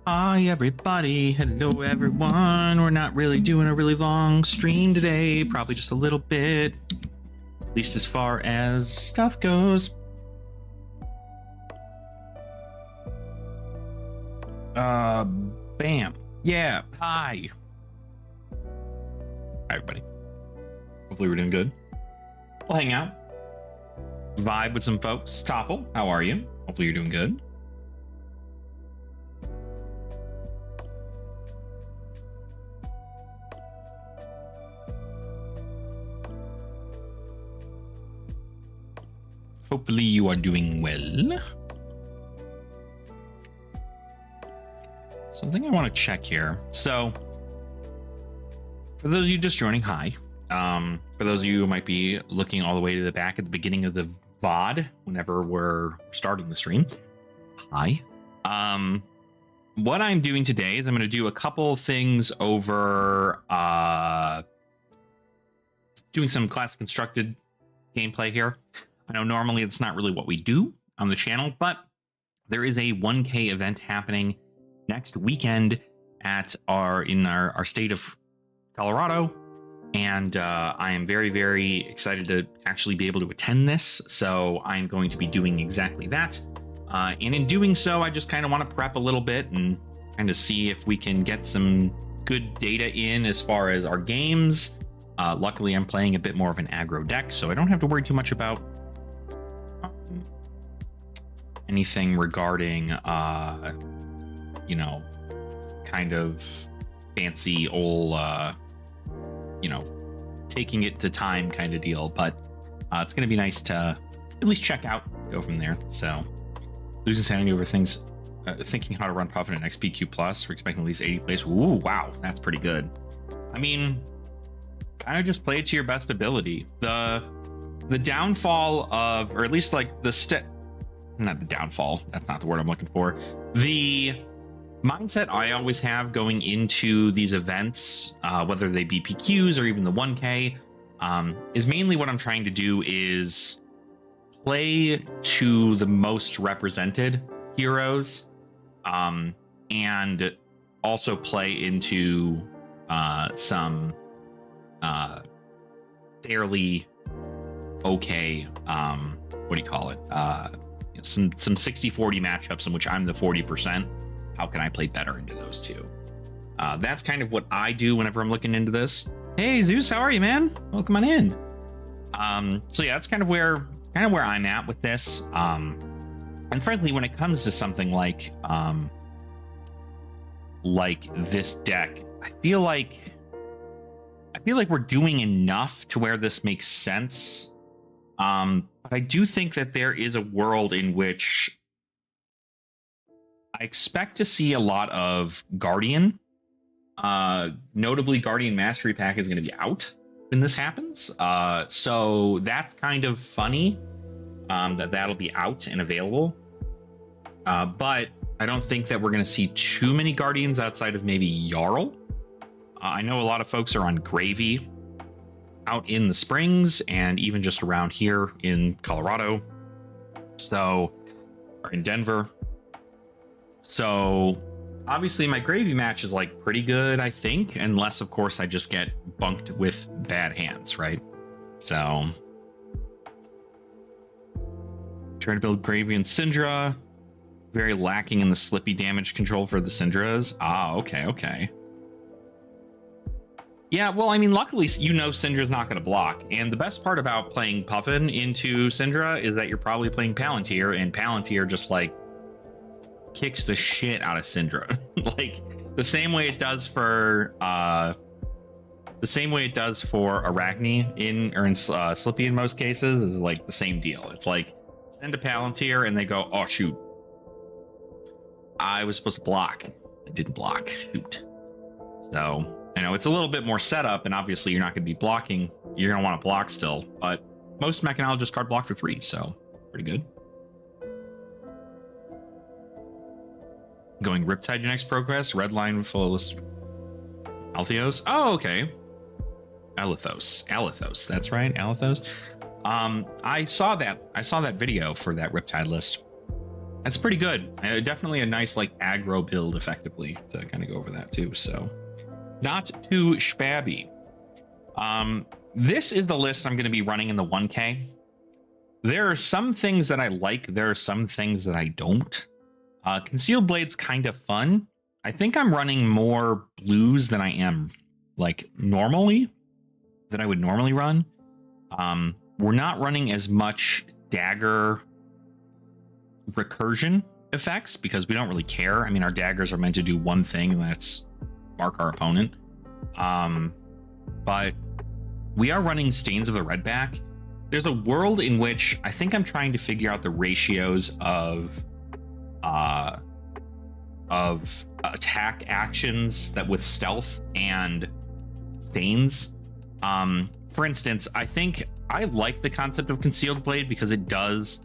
Hi everybody, hello everyone. We're not really doing a really long stream today, probably just a little bit, at least as far as stuff goes. Bam. Yeah, hi. Hi everybody. Hopefully we're doing good. We'll hang out, vibe with some folks. Topple, how are you? Hopefully you're doing good. Hopefully you are doing well. Something I want to check here. So, for those of you just joining, hi. For those of you who might be looking all the way to the back at the beginning of the VOD, whenever we're starting the stream, hi. What I'm doing today is I'm going to do a couple things over doing some classic constructed gameplay here. I know normally it's not really what we do on the channel, but there is a 1K event happening next weekend at our state of Colorado, and I am very, very excited to actually be able to attend this. So I'm going to be doing exactly that, and in doing so, I just kind of want to prep a little bit and kind of see if we can get some good data in as far as our games. Luckily, I'm playing a bit more of an aggro deck, so I don't have to worry too much about anything regarding you know, kind of fancy old you know, taking it to time kind of deal, but it's gonna be nice to at least check out, go from there. So losing sanity over things, thinking how to run Puffin at XPQ plus. We're expecting at least 80 plays. Ooh, wow, that's pretty good. I mean, kind of just play it to your best ability. The downfall of, or at least like not the downfall, that's not the word I'm looking for. The mindset I always have going into these events, whether they be PQs or even the 1K, is mainly what I'm trying to do is play to the most represented heroes, and also play into some fairly okay, what do you call it? Some 60-40 matchups in which I'm the 40%. How can I play better into those two? That's kind of what I do whenever I'm looking into this. Hey Zeus, how are you, man? Welcome on in. So yeah, that's kind of where I'm at with this. And frankly, when it comes to something like this deck, I feel like we're doing enough to where this makes sense. But I do think that there is a world in which I expect to see a lot of Guardian. Notably, Guardian Mastery Pack is going to be out when this happens. So that's kind of funny that'll be out and available. But I don't think that we're going to see too many Guardians outside of maybe Jarl. I know a lot of folks are on Gravy out in the Springs and even just around here in Colorado, or in Denver. So obviously my Gravy match is like pretty good, I think, unless of course I just get bunked with bad hands, right? So trying to build Gravy and Syndra, very lacking in the slippy damage control for the Syndras. Okay. Yeah, well, I mean, luckily, Syndra's not going to block. And the best part about playing Puffin into Syndra is that you're probably playing Palantir, and Palantir just, like, kicks the shit out of Syndra. Like, the same way it does for Arachne in Slippy in most cases is, like, the same deal. It's like, send a Palantir, and they go, oh, shoot. I was supposed to block. I didn't block. Shoot. So I know it's a little bit more setup, and obviously you're not going to be blocking. You're going to want to block still, but most mechanologists card block for 3, so pretty good. Going Riptide your next progress. Red line full of Altheos. Oh, okay. Alethos. That's right, Alethos. I saw that video for that Riptide list. That's pretty good. Definitely a nice like aggro build effectively to kind of go over that too. So not too shabby. This is the list I'm going to be running in the 1K. There are some things that I like. There are some things that I don't. Concealed Blade's kind of fun. I think I'm running more blues than I am like normally, that I would normally run. We're not running as much dagger recursion effects because we don't really care. I mean, our daggers are meant to do one thing, and that's mark our opponent. But we are running Stains of the Redback. There's a world in which I think I'm trying to figure out the ratios of attack actions that with stealth and stains. For instance, I think I like the concept of Concealed Blade because it does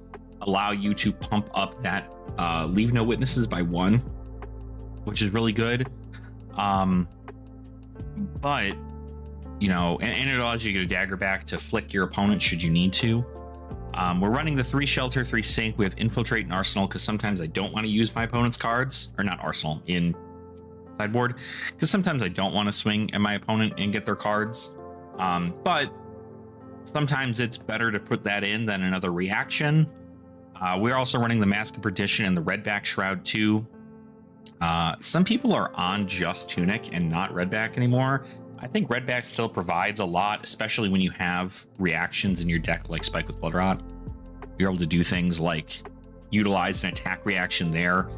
allow you to pump up that leave no witnesses by 1, which is really good. But you know, and it allows you to get a dagger back to flick your opponent should you need to. We're running the 3 shelter, 3 sink. We have infiltrate and arsenal because sometimes I don't want to use my opponent's cards, or not arsenal, in sideboard, because sometimes I don't want to swing at my opponent and get their cards. But sometimes it's better to put that in than another reaction. We're also running the Mask of Perdition and the Redback Shroud too. Some people are on just Tunic and not Redback anymore. I think Redback still provides a lot, especially when you have reactions in your deck like Spike with Blood Rot. You're able to do things like utilize an attack reaction there.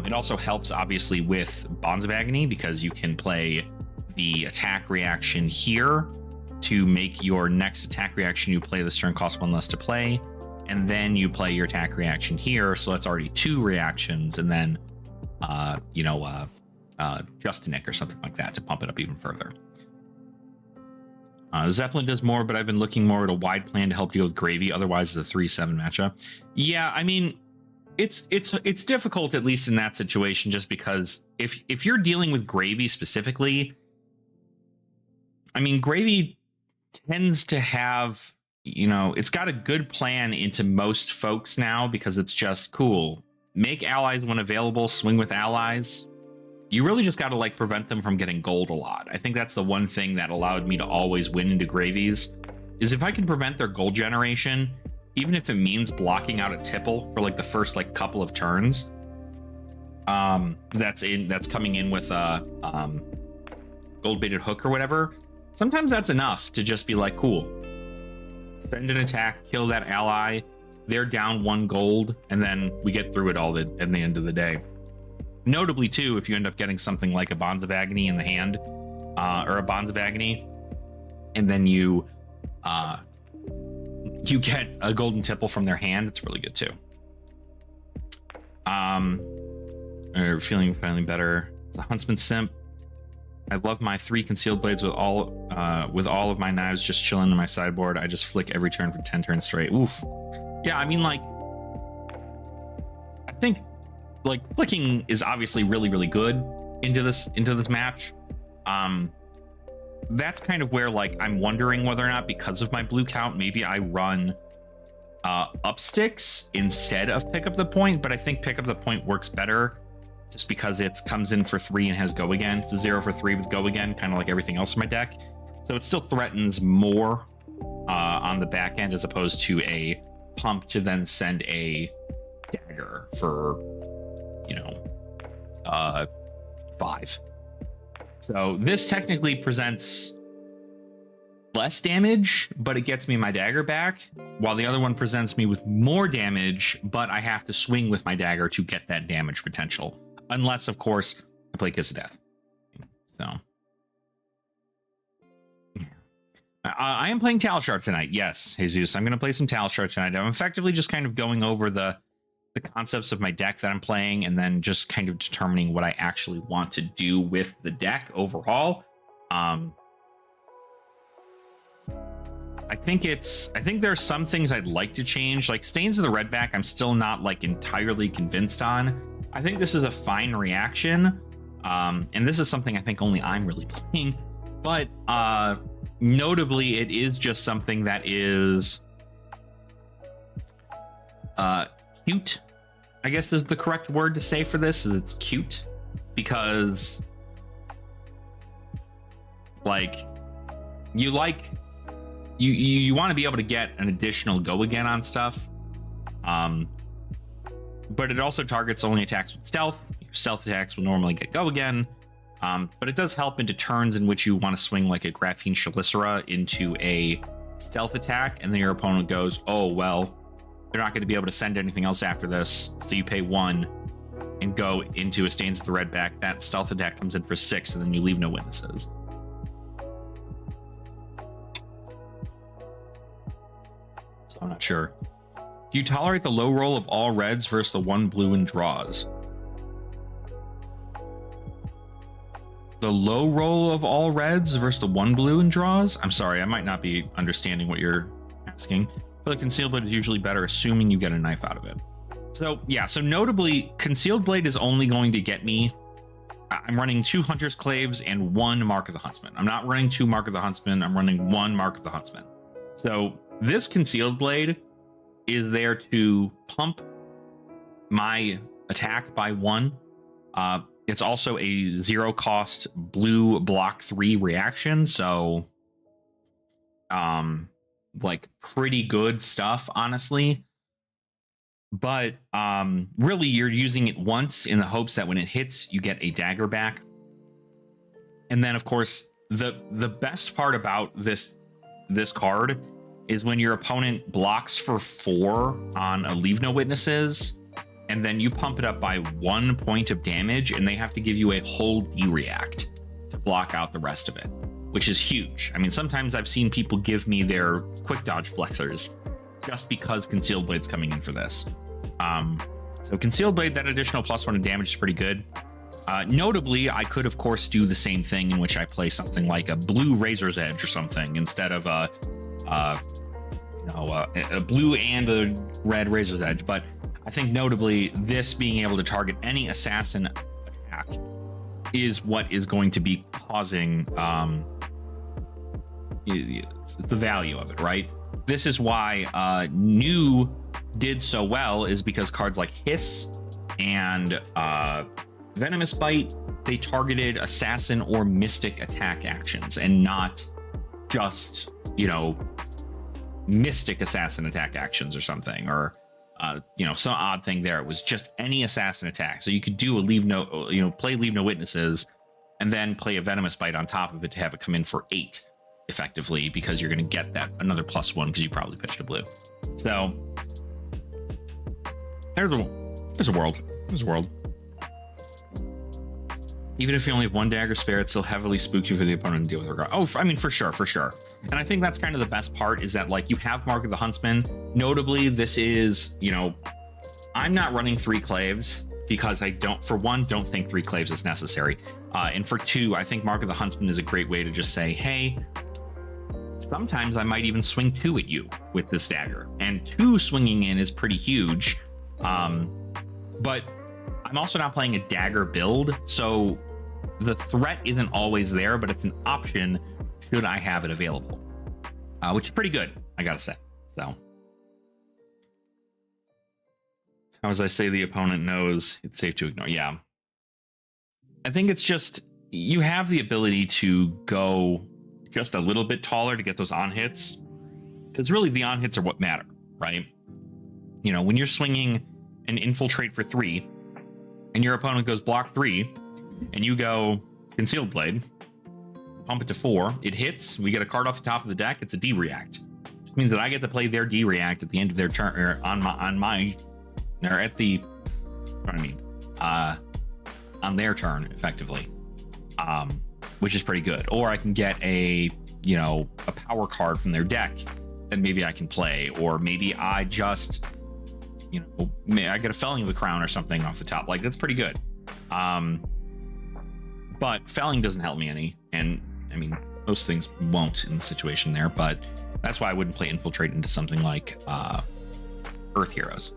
It also helps, obviously, with Bonds of Agony because you can play the attack reaction here to make your next attack reaction you play this turn cost 1 less to play, and then you play your attack reaction here, so that's already 2 reactions, and then just a Nick or something like that to pump it up even further. Zeppelin does more, but I've been looking more at a wide plan to help deal with Gravy. Otherwise, it's a 3/7 matchup. Yeah, I mean, it's difficult, at least in that situation, just because if you're dealing with Gravy specifically, I mean, Gravy tends to have, you know, it's got a good plan into most folks now because it's just cool. Make allies when available, swing with allies. You really just got to like prevent them from getting gold a lot. I think that's the one thing that allowed me to always win into Gravies, is if I can prevent their gold generation, even if it means blocking out a tipple for like the first like couple of turns. That's coming in with a gold baited hook or whatever. Sometimes that's enough to just be like, cool, send an attack, kill that ally, they're down 1 gold, and then we get through it all at the end of the day. Notably, too, if you end up getting something like a Bonds of Agony in the hand, or a Bonds of Agony, and then you get a golden tipple from their hand, it's really good too. Or feeling finally better. The Huntsman Simp. I love my 3 Concealed Blades with all of my knives just chilling in my sideboard. I just flick every turn for 10 turns straight. Oof. Yeah, I mean, like, I think like flicking is obviously really, really good into this match. That's kind of where like I'm wondering whether or not, because of my blue count, maybe I run up sticks instead of pick up the point. But I think pick up the point works better just because it comes in for 3 and has go again. It's a 0 for 3 with go again, kind of like everything else in my deck. So it still threatens more on the back end as opposed to a pump to then send a dagger for, you know, 5. So this technically presents less damage, but it gets me my dagger back, while the other one presents me with more damage, but I have to swing with my dagger to get that damage potential. Unless, of course, I play Kiss of Death. So I am playing Talshar tonight. Yes, Jesus, I'm going to play some Talshar tonight. I'm effectively just kind of going over the concepts of my deck that I'm playing, and then just kind of determining what I actually want to do with the deck overall. I think there's some things I'd like to change, like Stains of the Redback. I'm still not like entirely convinced on. I think this is a fine reaction, and this is something I think only I'm really playing. But notably, it is just something that is cute, I guess is the correct word to say for this, is it's cute, because like you want to be able to get an additional go again on stuff, but it also targets only attacks with stealth. Your stealth attacks will normally get go again, but it does help into turns in which you want to swing like a Graphene Chelicera into a stealth attack, and then your opponent goes, oh well, they're not going to be able to send anything else after this, so you pay 1 and go into a Stains of the Red back. That stealth attack comes in for 6, and then you leave no witnesses. So I'm not sure. Do you tolerate the low roll of all reds versus the 1 blue in draws? The low roll of all reds versus the 1 blue in draws? I'm sorry, I might not be understanding what you're asking. I feel like Concealed Blade is usually better, assuming you get a knife out of it. So yeah, so notably, Concealed Blade is only going to get me, I'm running 2 Hunter's Claves and 1 Mark of the Huntsman. I'm not running 2 Mark of the Huntsman, I'm running 1 Mark of the Huntsman. So this Concealed Blade is there to pump my attack by 1. It's also a 0 cost blue block 3 reaction, so like pretty good stuff, honestly. But really you're using it once in the hopes that when it hits you get a dagger back. And then of course the best part about this card is when your opponent blocks for 4 on a Leave No Witnesses, and then you pump it up by 1 point of damage, and they have to give you a whole D-react to block out the rest of it, which is huge. I mean, sometimes I've seen people give me their quick dodge flexors just because Concealed Blade's coming in for this. So Concealed Blade, that additional +1 in damage is pretty good. Notably, I could, of course, do the same thing in which I play something like a blue Razor's Edge or something instead of a blue and a red Razor's Edge, but I think notably this being able to target any assassin attack is what is going to be causing the value of it, right? This is why New did so well, is because cards like Hiss and Venomous Bite, they targeted assassin or mystic attack actions and not just, you know, mystic assassin attack actions or something, or some odd thing there. It was just any assassin attack. So you could do a play Leave No Witnesses and then play a Venomous Bite on top of it to have it come in for 8 effectively, because you're going to get that another +1 because you probably pitched a blue. So there's a world. Even if you only have 1 dagger spare, it's still heavily spooky for the opponent to deal with regard. Oh, I mean, for sure. And I think that's kind of the best part, is that like you have Mark of the Huntsman. Notably, this is, I'm not running 3 Claves because I don't think 3 Claves is necessary. And for 2, I think Mark of the Huntsman is a great way to just say, hey, sometimes I might even swing 2 at you with this dagger. And 2 swinging in is pretty huge. But I'm also not playing a dagger build, so the threat isn't always there, but it's an option should I have it available, which is pretty good, I gotta say. So, as I say, the opponent knows it's safe to ignore. Yeah, I think it's just you have the ability to go just a little bit taller to get those on hits, because really the on hits are what matter, right? When you're swinging an infiltrate for 3 and your opponent goes block 3 and you go Concealed Blade, pump it to 4, it hits, we get a card off the top of the deck, it's a D-react, which means that I get to play their D-react at the end of their turn, or on their turn effectively, which is pretty good. Or I can get a power card from their deck that maybe I can play, or maybe I just I get a Felling of the Crown or something off the top. Like, that's pretty good. But Felling doesn't help me any, and I mean, most things won't in the situation there, but that's why I wouldn't play Infiltrate into something like Earth Heroes.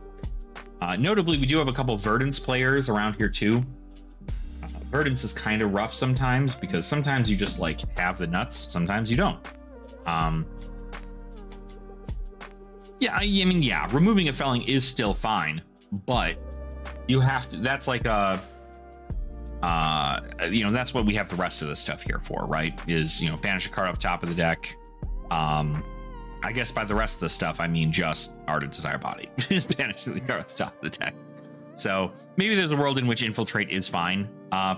Notably, we do have a couple Verdance players around here too. Verdance is kind of rough sometimes, because sometimes you just like have the nuts, sometimes you don't. Yeah, removing a Felling is still fine, but You have to, that's like a, you know, that's what we have the rest of the stuff here for, right? Is, you know, banish a card off top of the deck. I guess by the rest of the stuff, I mean just Art of Desire Body. Just banish the card off the top of the deck. So maybe there's a world in which Infiltrate is fine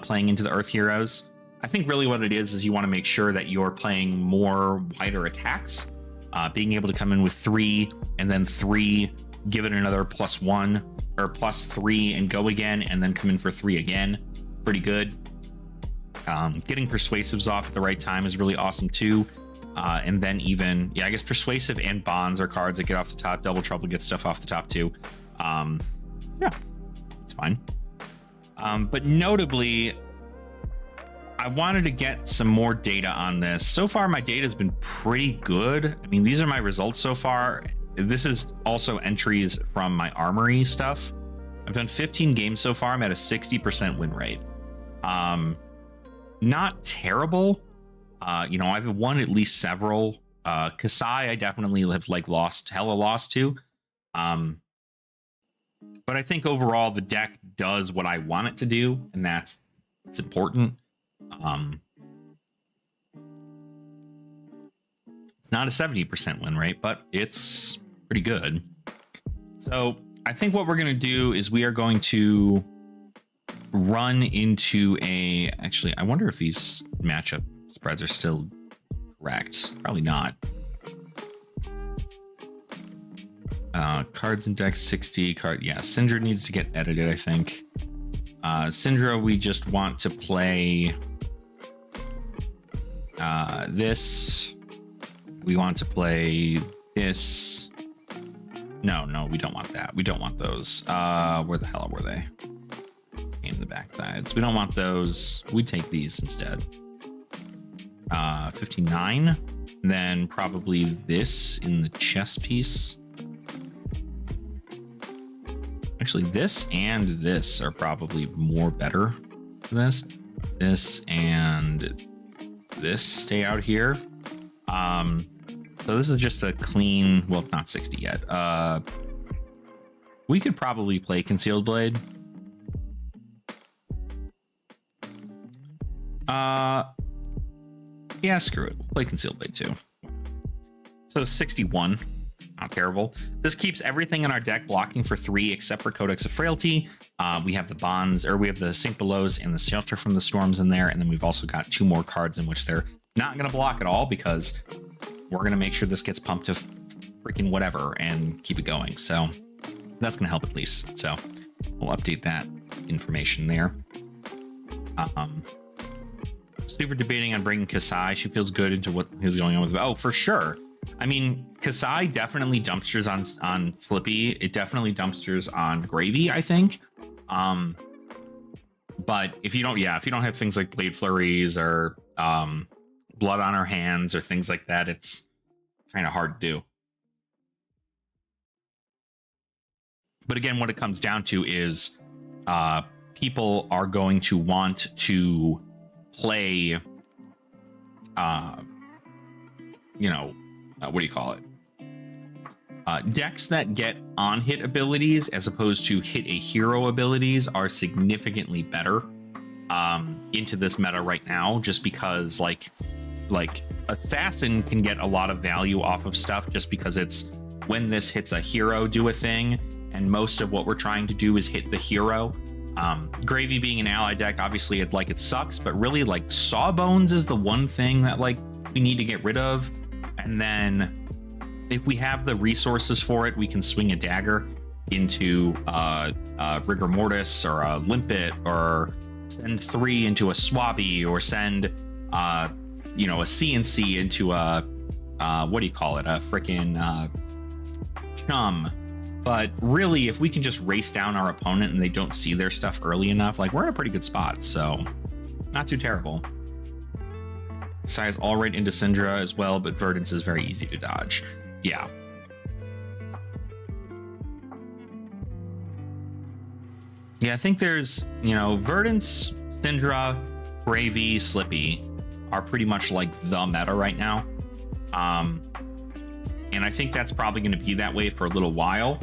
playing into the Earth Heroes. I think really what it is you want to make sure that you're playing more wider attacks, being able to come in with 3 and then 3, give it another +1 or +3 and go again, and then come in for 3 again. Pretty good. Getting Persuasives off at the right time is really awesome too. And then even, yeah, I guess Persuasive and Bonds are cards that get off the top. Double Trouble gets stuff off the top too. Yeah, it's fine. But notably, I wanted to get some more data on this. So far, my data has been pretty good. I mean, these are my results so far. This is also entries from my Armory stuff. I've done 15 games so far. I'm at a 60% win rate. Not terrible. You know, I've won at least several. Kasai, I definitely have like hella lost to. But I think overall the deck does what I want it to do, and it's important. It's not a 70% win rate, but it's pretty good. So I think what we're going to do is we are going to run into actually, I wonder if these matchup spreads are still correct. Probably not. Cards and decks 60 card. Yeah, Syndra needs to get edited, I think. Syndra, we just want to play this. We want to play this. No, we don't want that. We don't want those. Where the hell were they? In the back sides. We don't want those. We take these instead. 59. Then probably this in the chess piece. Actually, this and this are probably more better than this. This and this stay out here. So this is just a clean, well, not 60 yet. We could probably play Concealed Blade. Yeah, screw it. We'll play Concealed Blade too. So 61. Not terrible. This keeps everything in our deck blocking for 3 except for Codex of Frailty. We have the Bonds, or we have the Sink Belows and the Shelter from the Storms in there, and then we've also got 2 more cards in which they're not going to block at all, because we're going to make sure this gets pumped to freaking whatever and keep it going. So that's going to help at least. So we'll update that information there. Super debating on bringing Kasai. She feels good into what is going on with. Oh, for sure. I mean, Kasai definitely dumpsters on Slippy. It definitely dumpsters on Gravy, I think. But if you don't have things like Blade Flurries or Blood on Our Hands or things like that, it's kind of hard to do. But again, what it comes down to is people are going to want to play, what do you call it? Decks that get on-hit abilities as opposed to hit a hero abilities are significantly better into this meta right now, just because like Assassin can get a lot of value off of stuff just because it's when this hits a hero, do a thing, and most of what we're trying to do is hit the hero. Gravy being an ally deck, obviously it sucks, but really like Sawbones is the one thing that like we need to get rid of. And then if we have the resources for it, we can swing a dagger into Rigor Mortis or a Limpet, or send 3 into a Swabby, or send a CNC into a what do you call it? A freaking Chum. But really, if we can just race down our opponent and they don't see their stuff early enough, like, we're in a pretty good spot. So not too terrible. Size all right into Syndra as well, but Verdance is very easy to dodge. Yeah. Yeah, I think there's, Verdance, Syndra, Gravy, Slippy are pretty much like the meta right now. And I think that's probably going to be that way for a little while.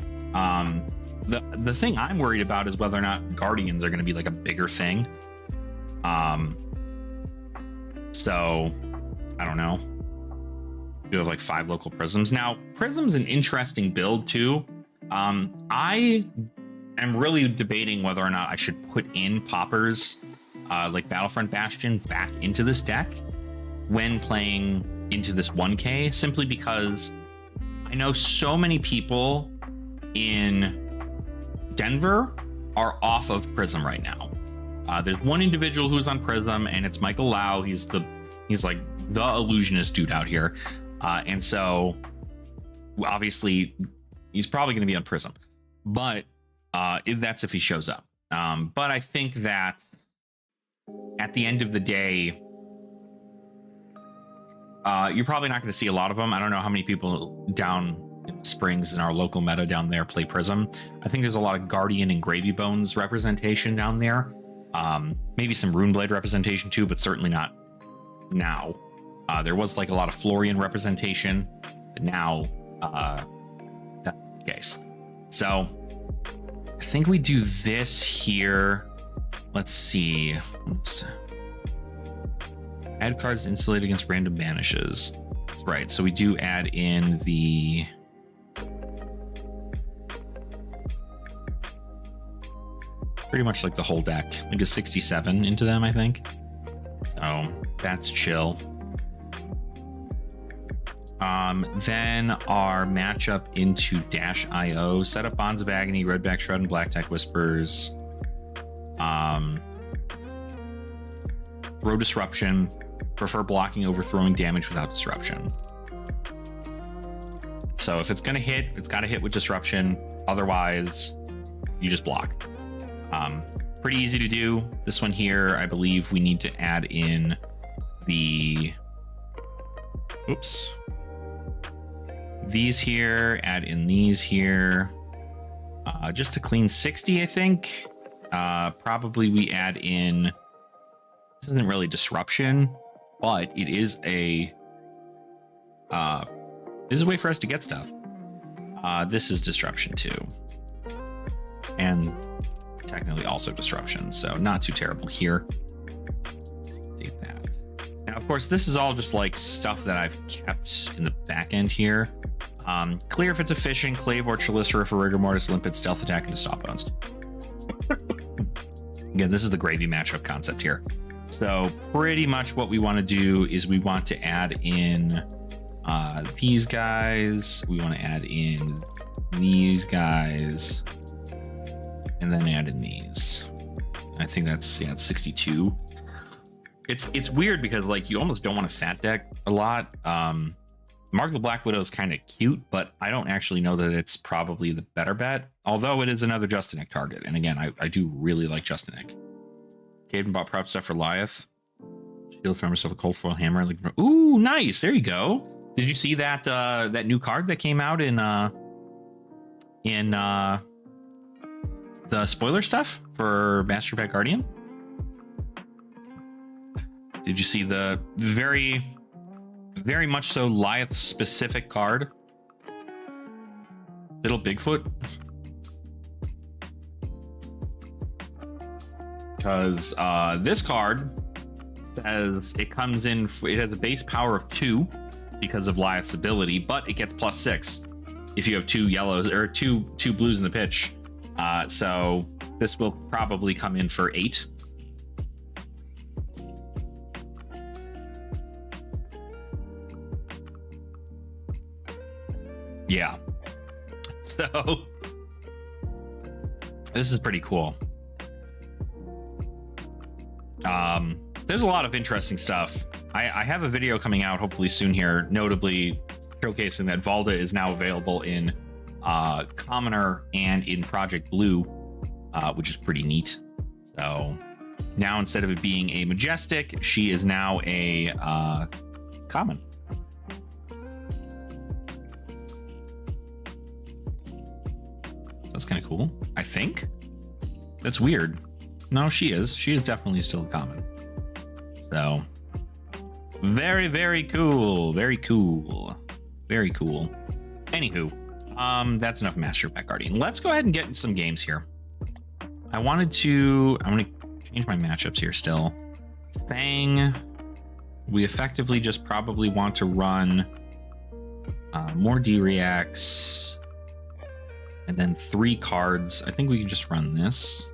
the thing I'm worried about is whether or not Guardians are going to be like a bigger thing. So I don't know. You have like 5 local prisms. Now, Prism's an interesting build too. I am really debating whether or not I should put in poppers like Battlefront Bastion back into this deck when playing into this 1K, simply because I know so many people in Denver are off of Prism right now. There's one individual who's on Prism, and it's Michael Lau. He's like the illusionist dude out here. And so obviously he's probably going to be on Prism, but that's if he shows up. But I think that at the end of the day, you're probably not going to see a lot of them. I don't know how many people down in the Springs in our local meta down there play Prism. I think there's a lot of Guardian and Gravy Bones representation down there. Maybe some Runeblade representation too, but certainly not now. There was like a lot of Florian representation, but now that's the case. So I think we do this here. Let's see. Oops. Add cards insulated against random banishes. That's right. So we do add in the pretty much like the whole deck, like a 67 into them, I think. So that's chill. Then our matchup into Dash.io, set up Bonds of Agony, Redback Shroud, and Black Tech Whispers. Throw Disruption. Prefer blocking over throwing damage without disruption. So if it's gonna hit, it's gotta hit with disruption. Otherwise, you just block. Pretty easy to do. This one here, I believe we need to add in the these here, add in these here, just to clean 60, I think. Probably we add in, this isn't really disruption, but it is a way for us to get stuff. This is disruption too, and technically also disruption, so not too terrible here. Let's update that. Now, of course, this is all just like stuff that I've kept in the back end here. Clear if it's efficient, Clave or Chelicera for Rigor Mortis, Limpid, Stealth Attack, and Stop Bones. Again, this is the gravy matchup concept here. So pretty much what we want to do is we want to add in these guys. We want to add in these guys, and then add in these. I think that's, yeah, it's 62. It's weird because like you almost don't want to fat deck a lot. Mark the Black Widow is kind of cute, but I don't actually know that it's probably the better bet, although it is another Justinek target. And again, I do really like Justinek. Caden bought prop stuff for Lyeth. Shield, found herself a cold foil hammer. Like, ooh, nice. There you go. Did you see that that new card that came out in the spoiler stuff for Master Pack Guardian? Did you see the very much so Lyeth specific card? Little Bigfoot? Because this card says it comes in, it has a base power of 2 because of Lyeth's ability, but it gets +6 if you have 2 yellows or two blues in the pitch. So this will probably come in for 8. Yeah. So this is pretty cool. There's a lot of interesting stuff. I have a video coming out hopefully soon here, notably showcasing that Valda is now available in Commoner and in Project Blue, which is pretty neat. So now instead of it being a Majestic, she is now a Common. So that's kind of cool, I think. That's weird. No, she is. She is definitely still a Common. So very, very cool. Very cool. Very cool. Anywho, That's enough Master Pack Guardian. Let's go ahead and get some games here. I'm going to change my matchups here still. Fang. We effectively just probably want to run more D-Reacts and then 3 cards. I think we can just run this.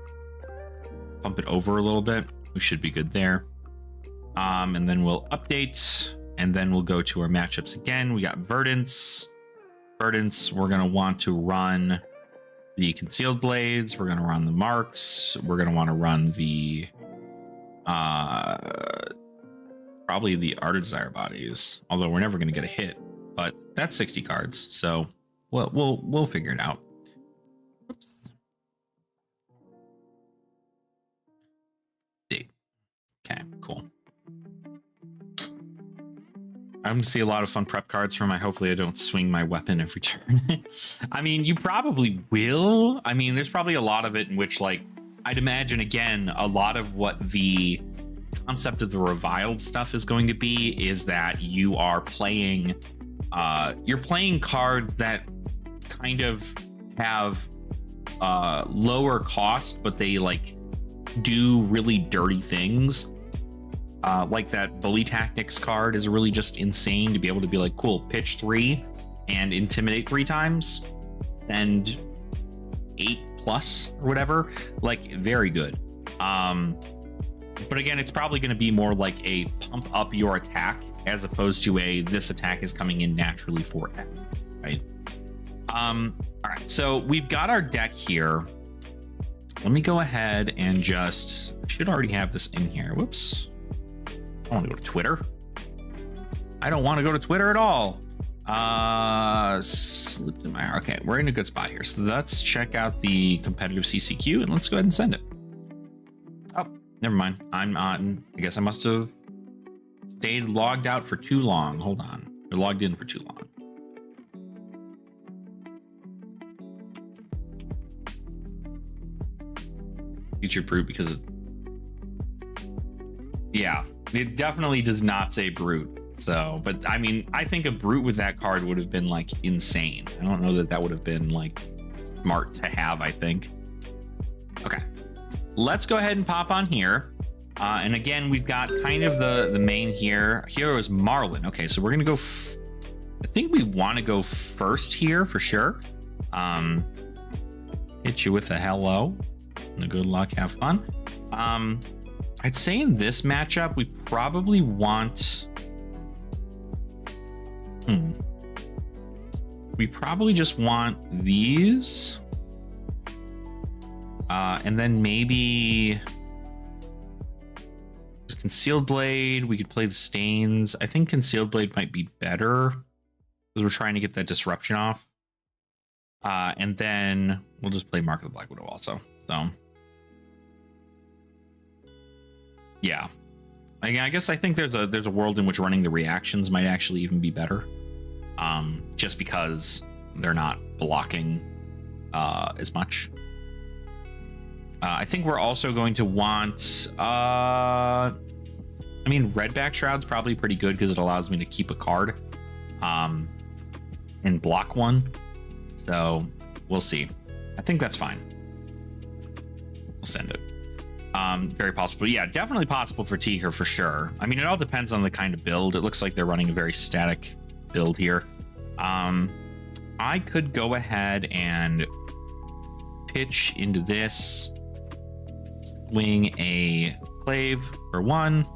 Pump it over a little bit. We should be good there. And then we'll update, and then we'll go to our matchups again. We got Verdance. Verdance, we're going to want to run the Concealed Blades. We're going to run the Marks. We're going to want to run the probably the Art of Desire Bodies, although we're never going to get a hit, but that's 60 cards, so we'll figure it out. Oops. Date. Okay, cool. I'm going to see a lot of fun prep cards from my. Hopefully I don't swing my weapon every turn. I mean, you probably will. I mean, there's probably a lot of it in which, like, I'd imagine, again, a lot of what the concept of the reviled stuff is going to be is that you are playing, you're playing cards that kind of have lower cost, but they, like, do really dirty things. Like that Bully Tactics card is really just insane to be able to be like, cool, pitch 3 and intimidate 3 times and 8+ or whatever. Like, very good. But again, it's probably going to be more like a pump up your attack as opposed to a this attack is coming in naturally for X, right? All right, so we've got our deck here. Let me go ahead and just, I should already have this in here. Whoops. I don't want to go to Twitter. I don't want to go to Twitter at all. Slipped in my, okay, we're in a good spot here. So let's check out the competitive CCQ and let's go ahead and send it. Oh, never mind. I'm on, I guess I must have stayed logged out for too long. Hold on. Or logged in for too long. Featured brute because it, yeah, it definitely does not say brute. So, but I mean, I think a brute with that card would have been like insane. I don't know that that would have been like smart to have, I think. Okay, let's go ahead and pop on here. And again, we've got kind of the main here. Here is Marlin. Okay, so we're gonna go, I think we want to go first here for sure. Hit you with a hello. Good luck, have fun. I'd say in this matchup, we probably want... We probably just want these. And then maybe... Concealed Blade, we could play the Stains. I think Concealed Blade might be better because we're trying to get that disruption off. And then we'll just play Mark of the Black Widow also. So... yeah, I guess I think there's a world in which running the reactions might actually even be better, just because they're not blocking as much. I think we're also going to want, I mean, Redback Shroud's probably pretty good because it allows me to keep a card and block one. So we'll see. I think that's fine. We'll send it. Very possible. Yeah, definitely possible for Tiger for sure. I mean, it all depends on the kind of build. It looks like they're running a very static build here. I could go ahead and pitch into this, swing a Clave for 1.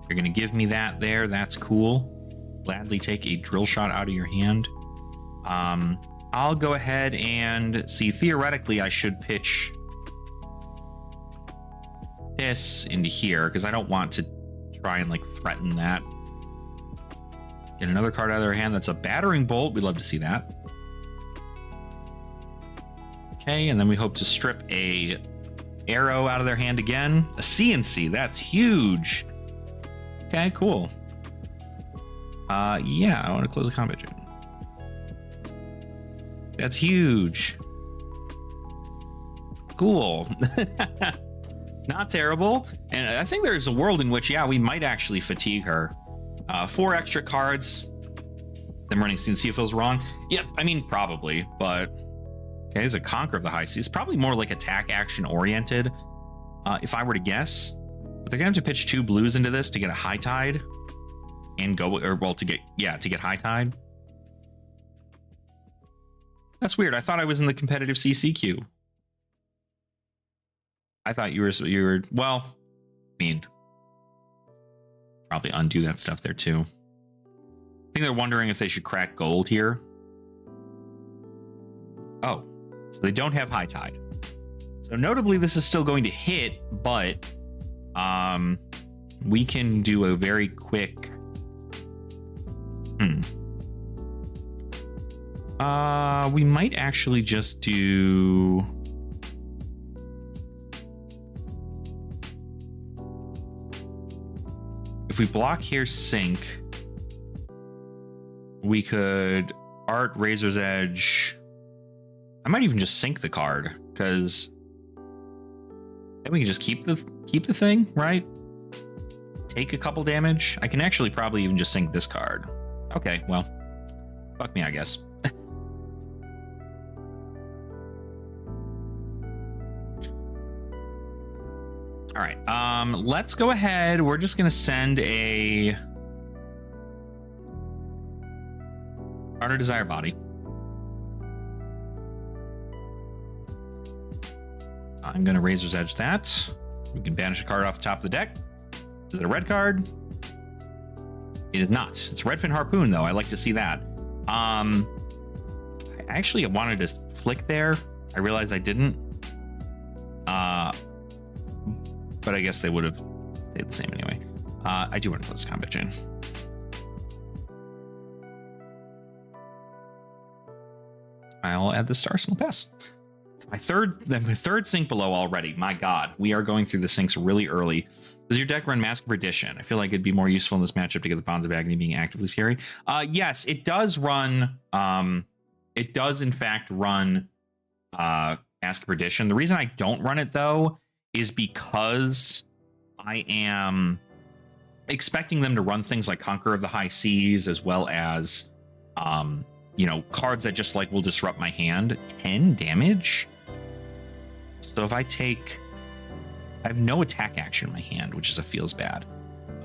You're going to give me that there. That's cool. Gladly take a drill shot out of your hand. I'll go ahead and see, theoretically, I should pitch this into here because I don't want to try and like threaten that. Get another card out of their hand. That's a Battering Bolt. We'd love to see that. Okay, and then we hope to strip a arrow out of their hand again. A CNC, that's huge. Okay, cool. Yeah, I want to close the combat zone. That's huge. Cool. Not terrible. And I think there's a world in which, yeah, we might actually fatigue her. 4 extra cards. Them running CNC feels wrong. Yeah, I mean, probably, but okay, there's a Conquer of the High Seas. Probably more like attack action oriented, if I were to guess. But they're gonna have to pitch 2 blues into this to get a High Tide and go, or well, to get High Tide. That's weird. I thought I was in the competitive CC queue. I thought you were, well, I mean, probably undo that stuff there too. I think they're wondering if they should crack gold here. Oh, so they don't have High Tide. So notably, this is still going to hit, but we can do a very quick. We might actually just do. If we block here, sink. We could Art Razor's Edge. I might even just sink the card because then we can just keep the thing, right? Take a couple damage. I can actually probably even just sink this card. Okay, well, fuck me, I guess. All right, let's go ahead. We're just gonna send a Art of Desire Body. I'm gonna Razor's Edge that. We can banish a card off the top of the deck. Is it a red card? It is not. It's Redfin Harpoon, though. I like to see that. I actually wanted to flick there. I realized I didn't. But I guess they would have stayed the same anyway. I do want to close combat chain. I'll add the Star Signal Pass. My third sink below already. My God, we are going through the sinks really early. Does your deck run Mask of Perdition? I feel like it'd be more useful in this matchup to get the Bonds of Agony being actively scary. Yes, it does run. It does in fact run Mask of Perdition. The reason I don't run it though is because I am expecting them to run things like Conqueror of the High Seas, as well as you know, cards that just like will disrupt my hand. 10 damage. So if I have no attack action in my hand, which is feels bad.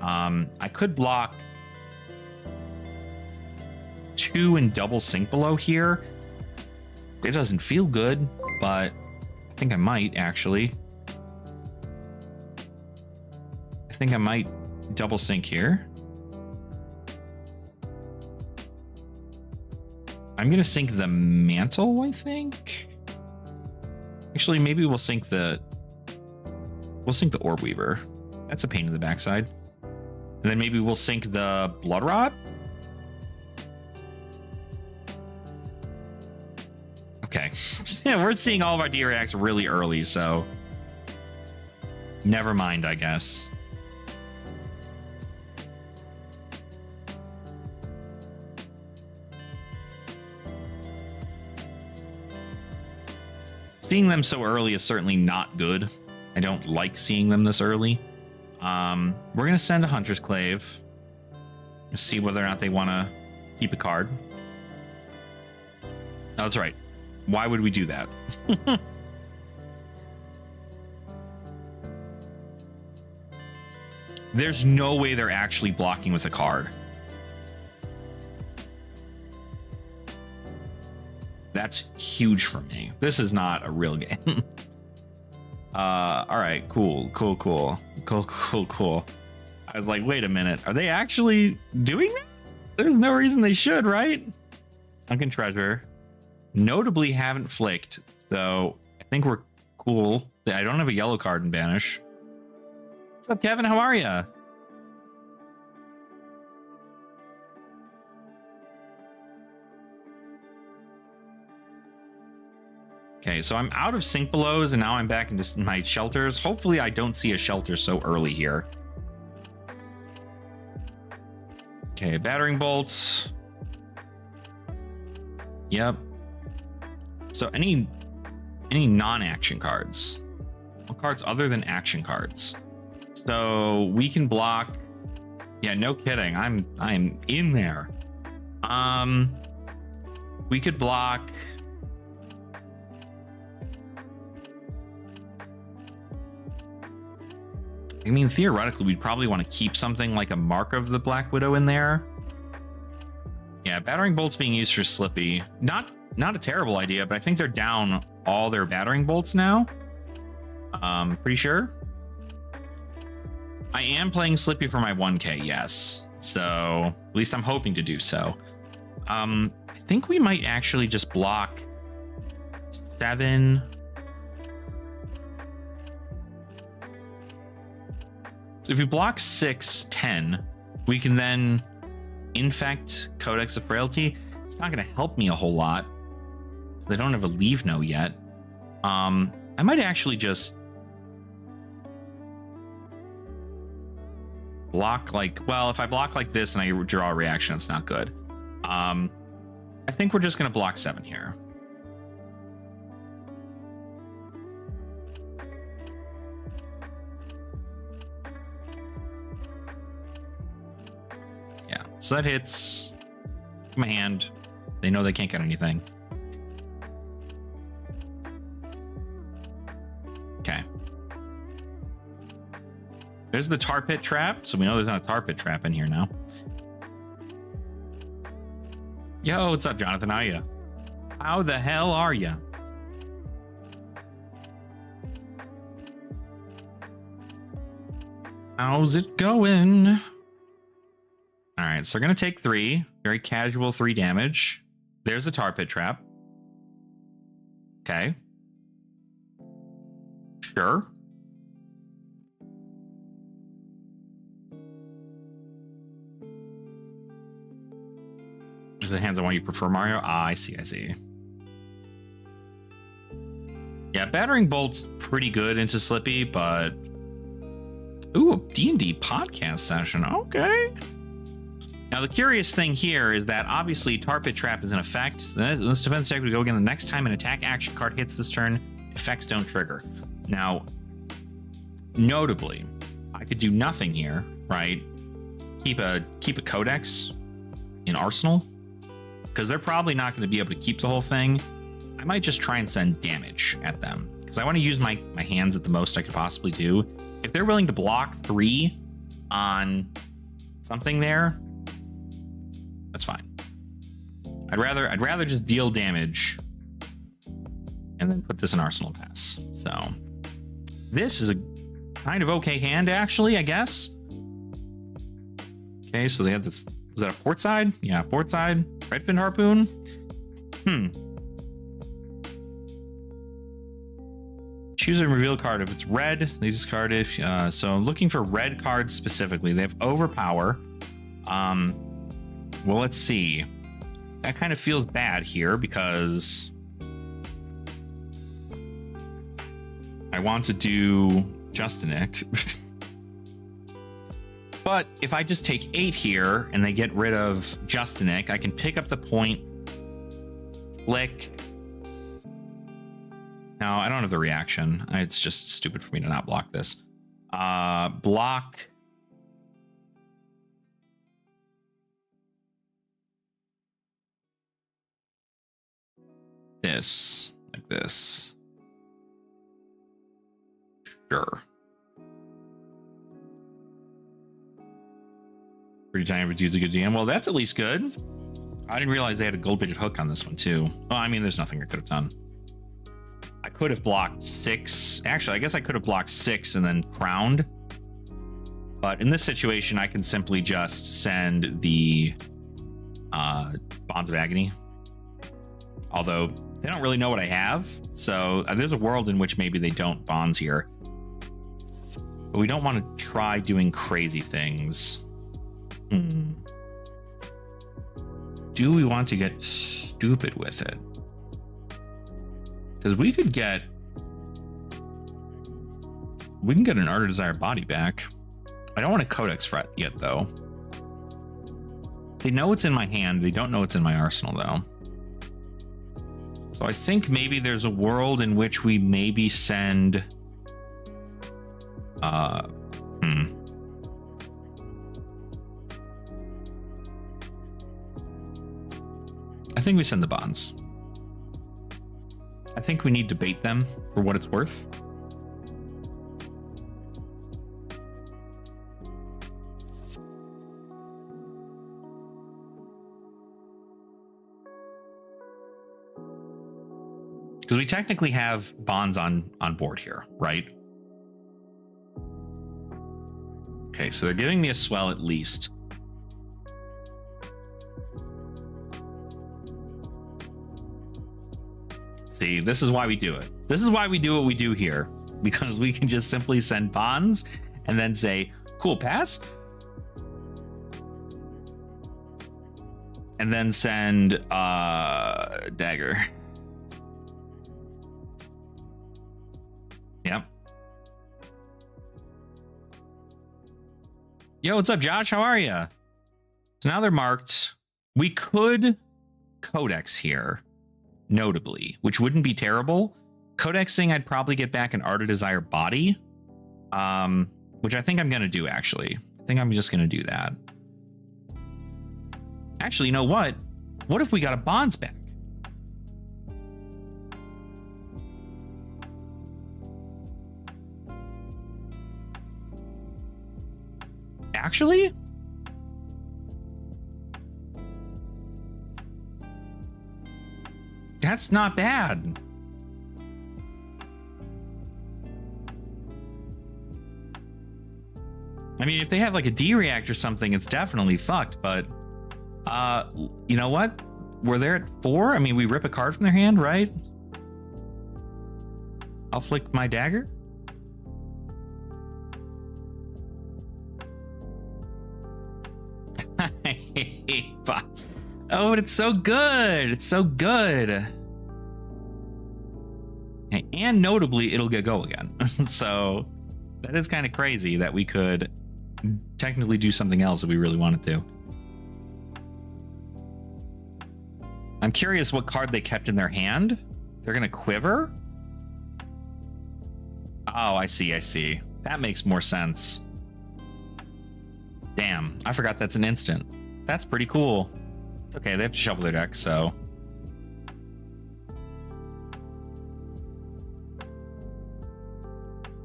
I could block 2 and double sink below here. It doesn't feel good, but I think I might actually. I think I might double sink here. I'm gonna sink the Mantle, I think. Actually, maybe we'll sink the Orb Weaver. That's a pain in the backside. And then maybe we'll sink the Blood Rod. Okay. Yeah, we're seeing all of our D-Reacts really early, so never mind, I guess. Seeing them so early is certainly not good. I don't like seeing them this early. We're going to send a Hunter's Clave. See whether or not they want to keep a card. Oh, that's right. Why would we do that? There's no way they're actually blocking with a card. That's huge for me. This is not a real game. All right, cool. I was like, wait a minute. Are they actually doing that? There's no reason they should, right? Sunken Treasure. Notably haven't flicked, so I think we're cool. I don't have a yellow card in Banish. What's up, Kevin? How are ya? Okay, so I'm out of sink belows and now I'm back into my shelters. Hopefully I don't see a shelter so early here. Okay, battering bolts. Yep. So any non-action cards. What cards other than action cards? So we can block. Yeah, no kidding. I'm in there. We could block. I mean, theoretically, we'd probably want to keep something like a Mark of the Black Widow in there. Yeah, battering bolts being used for Slippy. Not a terrible idea, but I think they're down all their battering bolts now. Pretty sure. I am playing Slippy for my 1K, yes. So at least I'm hoping to do so. I think we might actually just block 7. So if we block 6, 10, we can then infect Codex of Frailty. It's not going to help me a whole lot. They don't have a leave no yet. I might actually just block like, well, if I block like this and I draw a reaction, it's not good. I think we're just going to block 7 here. Yeah, so that hits my hand. They know they can't get anything. Okay. There's the tar pit trap, so we know there's not a tar pit trap in here now. Yo, what's up, Jonathan? How are you? How the hell are you? How's it going? All right, so we're going to take 3. Very casual 3 damage. There's a tar pit trap. Okay. Sure. Is the hands on one you prefer, Mario? Ah, I see, I see. Yeah, battering bolt's pretty good into Slippy, but... Ooh, a D&D podcast session. Okay. Now, the curious thing here is that obviously Tar Pit Trap is in effect. This defense check would go again the next time an attack action card hits this turn. Effects don't trigger. Now, notably, I could do nothing here, right? Keep a Codex in Arsenal, because they're probably not going to be able to keep the whole thing. I might just try and send damage at them, because I want to use my hands at the most I could possibly do. If they're willing to block 3 on something there, that's fine. I'd rather just deal damage and then put this in Arsenal Pass. So this is a kind of okay hand, actually, I guess. Okay, so they had this. Was that a port side? Yeah, port side. Redfin Harpoon. Choose a reveal card. If it's red, they discard it. So looking for red cards specifically. They have Overpower. Well, let's see. That kind of feels bad here because I want to do Justinic. But if I just take 8 here and they get rid of Justinic, I can pick up the point, flick. No, I don't have the reaction. It's just stupid for me to not block this. Block. This, like this. Sure. Pretty tiny, but use a good DM. Well, that's at least good. I didn't realize they had a gold-plated hook on this one, too. Well, I mean, there's nothing I could have done. I could have blocked 6. Actually, I guess I could have blocked 6 and then crowned. But in this situation, I can simply just send the Bonds of Agony. Although, they don't really know what I have. So, there's a world in which maybe they don't Bonds here. But we don't want to try doing crazy things. Do we want to get stupid with it? Because we can get an Ardor Desire body back. I don't want a Codex Fret yet, though. They know it's in my hand. They don't know it's in my arsenal, though. So I think maybe there's a world in which we maybe send... I think we send the bonds. I think we need to bait them for what it's worth. Because we technically have bonds on board here, right? Okay, so they're giving me a swell at least. See, this is why we do it. This is why we do what we do here. Because we can just simply send bonds and then say, cool, pass. And then send dagger. Yep. Yo, what's up, Josh? How are you? So now they're marked. We could codex here, notably, which wouldn't be terrible. Codexing, I'd probably get back an Art of Desire body, which I think I'm going to do, actually. I think I'm just going to do that. Actually, you know what? What if we got a bonds back? Actually? That's not bad. I mean, if they have like a D-react or something, it's definitely fucked, but you know what? We're there at 4. I mean, we rip a card from their hand, right? I'll flick my dagger. Oh, but it's so good. It's so good. And notably, it'll get go again. So that is kind of crazy that we could technically do something else if we really wanted to. I'm curious what card they kept in their hand. They're going to quiver? Oh, I see. I see. That makes more sense. Damn, I forgot that's an instant. That's pretty cool. It's okay, they have to shuffle their deck, so.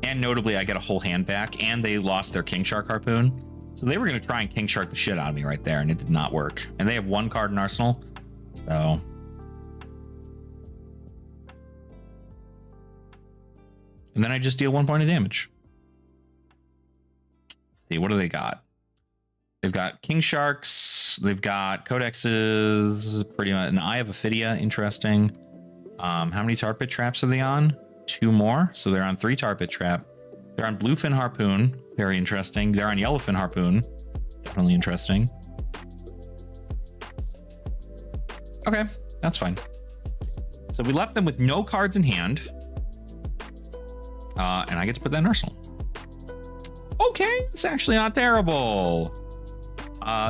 And notably, I get a whole hand back, and they lost their King Shark Harpoon. So they were going to try and King Shark the shit out of me right there, and it did not work. And they have 1 card in Arsenal, so. And then I just deal 1 point of damage. Let's see, what do they got? They've got King Sharks. They've got Codexes. Pretty much an Eye of Ophidia. Interesting. How many Tar Pit Traps are they on? 2 more. So they're on 3 Tar Pit Trap. They're on Bluefin Harpoon. Very interesting. They're on Yellowfin Harpoon. Definitely interesting. Okay, that's fine. So we left them with no cards in hand. And I get to put that in Arsenal. Okay, it's actually not terrible.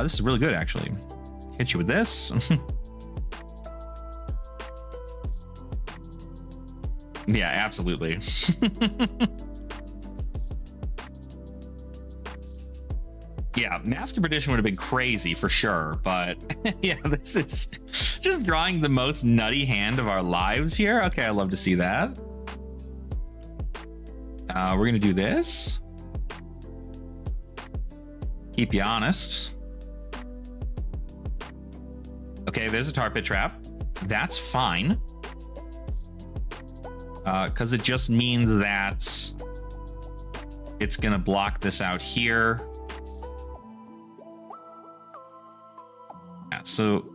This is really good, actually. Hit you with this. Yeah, absolutely. Yeah, Mask of Perdition would have been crazy for sure, but yeah, this is just drawing the most nutty hand of our lives here. Okay, I love to see that. We're gonna do this. Keep you honest. Okay, there's a Tar Pit Trap. That's fine. Because it just means that it's going to block this out here. Yeah, so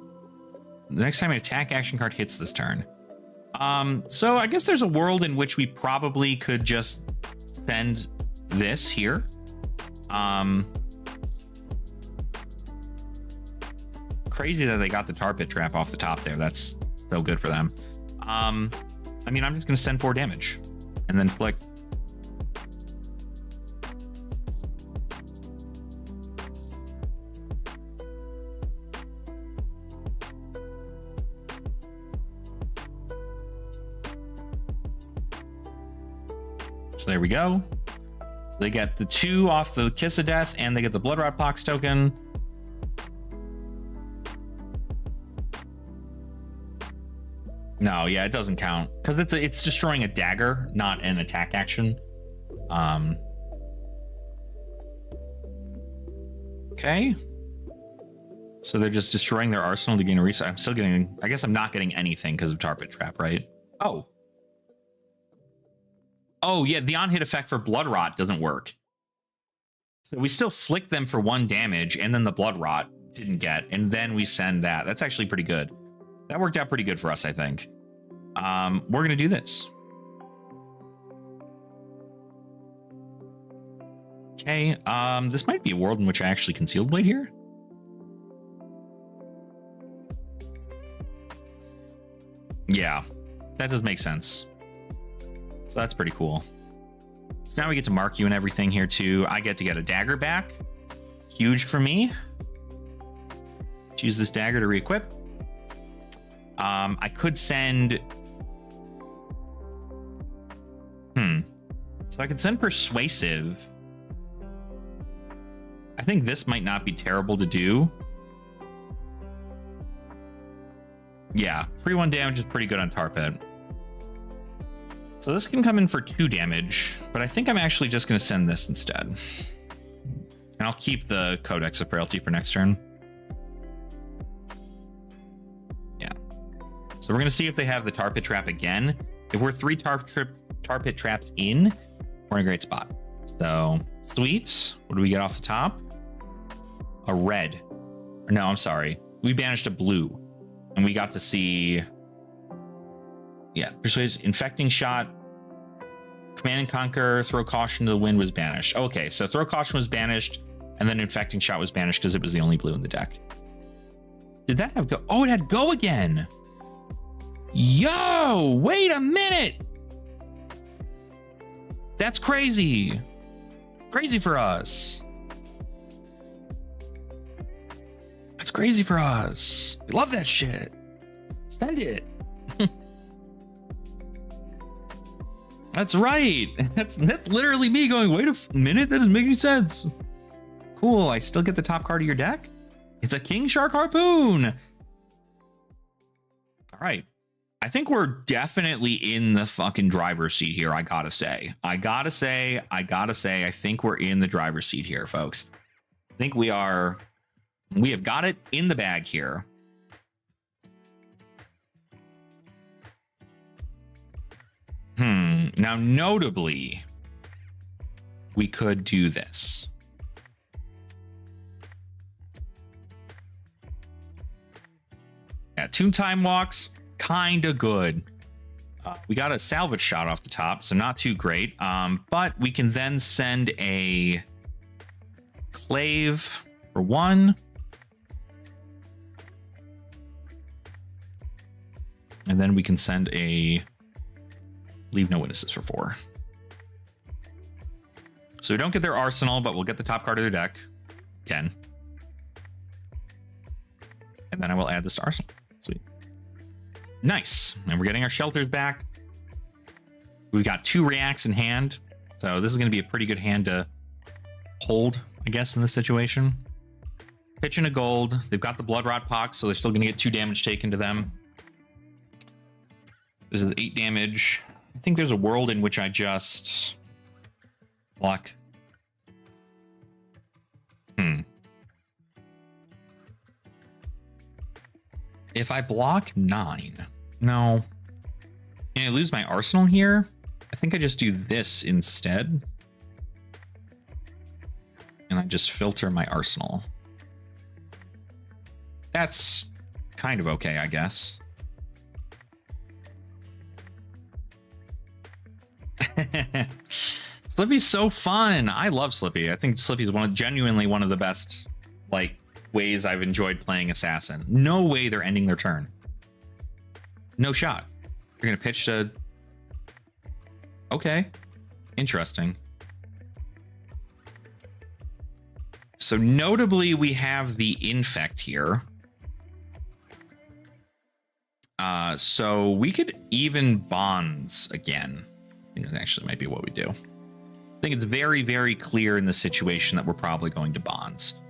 the next time an attack action card hits this turn. So I guess there's a world in which we probably could just send this here. Crazy that they got the Tar Pit Trap off the top there. That's so good for them. I mean, I'm just going to send 4 damage and then flick. So there we go. So they get the 2 off the Kiss of Death and they get the Bloodrot Pox token. No, yeah, it doesn't count because it's destroying a dagger, not an attack action. Okay. So they're just destroying their arsenal to gain a resource. I'm still getting, I guess I'm not getting anything because of Tar Pit Trap, right? Oh. Oh, yeah, the on-hit effect for Blood Rot doesn't work. So we still flick them for 1 damage, and then the Blood Rot didn't get, and then we send that. That's actually pretty good. That worked out pretty good for us, I think. We're going to do this. Okay, this might be a world in which I actually Concealed Blade here. Yeah, that does make sense. So that's pretty cool. So now we get to mark you and everything here too. I get to get a dagger back. Huge for me. Use this dagger to re-equip. I could send... So I could send Persuasive. I think this might not be terrible to do. Yeah, free 1 damage is pretty good on Tar Pit. So this can come in for 2 damage, but I think I'm actually just going to send this instead. And I'll keep the Codex of Frailty for next turn. Yeah. So we're going to see if they have the Tar Pit Trap again. If we're 3 Tar Pit Traps in, we're in a great spot. So, sweet. What do we get off the top? A red. No, I'm sorry. We banished a blue. And we got to see... Yeah, Persuade, Infecting Shot, Command and Conquer, Throw Caution to the Wind was banished. Okay, so Throw Caution was banished, and then Infecting Shot was banished because it was the only blue in the deck. Did that have Go? Oh, it had Go again! Yo, wait a minute! That's crazy! Crazy for us. That's crazy for us. We love that shit. Send it. That's right. That's literally me going, wait a minute, that doesn't make any sense. Cool, I still get the top card of your deck? It's a King Shark Harpoon. All right. I think we're definitely in the fucking driver's seat here, I gotta say. I think we're in the driver's seat here, folks. I think we have got it in the bag here. Now, notably, we could do this. Yeah, Tomb Time Walks, kind of good. We got a salvage shot off the top, so not too great. But we can then send a Clave for 1. And then we can send a Leave No Witnesses for 4. So we don't get their arsenal, but we'll get the top card of their deck. Again. And then I will add this to arsenal. Sweet. Nice. And we're getting our shelters back. We've got 2 reacts in hand. So this is going to be a pretty good hand to hold, I guess, in this situation. Pitching a gold. They've got the Blood Rot Pox, so they're still going to get 2 damage taken to them. This is 8 damage. I think there's a world in which I just block. If I block 9, no. Can I lose my arsenal here? I think I just do this instead. And I just filter my arsenal. That's kind of okay, I guess. Slippy's so fun. I love Slippy. I think Slippy's genuinely one of the best ways I've enjoyed playing Assassin. No way they're ending their turn. No shot. You're gonna pitch to... Okay. Interesting. So notably, we have the Infect here. So we could even bonds again. I think that actually might be what we do. I think it's very, very clear in this situation that we're probably going to bonds.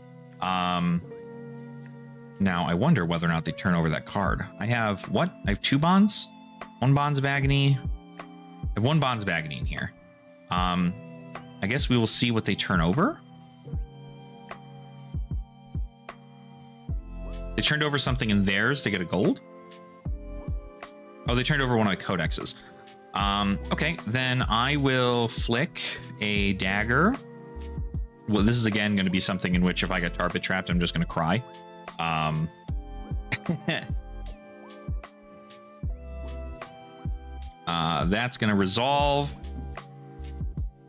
Now, I wonder whether or not they turn over that card. I have, what? I have 2 bonds? One Bonds of Agony. I have one Bonds of Agony in here. I guess we will see what they turn over. They turned over something in theirs to get a gold. Oh, they turned over one of my codexes. Okay, then I will flick a dagger. Well, this is again going to be something in which if I get tar pit trapped, I'm just going to cry. That's going to resolve.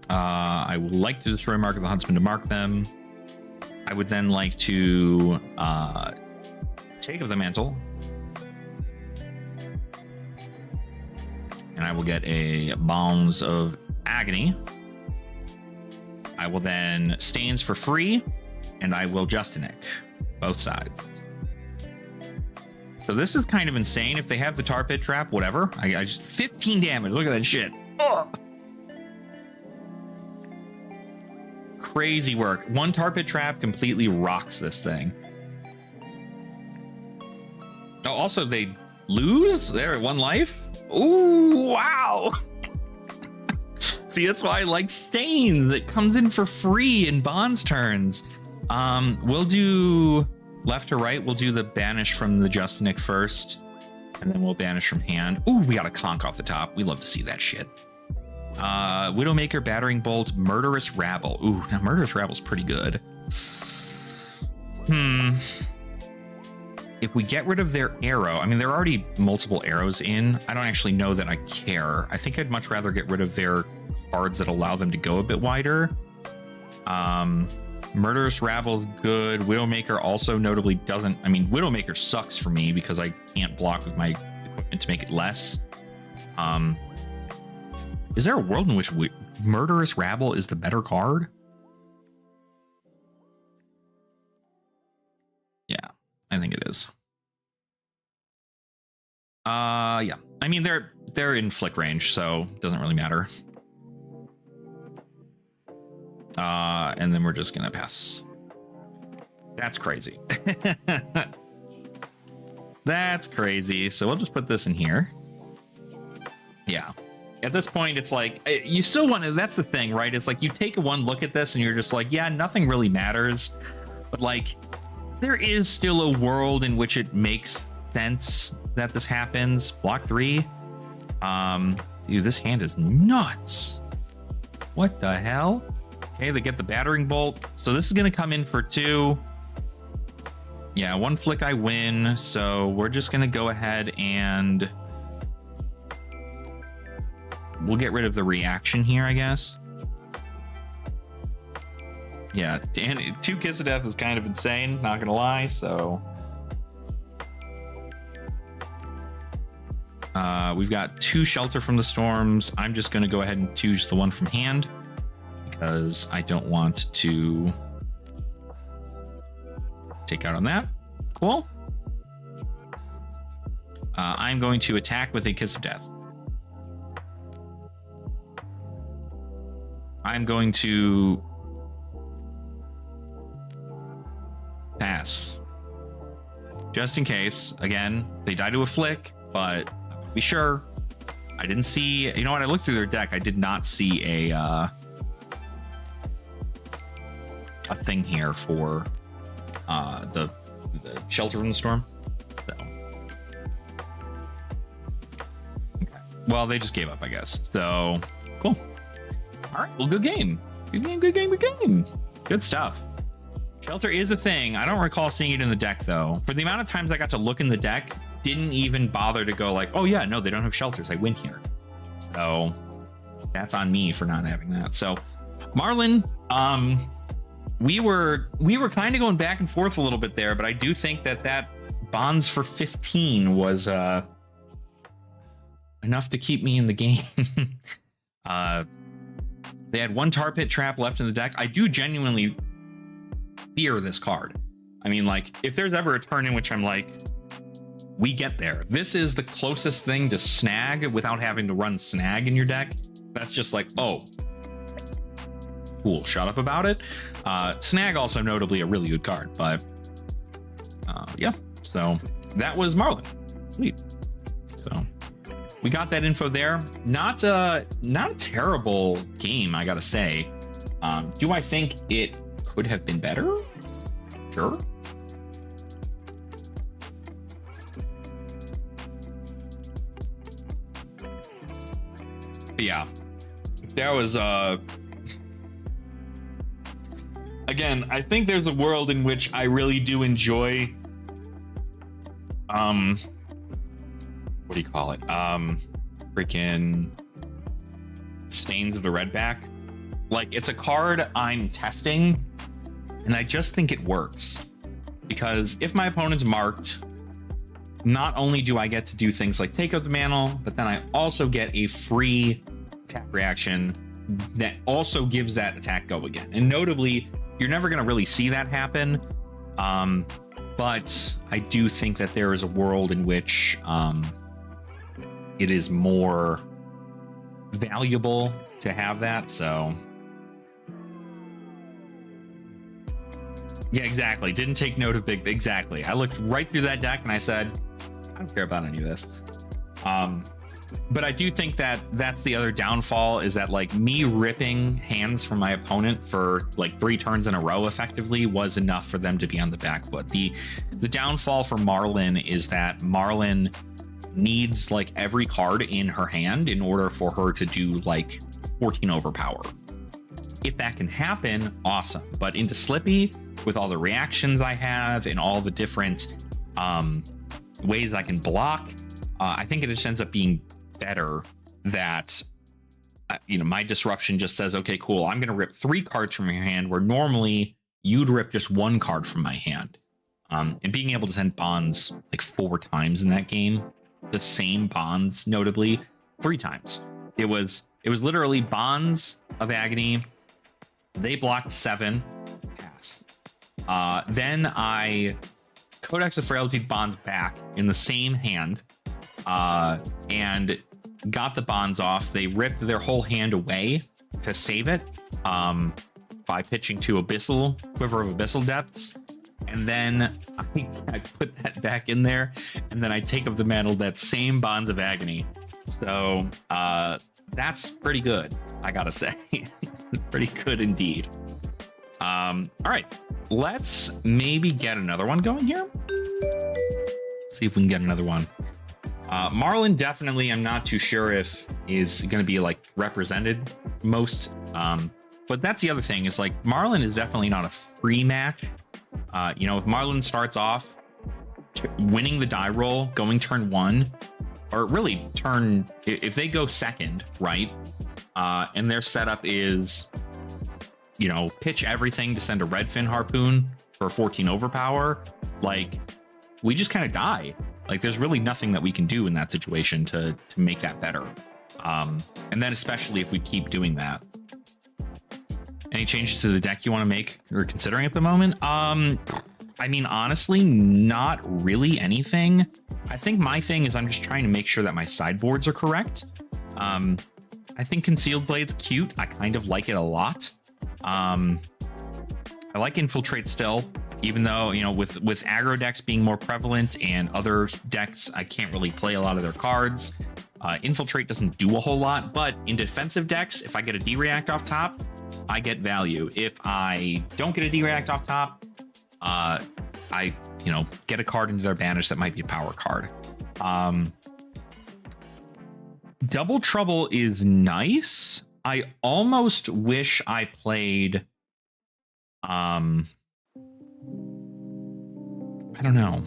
I would like to destroy Mark of the Huntsman to mark them. I would then like to take of the mantle. And I will get a Bonds of Agony. I will then Stains for free, and I will Justinic. Both sides. So this is kind of insane. If they have the tar pit trap, whatever. I just 15 damage. Look at that shit. Oh. Crazy work. One tar pit trap completely rocks this thing. Oh, also they lose. They're at 1 life. Ooh, wow. See, that's why I like Stains. It comes in for free in Bonds turns. We'll do left to right. We'll do the banish from the Justinic first, and then we'll banish from hand. Ooh, we got a conch off the top. We love to see that shit. Widowmaker, Battering Bolt, Murderous Rabble. Ooh, now Murderous Rabble's pretty good. If we get rid of their arrow, I mean, there are already multiple arrows in. I don't actually know that I care. I think I'd much rather get rid of their cards that allow them to go a bit wider. Murderous Rabble's good. Widowmaker also notably doesn't. I mean, Widowmaker sucks for me because I can't block with my equipment to make it less. Is there a world in which Murderous Rabble is the better card? Yeah, I think it is. Yeah. I mean, they're in flick range, so it doesn't really matter. And then we're just gonna pass. That's crazy. That's crazy. So we'll just put this in here. Yeah. At this point, it's like, you still want to, that's the thing, right? It's like you take one look at this and you're just like, yeah, nothing really matters. But like, there is still a world in which it makes sense that this happens. Block 3. Dude, this hand is nuts. What the hell? Okay, they get the Battering Bolt. So this is going to come in for 2. Yeah, 1 flick I win. So we're just going to go ahead and we'll get rid of the reaction here, I guess. Yeah, 2 Kiss of Death is kind of insane, not gonna lie, so. We've got 2 Shelter from the Storms. I'm just gonna go ahead and choose the one from hand because I don't want to take out on that. Cool. I'm going to attack with a Kiss of Death. I'm going to pass. Just in case. Again, they die to a flick, but be sure. I didn't see, you know what, I looked through their deck. I did not see a thing here for the Shelter from the Storm. So okay. Well, they just gave up, I guess. So cool. All right, well, good game. Good game, good game, good game. Good stuff. Shelter is a thing. I don't recall seeing it in the deck, though. For the amount of times I got to look in the deck, didn't even bother to go like, oh, yeah, no, they don't have shelters. I win here. So that's on me for not having that. So, Marlon, we were kind of going back and forth a little bit there, but I do think that Bonds for 15 was enough to keep me in the game. They had 1 tar pit trap left in the deck. I do genuinely fear this card. I mean, like, if there's ever a turn in which I'm like, we get there. This is the closest thing to snag without having to run snag in your deck. That's just like, oh, cool, shut up about it. Snag also notably a really good card, but yeah. So that was Marlon. Sweet. So we got that info there. Not a terrible game, I gotta say. Do I think it could have been better? Sure. But yeah, that was again, I think there's a world in which I really do enjoy what do you call it? Freaking Stains of the Redback. Like, it's a card I'm testing, and I just think it works. Because if my opponent's marked, not only do I get to do things like take out the mantle, but then I also get a free attack reaction that also gives that attack go again. And notably, you're never going to really see that happen. But I do think that there is a world in which it is more valuable to have that. So yeah, exactly. Didn't take note of big. Exactly. I looked right through that deck and I said, I don't care about any of this. But I do think that that's the other downfall, is that like me ripping hands from my opponent for like 3 turns in a row effectively was enough for them to be on the back foot. The downfall for Marlin is that Marlin needs like every card in her hand in order for her to do like 14 overpower. If that can happen, awesome. But into Slippy, with all the reactions I have and all the different ways I can block, I think it just ends up being better that my disruption just says, okay, cool, I'm gonna rip 3 cards from your hand where normally you'd rip just 1 card from my hand. And being able to send bonds like 4 times in that game, the same bonds, notably 3 times. It was literally Bonds of Agony. They blocked 7, pass. Then I Codex of Frailty Bonds back in the same hand, and got the bonds off. They ripped their whole hand away to save it by pitching to Abyssal, Quiver of Abyssal Depths. And then I put that back in there, and then I take up the mantle, that same Bonds of Agony. So that's pretty good, I gotta say. Pretty good indeed. All right, let's maybe get another one going here. See if we can get another one. Marlin, definitely, I'm not too sure if is going to be like represented most. But that's the other thing, is like Marlin is definitely not a free match. If Marlin starts off winning the die roll, going turn 1, or really if they go second, right? And their setup is, pitch everything to send a Redfin Harpoon for 14 overpower, like we just kind of die. Like there's really nothing that we can do in that situation to make that better. And then especially if we keep doing that. Any changes to the deck you want to make or considering at the moment? I mean, honestly, not really anything. I think my thing is I'm just trying to make sure that my sideboards are correct. I think Concealed Blade's cute. I kind of like it a lot. I like Infiltrate still, even though, with aggro decks being more prevalent and other decks, I can't really play a lot of their cards. Infiltrate doesn't do a whole lot, but in defensive decks, if I get a D-React off top, I get value. If I don't get a D-React off top, I get a card into their banish that might be a power card. Double Trouble is nice. I almost wish I played I don't know.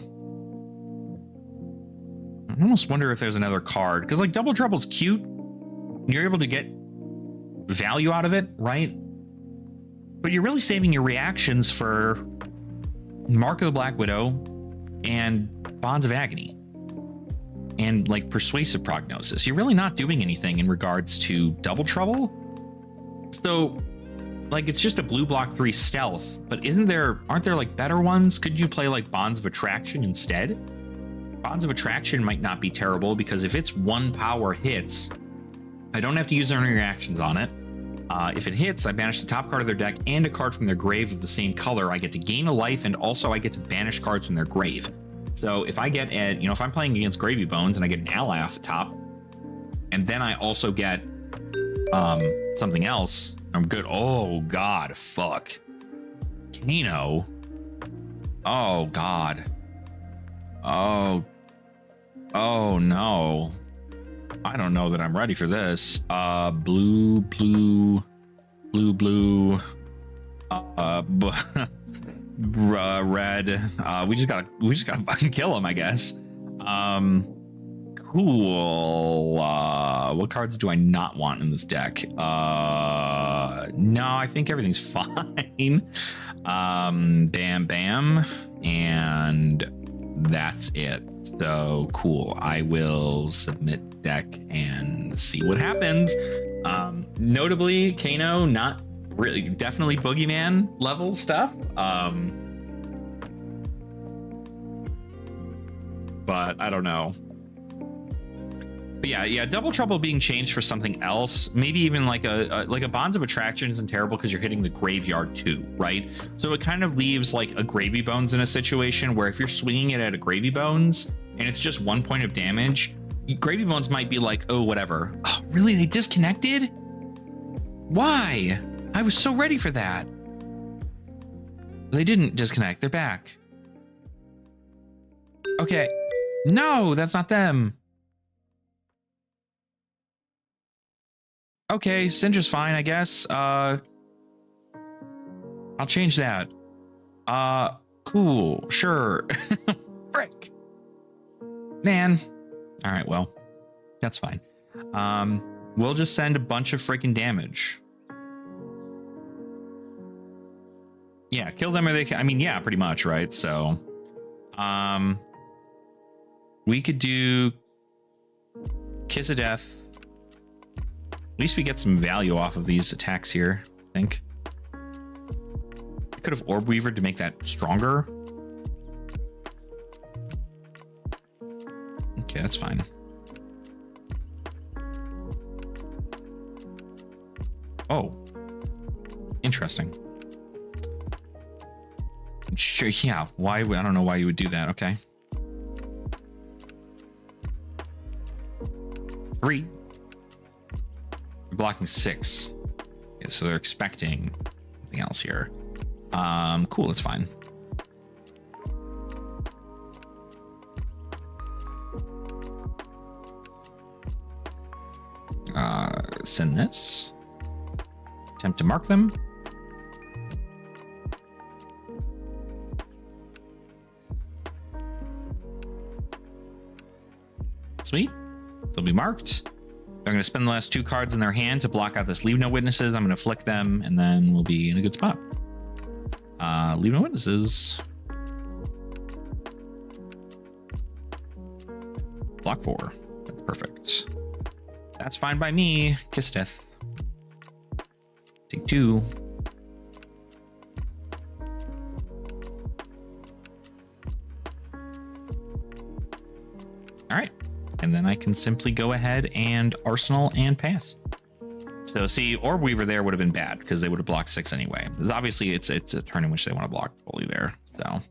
I almost wonder if there's another card, because like Double Trouble's cute. You're able to get value out of it, right? But you're really saving your reactions for Mark of the Black Widow and Bonds of Agony and like Persuasive Prognosis. You're really not doing anything in regards to Double Trouble. So like it's just a blue block 3 stealth, but aren't there like better ones? Could you play like Bonds of Attraction instead? Bonds of Attraction might not be terrible, because if it's 1 power hits, I don't have to use any reactions on it. If it hits, I banish the top card of their deck and a card from their grave of the same color. I get to gain a life, and also I get to banish cards from their grave. So if I get if I'm playing against Gravy Bones and I get an ally off the top, And then I also get something else. I'm good. Oh God, fuck. Kano. Oh God. Oh no. I don't know that I'm ready for this. Blue. Red. We just gotta fucking kill him, I guess. Cool. What cards do I not want in this deck? No, I think everything's fine. Bam, and that's it. So cool. I will submit deck and see what happens. Notably, Kano, not really, definitely boogeyman level stuff. But I don't know. But yeah, Double Trouble being changed for something else, maybe even like a Bonds of Attraction isn't terrible because you're hitting the graveyard too, right? So it kind of leaves like a Gravy Bones in a situation where if you're swinging it at a Gravy Bones and it's just 1 point of damage, Gravy Bones might be like, oh, whatever. Oh, really? They disconnected? Why? I was so ready for that. They didn't disconnect. They're back. Okay. No, that's not them. Okay, Syndra's fine, I guess. I'll change that. Cool, sure. Frick. Man. All right, well, that's fine. We'll just send a bunch of freaking damage. Yeah, kill them or they can, I mean, yeah, pretty much, right? So, we could do Kiss of Death. At least we get some value off of these attacks here, I think. I could have Orb Weaver to make that stronger. Okay, that's fine. Oh. Interesting. Sure, yeah. Why? I don't know why you would do that. Okay. 3. You're blocking 6. Okay, so they're expecting something else here. Cool, that's fine. Send this. Attempt to mark them. Sweet. They'll be marked. They're going to spend the last 2 cards in their hand to block out this Leave No Witnesses. I'm going to flick them, and then we'll be in a good spot. Leave No Witnesses. Block 4. That's perfect. That's fine by me. Kiss Death. Take 2. All right. And then I can simply go ahead and Arsenal and pass. So see, Orb Weaver there would have been bad because they would have blocked 6 anyway. Because obviously it's a turn in which they want to block fully there. So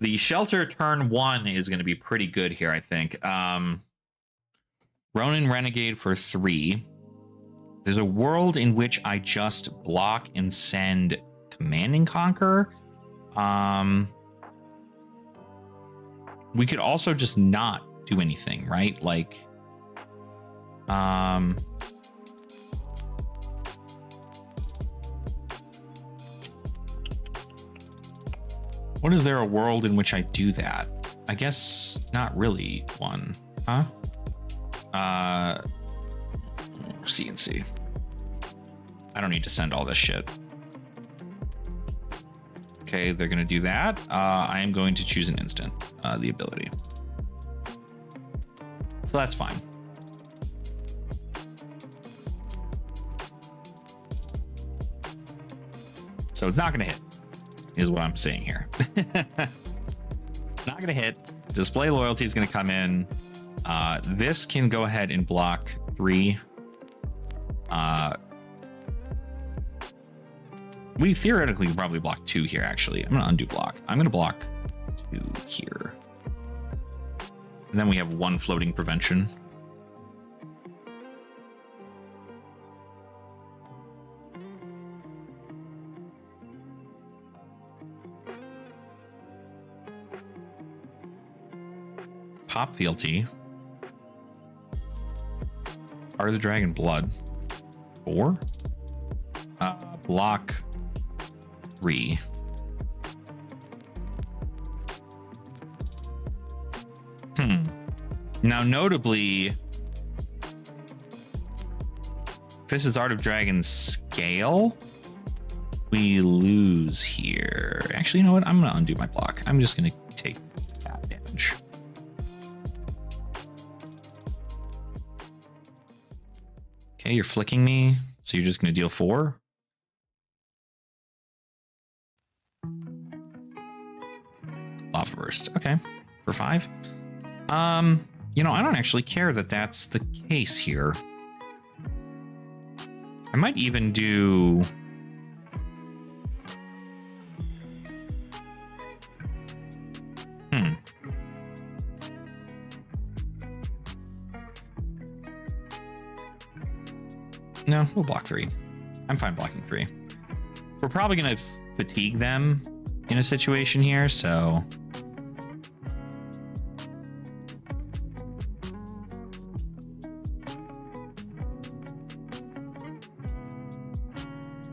the Shelter turn 1 is going to be pretty good here, I think. Ronin Renegade for 3. There's a world in which I just block and send Command and Conquer. We could also just not do anything, right? Like, what is there a world in which I do that? I guess not really one, huh? CNC. I don't need to send all this shit. Okay, they're gonna do that. I am going to choose an instant, the ability. So that's fine. So it's not gonna hit, is what I'm saying here. Not gonna hit. Display Loyalty is gonna come in. This can go ahead and block 3. We theoretically could probably block 2 here, actually. I'm gonna undo block. I'm gonna block 2 here. And then we have 1 floating prevention. top fealty. Heart of the Dragon, blood. 4. Block 3. Now, notably, if this is Art of Dragon scale, we lose here. Actually, you know what? I'm gonna undo my block. I'm just gonna take that damage. Okay, you're flicking me, so you're just gonna deal 4. Lava burst. Okay, for 5. You know, I don't actually care that that's the case here. I might even do... No, we'll block 3. I'm fine blocking 3. We're probably going to fatigue them in a situation here, so...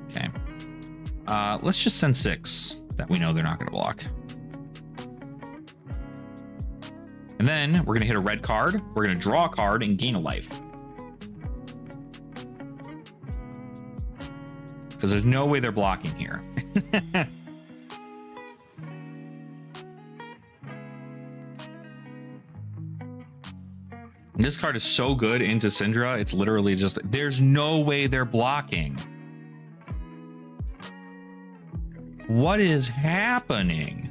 Okay. Let's just send 6 that we know they're not going to block. And then we're going to hit a red card. We're going to draw a card and gain a life. Because there's no way they're blocking here. This card is so good into Syndra, it's literally just, there's no way they're blocking. What is happening?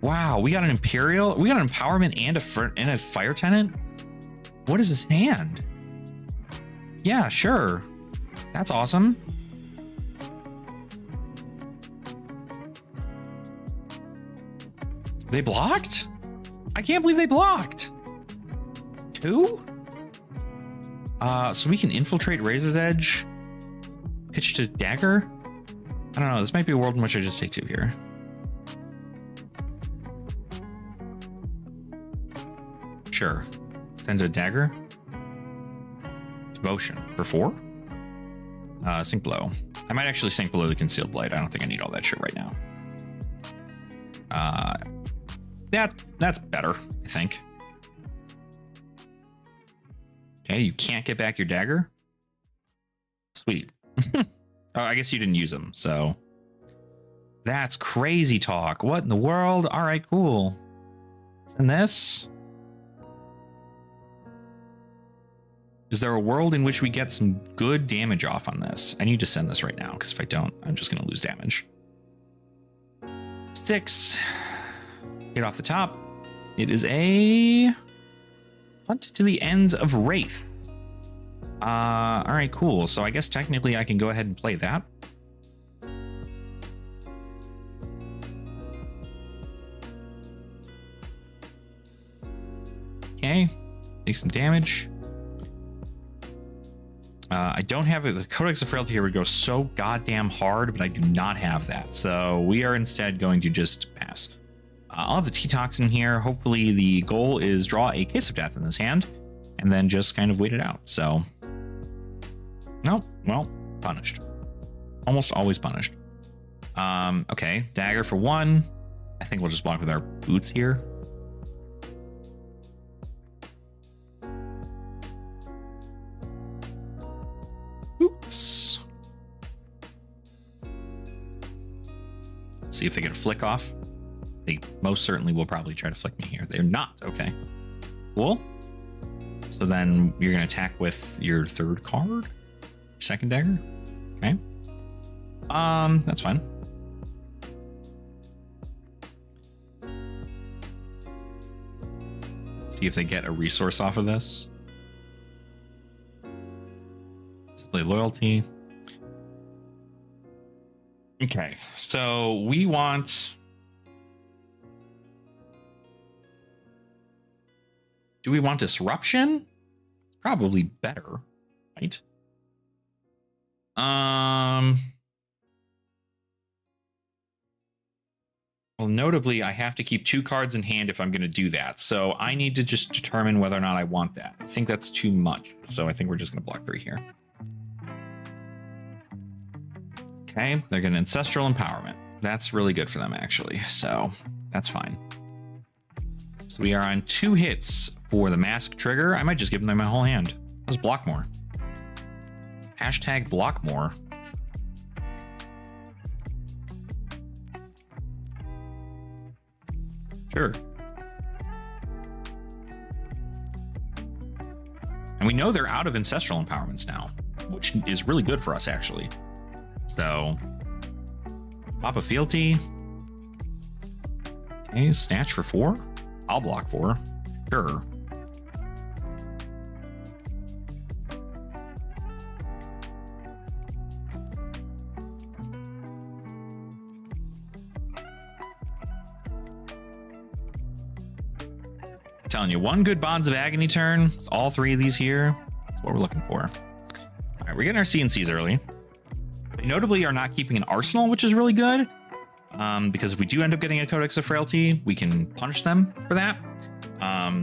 Wow, we got an Imperial, we got an Empowerment and a Fire Tenant? What is his hand? Yeah, sure. That's awesome. They blocked? I can't believe they blocked. 2? So we can infiltrate Razor's Edge. Pitch to Dagger? I don't know. This might be a world in which I just take 2 here. Sure. Send a Dagger. Devotion for 4. Sink Blow. I might actually sink below the Concealed Blade. I don't think I need all that shit right now. That's better, I think. Okay, you can't get back your dagger. Sweet. Oh, I guess you didn't use them, so that's crazy talk. What in the world? All right, cool. Send this. Is there a world in which we get some good damage off on this? I need to send this right now, because if I don't, I'm just going to lose damage. 6. Get off the top. It is a Hunt to the Ends of Wraith. All right, cool. So I guess technically I can go ahead and play that. Okay, take some damage. I don't have it. The Codex of Frailty here would go so goddamn hard, but I do not have that. So we are instead going to just pass. I'll have the T-Toxin here. Hopefully the goal is draw a Case of Death in this hand and then just kind of wait it out. So, no, well, punished. Almost always punished. Okay, Dagger for 1. I think we'll just block with our boots here. Boots. See if they get a flick off. They most certainly will probably try to flick me here. They're not. Okay. Cool. So then you're going to attack with your 3rd card. 2nd dagger. Okay. That's fine. See if they get a resource off of this. Display loyalty. Okay. So we want... Do we want Disruption? Probably better, right? Well, Well, notably, I have to keep 2 cards in hand if I'm going to do that. So I need to just determine whether or not I want that. I think that's too much. So I think we're just going to block 3 here. Okay, they're getting Ancestral Empowerment. That's really good for them, actually. So that's fine. So we are on 2 hits for the Mask trigger. I might just give them my whole hand. Let's block more. Hashtag block more. Sure. And we know they're out of Ancestral Empowerments now, which is really good for us, actually. So, pop a fealty. Okay, snatch for 4. I'll block 4. Sure. Telling you, 1 good Bonds of Agony turn. It's all 3 of these here. That's what we're looking for. All right, we're getting our CNCs early. They notably are not keeping an arsenal, which is really good. Because if we do end up getting a Codex of Frailty, we can punish them for that. I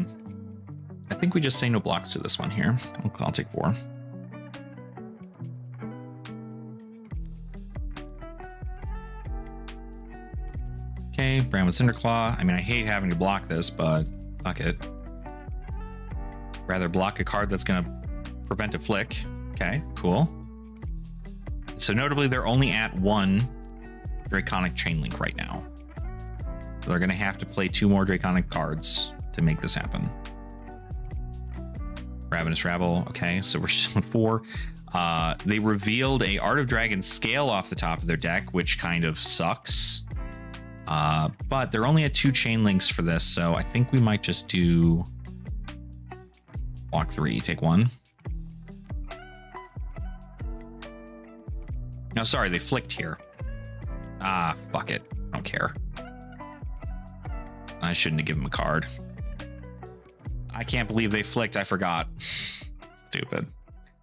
think we just say no blocks to this one here. I'll take 4. Okay, Brandwood Cinderclaw. I mean, I hate having to block this, but fuck it. Rather block a card that's going to prevent a flick. Okay, cool. So notably, they're only at 1 Draconic Chainlink right now. So they're going to have to play 2 more Draconic cards to make this happen. Ravenous Rabble. Okay, so we're still at 4. They revealed a Art of Dragon Scale off the top of their deck, which kind of sucks. But they're only at 2 chain links for this, so I think we might just do block 3, take 1. No, sorry, they flicked here. Ah, fuck it. I don't care. I shouldn't have given him a card. I can't believe they flicked. I forgot. Stupid.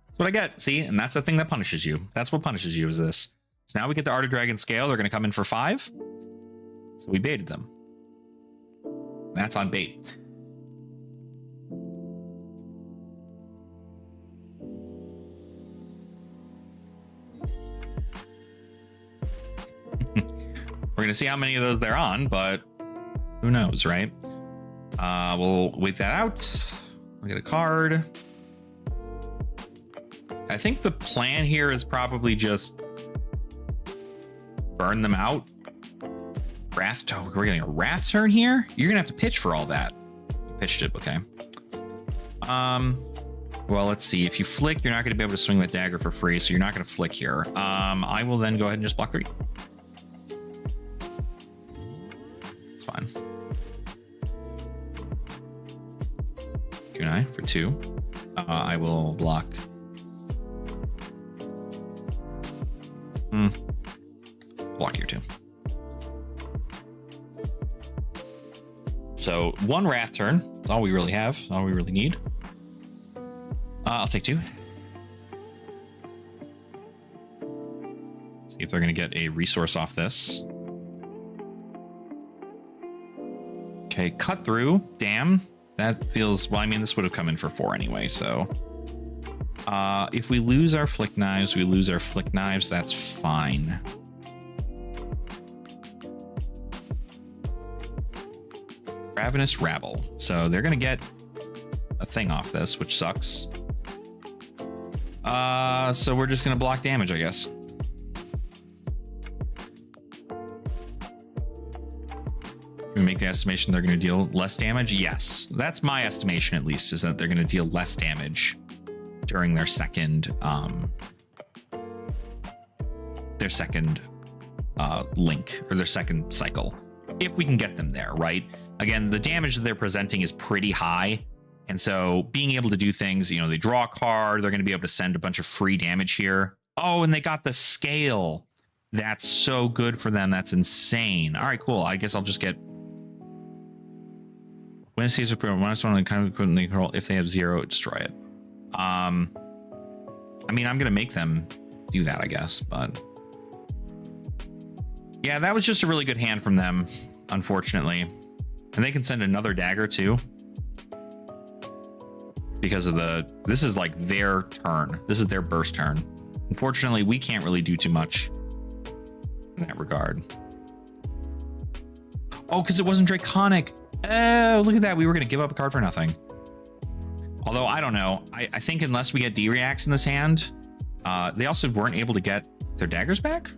That's what I get. See, and that's the thing that punishes you. That's what punishes you is this. So now we get the Art of Dragon Scale. They're going to come in for 5. So we baited them. That's on bait. We're going to see how many of those they're on, but who knows, right? We'll wait that out. We'll get a card. I think the plan here is probably just burn them out. Wrath. Oh, we're getting a Wrath turn here? You're going to have to pitch for all that. You pitched it, okay. Well, let's see. If you flick, you're not going to be able to swing that dagger for free, so you're not going to flick here. I will then go ahead and just block 3. It's fine. Kunai for 2. I will block. Block here too. So 1 Wrath turn. That's all we really have. That's all we really need. I'll take 2. See if they're going to get a resource off this. Okay, cut through. Damn. That feels... Well, I mean, this would have come in for 4 anyway, so... if we lose our Flick Knives, we lose our Flick Knives. That's fine. Ravenous Rabble. So they're going to get a thing off this, which sucks. So we're just going to block damage, I guess. Can we make the estimation they're going to deal less damage? Yes. That's my estimation, at least, is that they're going to deal less damage during their second link, or their second cycle, if we can get them there, right? Again, the damage that they're presenting is pretty high, and so being able to do things, you know, they draw a card, they're going to be able to send a bunch of free damage here. Oh, and they got the scale. That's so good for them. That's insane. All right, cool. I guess I'll just get when it sees a minus 1 on the kind of equipment they control. If they have 0, destroy it. I mean, I'm gonna make them do that, I guess, but yeah, that was just a really good hand from them. unfortunately. And they can send another dagger too. Because of this is like their turn. This is their burst turn. Unfortunately, we can't really do too much in that regard. Oh, because it wasn't Draconic. Oh, look at that. We were going to give up a card for nothing. Although, I don't know. I think unless we get D-Reacts in this hand, they also weren't able to get their daggers back?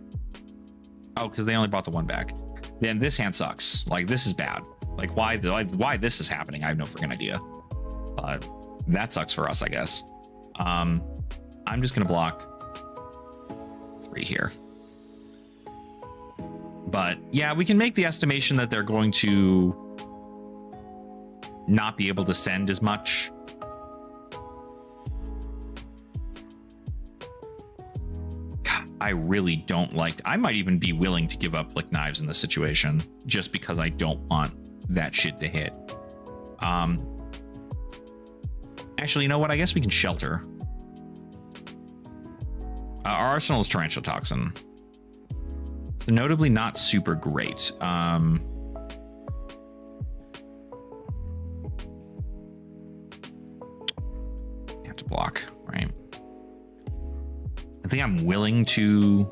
Oh, because they only brought the one back. Then this hand sucks. Like, this is bad. Like, why this is happening, I have no freaking idea. But that sucks for us, I guess. I'm just going to block 3 here. But yeah, we can make the estimation that they're going to not be able to send as much. God, I really don't like. I might even be willing to give up Flick Knives in this situation just because I don't want that shit to hit. Actually, you know what? I guess we can shelter. Our arsenal is Torrential Toxin. So notably not super great. Have to block, right? I think I'm willing to.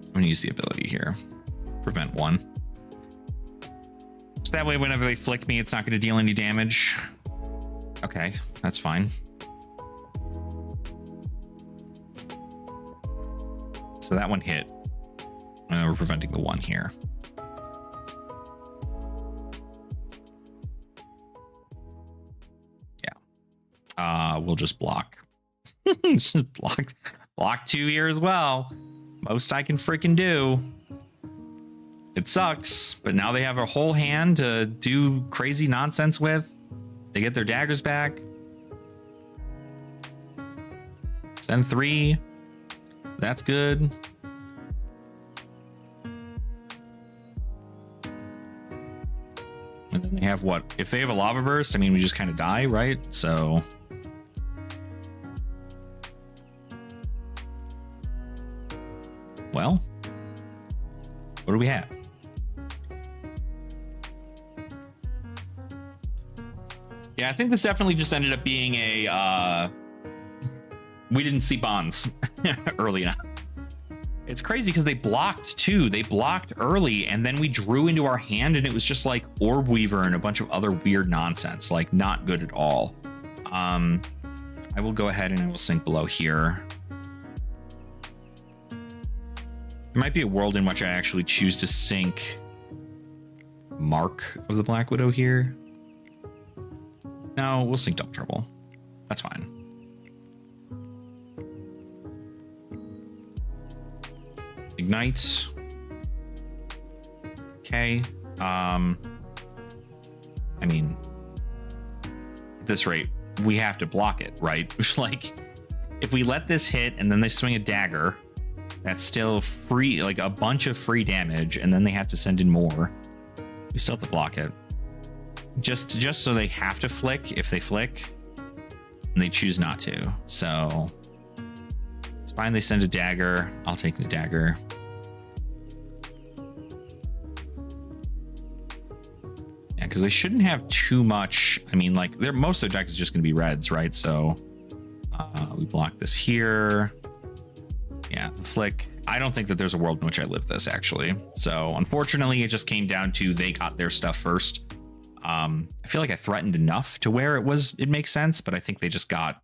I'm gonna use the ability here. Prevent 1. So that way, whenever they flick me, it's not gonna deal any damage. Okay, that's fine. So that one hit. We're preventing the 1 here. Yeah. We'll just block. Just block 2 here as well. Most I can freaking do. It sucks, but now they have a whole hand to do crazy nonsense with. They get their daggers back. Send 3. That's good. And then they have what? If they have a lava burst, I mean, we just kind of die, right? So. Well, what do we have? Yeah, I think this definitely just ended up being a, we didn't see bonds early enough. It's crazy because they blocked too. They blocked early and then we drew into our hand and it was just like Orb Weaver and a bunch of other weird nonsense, like not good at all. I will go ahead and I will sink below here. There might be a world in which I actually choose to sink Mark of the Black Widow here. No, we'll sink Double Trouble. That's fine. Ignite. Okay. I mean, at this rate, we have to block it, right? Like, if we let this hit and then they swing a dagger, that's still free, like a bunch of free damage, and then they have to send in more. We still have to block it. Just so they have to flick if they flick, and they choose not to. So it's fine. They send a dagger. I'll take the dagger. Yeah, because they shouldn't have too much. I mean, like, most of their deck is just going to be reds, right? So we block this here. Yeah, flick. I don't think that there's a world in which I live this, actually. So unfortunately, it just came down to they got their stuff first. I feel like I threatened enough to where it makes sense, but I think they just got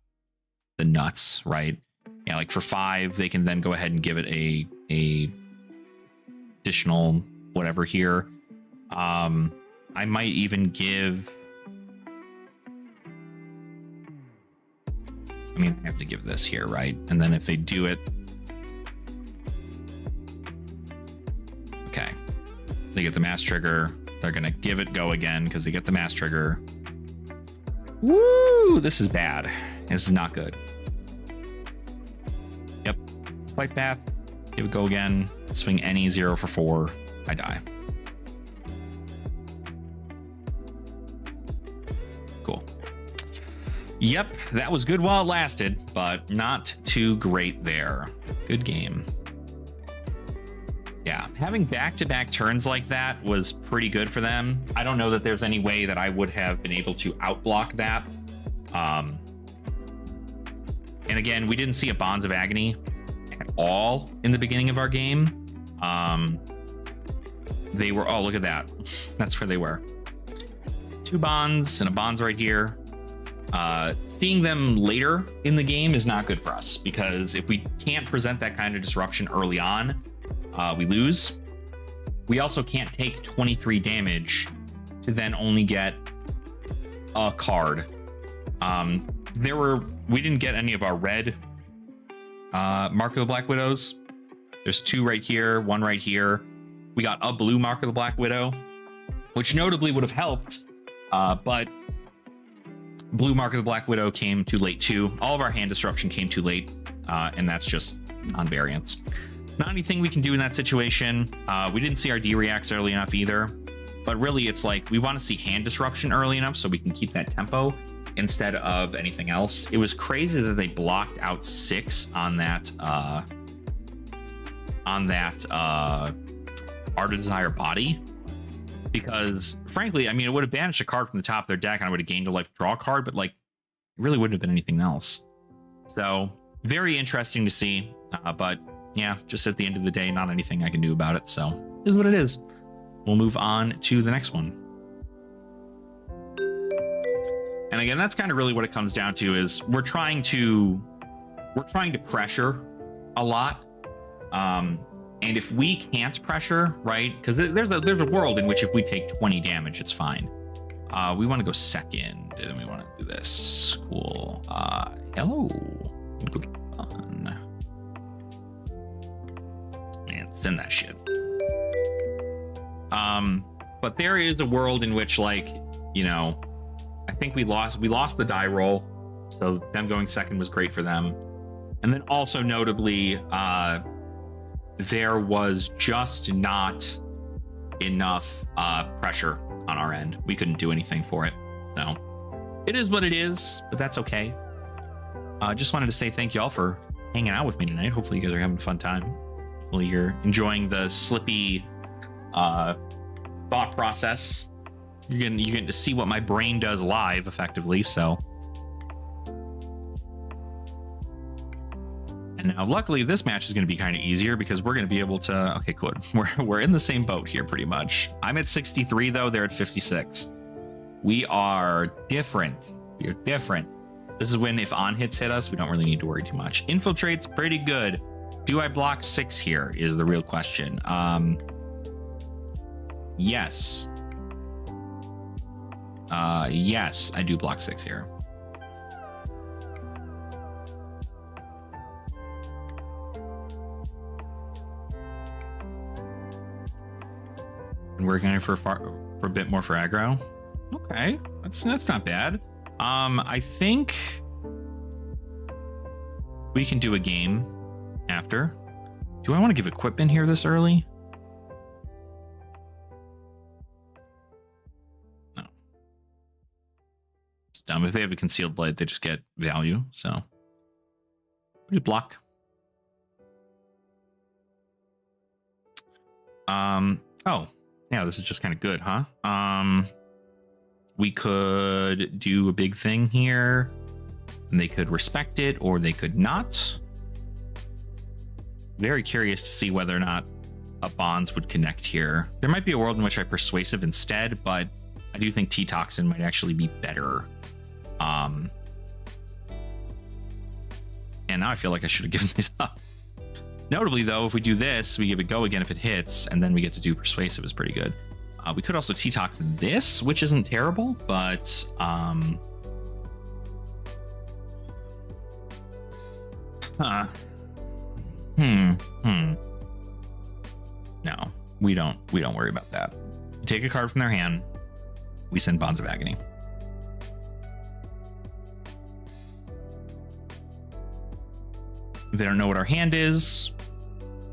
the nuts, right? Yeah, like for 5, they can then go ahead and give it a additional whatever here. I might even give. I mean, I have to give this here, right? And then if they do it. Okay. They get the mass trigger. They're going to give it go again because they get the mass trigger. Woo! This is bad. This is not good. Yep. Flight path. Give it go again. Swing any 0 for 4. I die. Cool. Yep. That was good while it lasted, but not too great there. Good game. Yeah, having back-to-back turns like that was pretty good for them. I don't know that there's any way that I would have been able to outblock that. And again, we didn't see a Bonds of Agony at all in the beginning of our game. They were, oh, look at that. That's where they were. 2 Bonds and a Bonds right here. Seeing them later in the game is not good for us, because if we can't present that kind of disruption early on, we lose. We also can't take 23 damage to then only get a card. We didn't get any of our red Mark of the Black Widows. There's 2 right here, 1 right here. We got a blue Mark of the Black Widow, which notably would have helped, but blue Mark of the Black Widow came too late too. All of our hand disruption came too late, and that's just non-variance. Not anything we can do in that situation. We didn't see our D-reacts early enough either, but really it's like we want to see hand disruption early enough so we can keep that tempo instead of anything else. It was crazy that they blocked out 6 on that Art of Desire body, because frankly, I mean, it would have banished a card from the top of their deck and I would have gained a life draw card, but like it really wouldn't have been anything else. So very interesting to see, but yeah, just at the end of the day, not anything I can do about it. So it is what it is. We'll move on to the next one. And again, that's kind of really what it comes down to, is we're trying to pressure a lot. And if we can't pressure, right? Because there's a world in which if we take 20 damage, it's fine. We want to go second, and we want to do this. Cool. Hello. Good fun. Man, send that shit. But there is a world in which, like, you know, I think we lost the die roll, so them going second was great for them. And then also notably, there was just not enough pressure on our end. We couldn't do anything for it. So it is what it is, but that's okay. Just wanted to say thank you all for hanging out with me tonight. Hopefully you guys are having a fun time. Hopefully you're enjoying the slippy thought process. You're getting to see what my brain does live effectively. So, and now luckily this match is going to be kind of easier because we're going to be able to, okay, good. We're in the same boat here pretty much. I'm at 63 though, they're at 56. We are different. We're different. This is when if on hits hit us, we don't really need to worry too much. Infiltrate's pretty good. Do I block 6 here is the real question. Yes. Yes, I do block 6 here. And we're going for a bit more for aggro. Okay, that's not bad. I think we can do a game after. Do I want to give equipment here this early? No. It's dumb. If they have a concealed blade, they just get value. So we just block. Oh, yeah, this is just kind of good, huh? We could do a big thing here, and they could respect it, or they could not. Very curious to see whether or not a Bonds would connect here. There might be a world in which I Persuasive instead, but I do think T-Toxin might actually be better. And now I feel like I should have given these up. Notably, though, if we do this, we give it go again if it hits, and then we get to do Persuasive is pretty good. We could also T-Toxin this, which isn't terrible, but No, we don't worry about that. We take a card from their hand, we send Bonds of Agony. If they don't know what our hand is,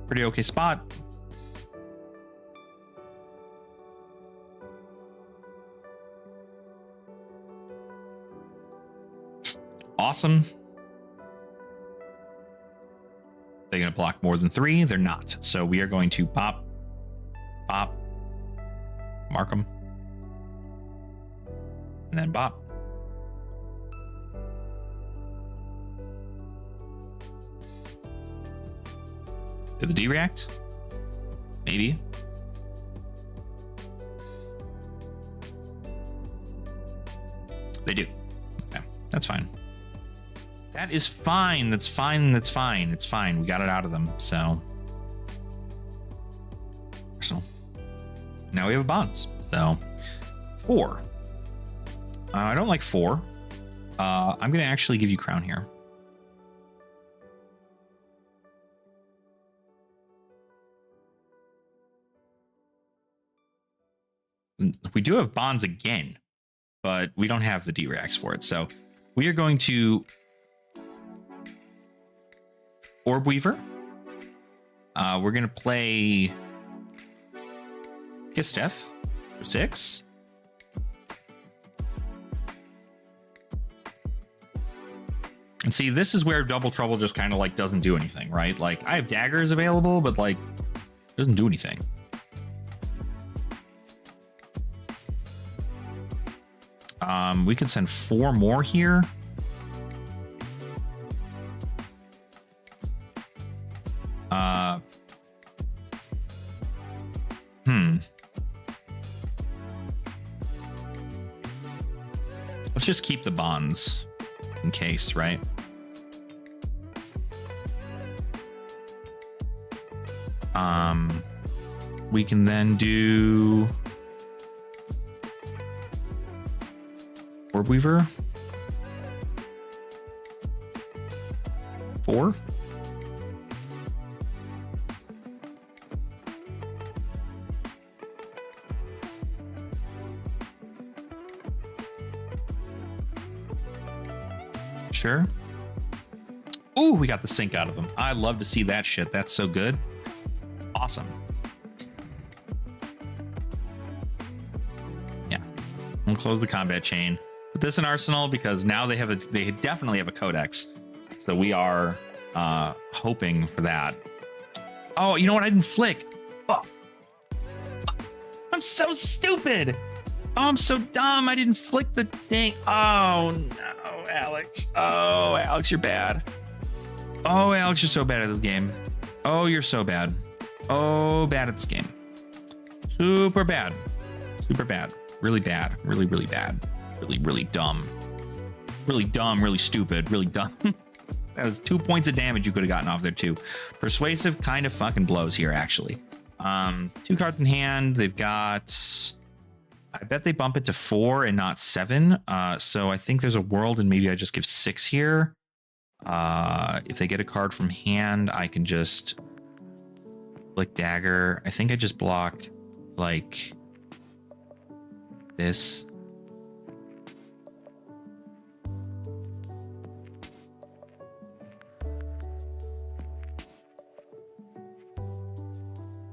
pretty okay spot. Awesome. They're going to block more than 3. They're not. So we are going to pop mark them. And then bop. Did the D react? Maybe. They do. Okay, that's fine. That is fine. That's fine. That's fine. It's fine. We got it out of them. So now we have a bonds. So 4. I don't like 4. I'm going to actually give you crown here. We do have bonds again, but we don't have the D-Rex for it. So we are going to Orb Weaver. We're going to play Kiss Death for 6. And see, this is where Double Trouble just kind of like doesn't do anything, right? Like I have daggers available, but like it doesn't do anything. We could send 4 more here. Let's just keep the bonds in case, right? We can then do Orb Weaver. 4. Sure. Ooh, we got the sync out of him. I love to see that shit. That's so good. Awesome. Yeah. I'm gonna close the combat chain. Put this in Arsenal because now they definitely have a codex. So we are hoping for that. Oh, you know what? I didn't flick. Oh. I'm so stupid. Oh, I'm so dumb. I didn't flick the thing. Oh no, Alex. Oh, Alex, you're bad. Oh, Alex, you're so bad at this game. Oh, you're so bad. Oh, bad at this game. Super bad. Super bad. Really bad. Really, really bad. Really, really dumb. Really dumb, really stupid, really dumb. That was 2 points of damage you could have gotten off there too. Persuasive kind of fucking blows here, actually. 2 cards in hand. They've got... I bet they bump it to 4 and not 7. So I think there's a world and maybe I just give 6 here. If they get a card from hand, I can just... Flick dagger. I think I just block like this.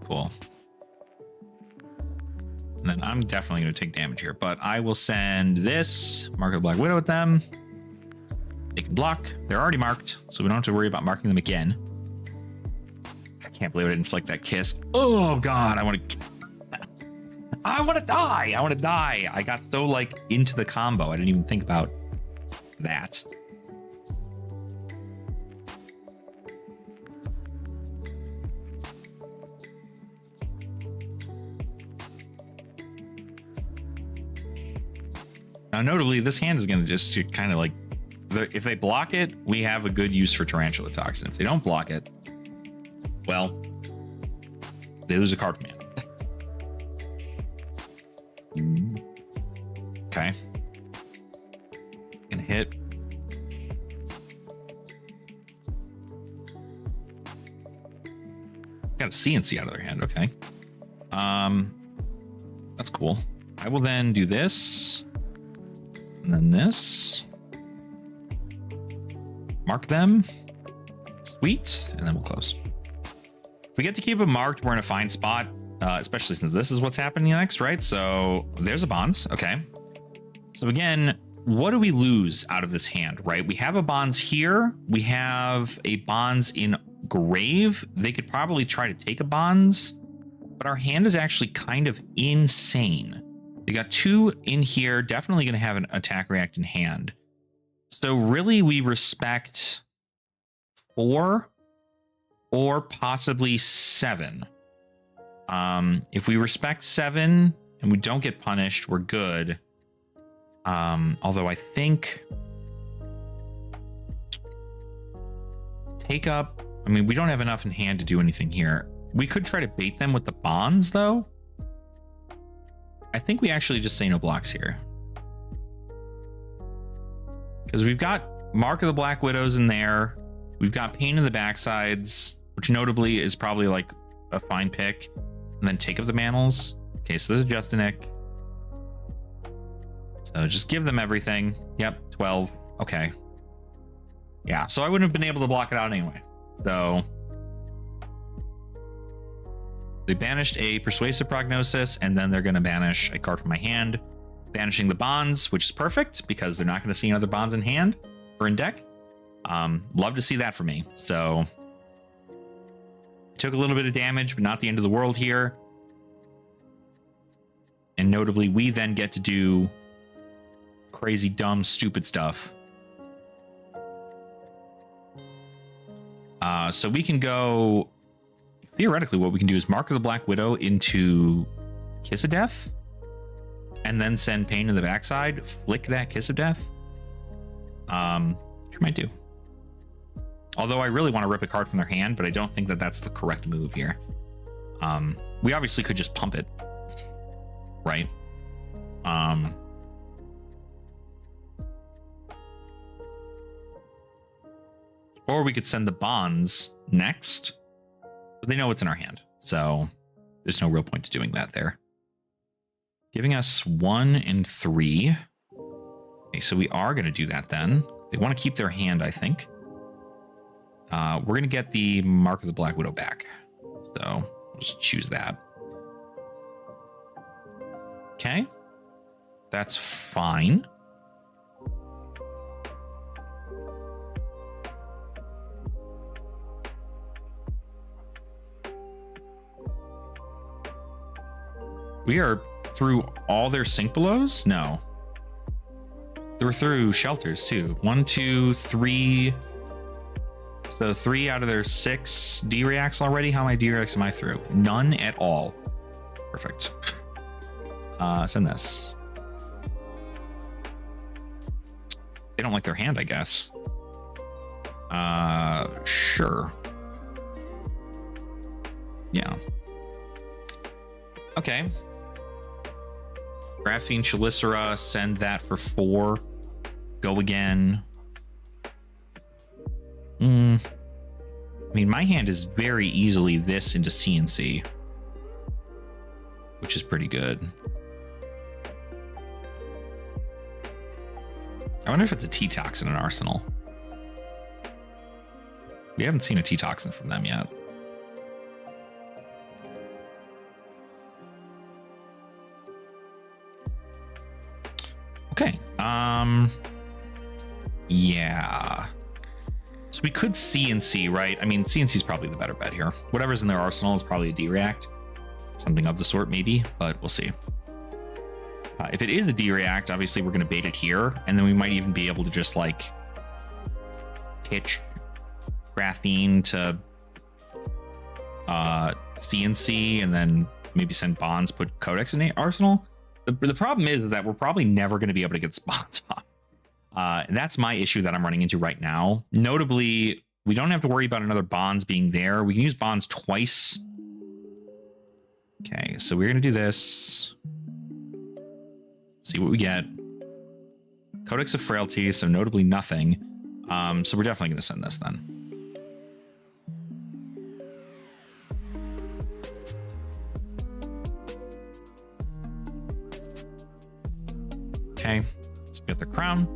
Cool. And then I'm definitely going to take damage here, but I will send this, mark the Black Widow with them. They can block. They're already marked, so we don't have to worry about marking them again. Can't believe I didn't flick that kiss. Oh god, I want to die. I want to die. I got so like into the combo. I didn't even think about that. Now, notably, this hand is going to just kind of like, if they block it, we have a good use for Tarantula Toxin. If they don't block it, well, they lose a card from hand. Okay. Gonna hit. Got a CNC out of their hand. Okay. That's cool. I will then do this. And then this. Mark them. Sweet. And then we'll close. If we get to keep it marked, we're in a fine spot, especially since this is what's happening next, right? So there's a bonds. Okay. So again, what do we lose out of this hand, right? We have a bonds here. We have a bonds in grave. They could probably try to take a bonds. but our hand is actually kind of insane. They got 2 in here, definitely going to have an attack react in hand. So really we respect 4 or possibly 7. If we respect 7 and we don't get punished, we're good. Although I think take up, I mean, we don't have enough in hand to do anything here. We could try to bait them with the bonds though. I think we actually just say no blocks here. Because we've got Mark of the Black Widows in there. We've got Pain in the Backsides, which notably is probably like a fine pick. And then take up the Mantles. Okay, so this is Justinic. So just give them everything. Yep, 12. Okay. Yeah, so I wouldn't have been able to block it out anyway. So they banished a Persuasive Prognosis, and then they're going to banish a card from my hand, banishing the bonds, which is perfect because they're not going to see another bonds in hand or in deck. Love to see that for me. So it took a little bit of damage, but not the end of the world here. And notably, we then get to do crazy, dumb, stupid stuff. So we can go, theoretically, what we can do is Mark of the Black Widow into Kiss of Death, and then send Pain in the Backside, flick that Kiss of Death. Which we might do. Although I really want to rip a card from their hand, but I don't think that that's the correct move here. We obviously could just pump it, right? Or we could send the bonds next, but they know what's in our hand. So there's no real point to doing that there. Giving us 1 and 3. Okay, so we are going to do that then. They want to keep their hand, I think. We're going to get the Mark of the Black Widow back. So we'll just choose that. Okay. That's fine. We are through all their Sink Belows? No. They were through Shelters too. 1, 2, 3. So 3 out of their 6 D-Reacts already. How many D-Reacts am I through? None at all. Perfect. Send this. They don't like their hand, I guess. Sure. Yeah. Okay. Graphene Chelicera, send that for 4. Go again. I mean, my hand is very easily this into CNC, which is pretty good. I wonder if it's a T-Toxin in Arsenal. We haven't seen a T-Toxin from them yet. Okay. Yeah. So we could CNC, right? I mean, CNC is probably the better bet here. Whatever's in their arsenal is probably a D-React. Something of the sort, maybe, but we'll see. If it is a D-React, obviously we're going to bait it here, and then we might even be able to just, like, pitch Graphene to CNC, and then maybe send bonds, put Codex in the arsenal. The problem is that we're probably never going to be able to get spots off. And that's my issue that I'm running into right now. Notably, we don't have to worry about another bonds being there. We can use bonds twice. Okay, so we're going to do this. See what we get. Codex of Frailty, so notably nothing. So we're definitely going to send this then. Okay, so we got the crown.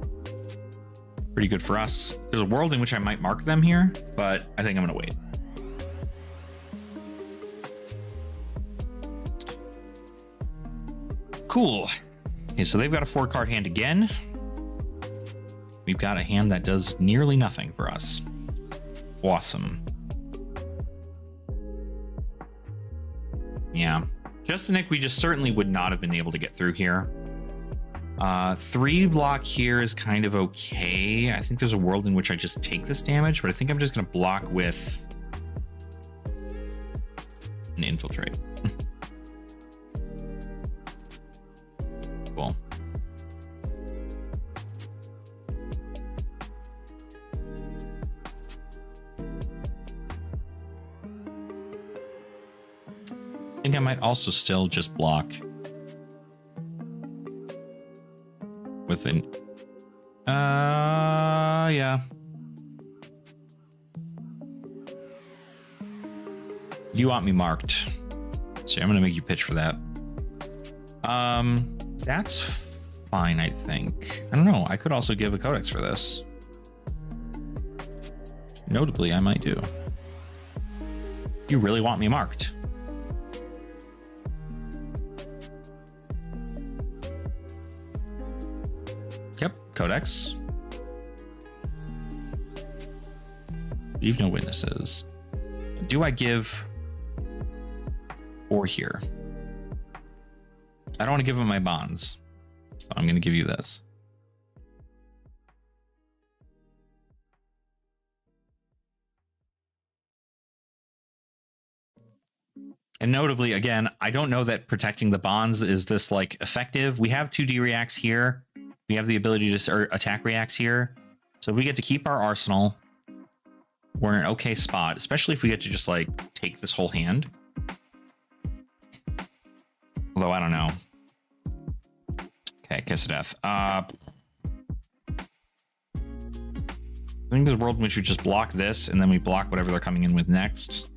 Pretty good for us. There's a world in which I might mark them here, but I think I'm going to wait. Cool. Okay, so they've got a 4-card hand again. We've got a hand that does nearly nothing for us. Awesome. Yeah. Just a Nick, we just certainly would not have been able to get through here. 3 block here is kind of okay. I think there's a world in which I just take this damage, but I think I'm just going to block with an infiltrate. Cool. I think I might also still just block with an yeah. You want me marked, so I'm gonna make you pitch for that. That's fine, I think. I don't know, I could also give a codex for this. Notably, I might do. You really want me marked? Yep, codex. Leave no witnesses. Do I give 4 here? I don't want to give him my bonds, so I'm going to give you this. And notably, again, I don't know that protecting the bonds is this like effective. We have 2D reacts here. We have the ability to attack reacts here. So we get to keep our arsenal. We're in an okay spot, especially if we get to just like take this whole hand. Although I don't know. Okay, Kiss of Death. I think there's a world in which we just block this and then we block whatever they're coming in with next.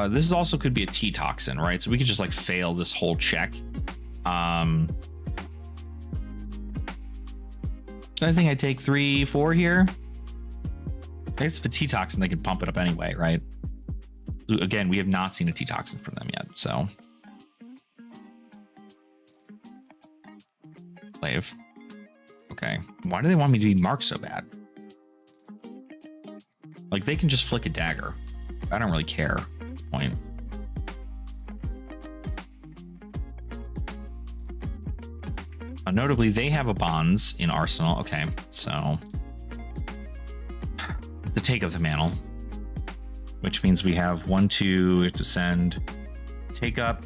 This is also could be a T-Toxin, right? So we could just like fail this whole check. So I think I take 3, 4 here. I guess if a T-Toxin, they could pump it up anyway, right? Again, we have not seen a T-Toxin from them yet, so. Slave. Okay. Why do they want me to be marked so bad? Like, they can just flick a dagger. I don't really care. Point. Notably, they have a bonds in Arsenal. Okay, so the take of the mantle, which means we have 1, 2, we have to send. Take up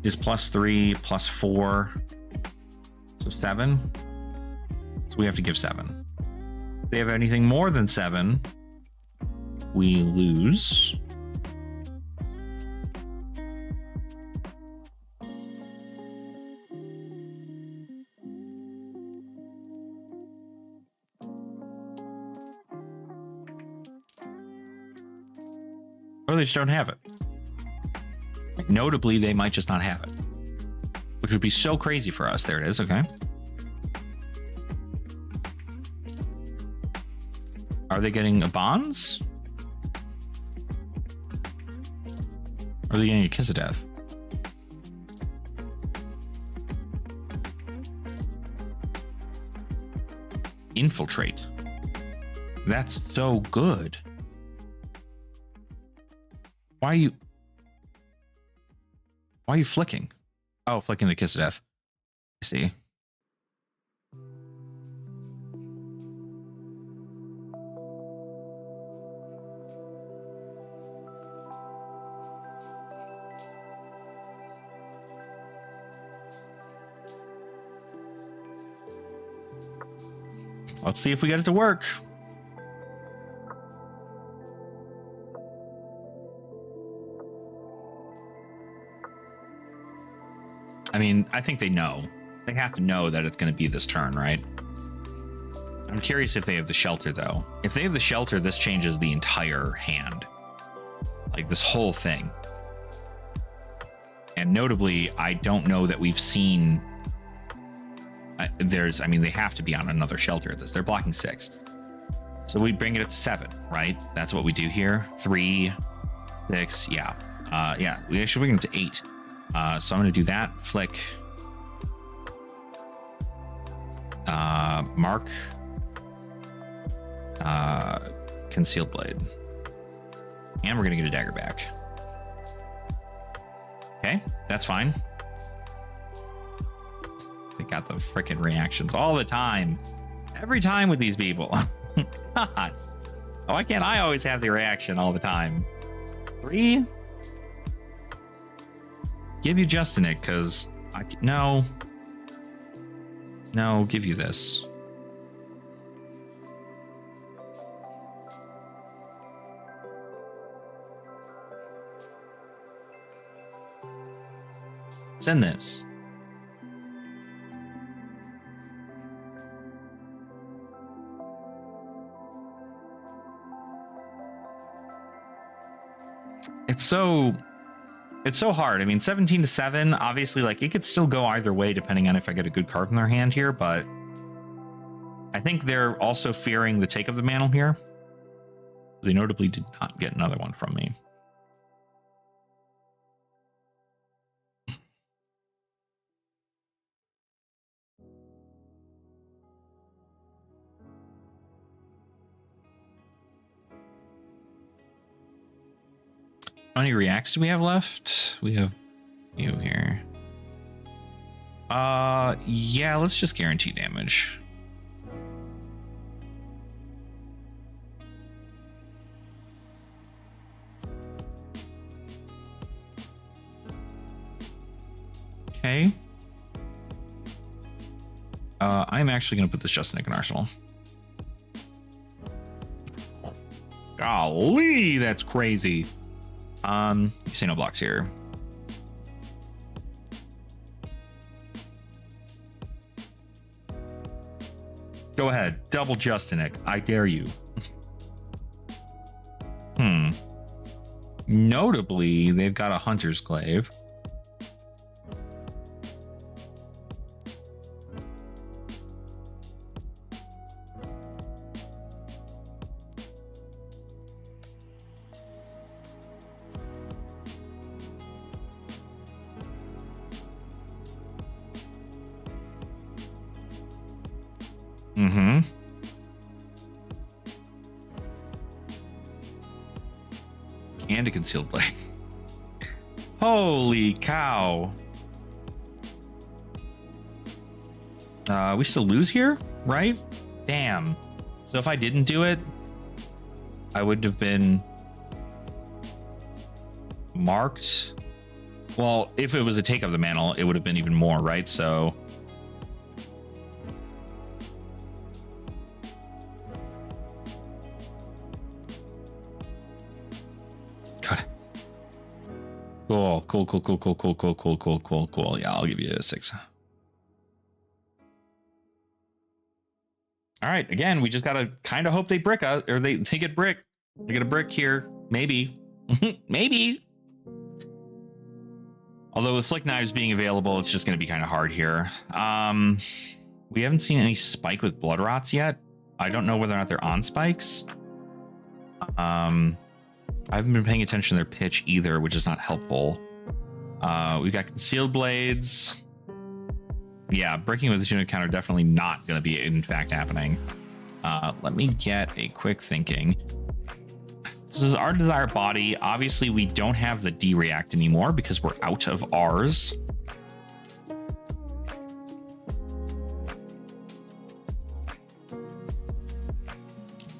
is +3, +4, so 7. So we have to give 7. If they have anything more than 7, we lose. Or they just don't have it. Notably, they might just not have it, which would be so crazy for us. There it is. Okay. Are they getting a bonds? Or are they getting a Kiss of Death? Infiltrate. That's so good. Why are you flicking? Oh, flicking the Kiss of Death. I see. Let's see if we get it to work. I mean, I think they know. They have to know that it's going to be this turn, right? I'm curious if they have the shelter, though. If they have the shelter, this changes the entire hand. Like, this whole thing. And notably, I don't know that we've seen... I mean, they have to be on another shelter at this. They're blocking 6. So we bring it up to 7, right? That's what we do here. 3, 6, yeah. Yeah, we actually bring it to 8. So I'm going to do that. Flick. Mark. Concealed Blade. And we're going to get a dagger back. Okay, that's fine. They got the freaking reactions all the time. Every time with these people. God. Why can't I always have the reaction all the time? 3? Give you Justin it, because I can, no. No, give you this. Send this. It's so hard. I mean, 17-7, obviously, like, it could still go either way depending on if I get a good card in their hand here, but I think they're also fearing the take of the mantle here. They notably did not get another one from me. How many reacts do we have left? We have you here. Yeah, let's just guarantee damage. Okay. I'm actually going to put this just in Arsenal. Golly, that's crazy. You say no blocks here. Go ahead, double Justinik. I dare you. Notably, they've got a Hunter's Glaive. And a Concealed Blade. Holy cow. We still lose here, right? Damn. So if I didn't do it, I would have been marked. Well, if it was a take of the mantle, it would have been even more, right? So Cool. Yeah, I'll give you a 6. All right, again, we just gotta kind of hope they brick us, or they get brick. They get a brick here, maybe. Maybe. Although with Flick Knives being available, it's just gonna be kind of hard here. We haven't seen any spike with Blood Rots yet. I don't know whether or not they're on spikes. I haven't been paying attention to their pitch either, which is not helpful. We've got Concealed Blades. Yeah, breaking with the tuna counter definitely not going to be in fact happening. Let me get a quick thinking. This is our Desire Body. Obviously, we don't have the D-React anymore because we're out of ours.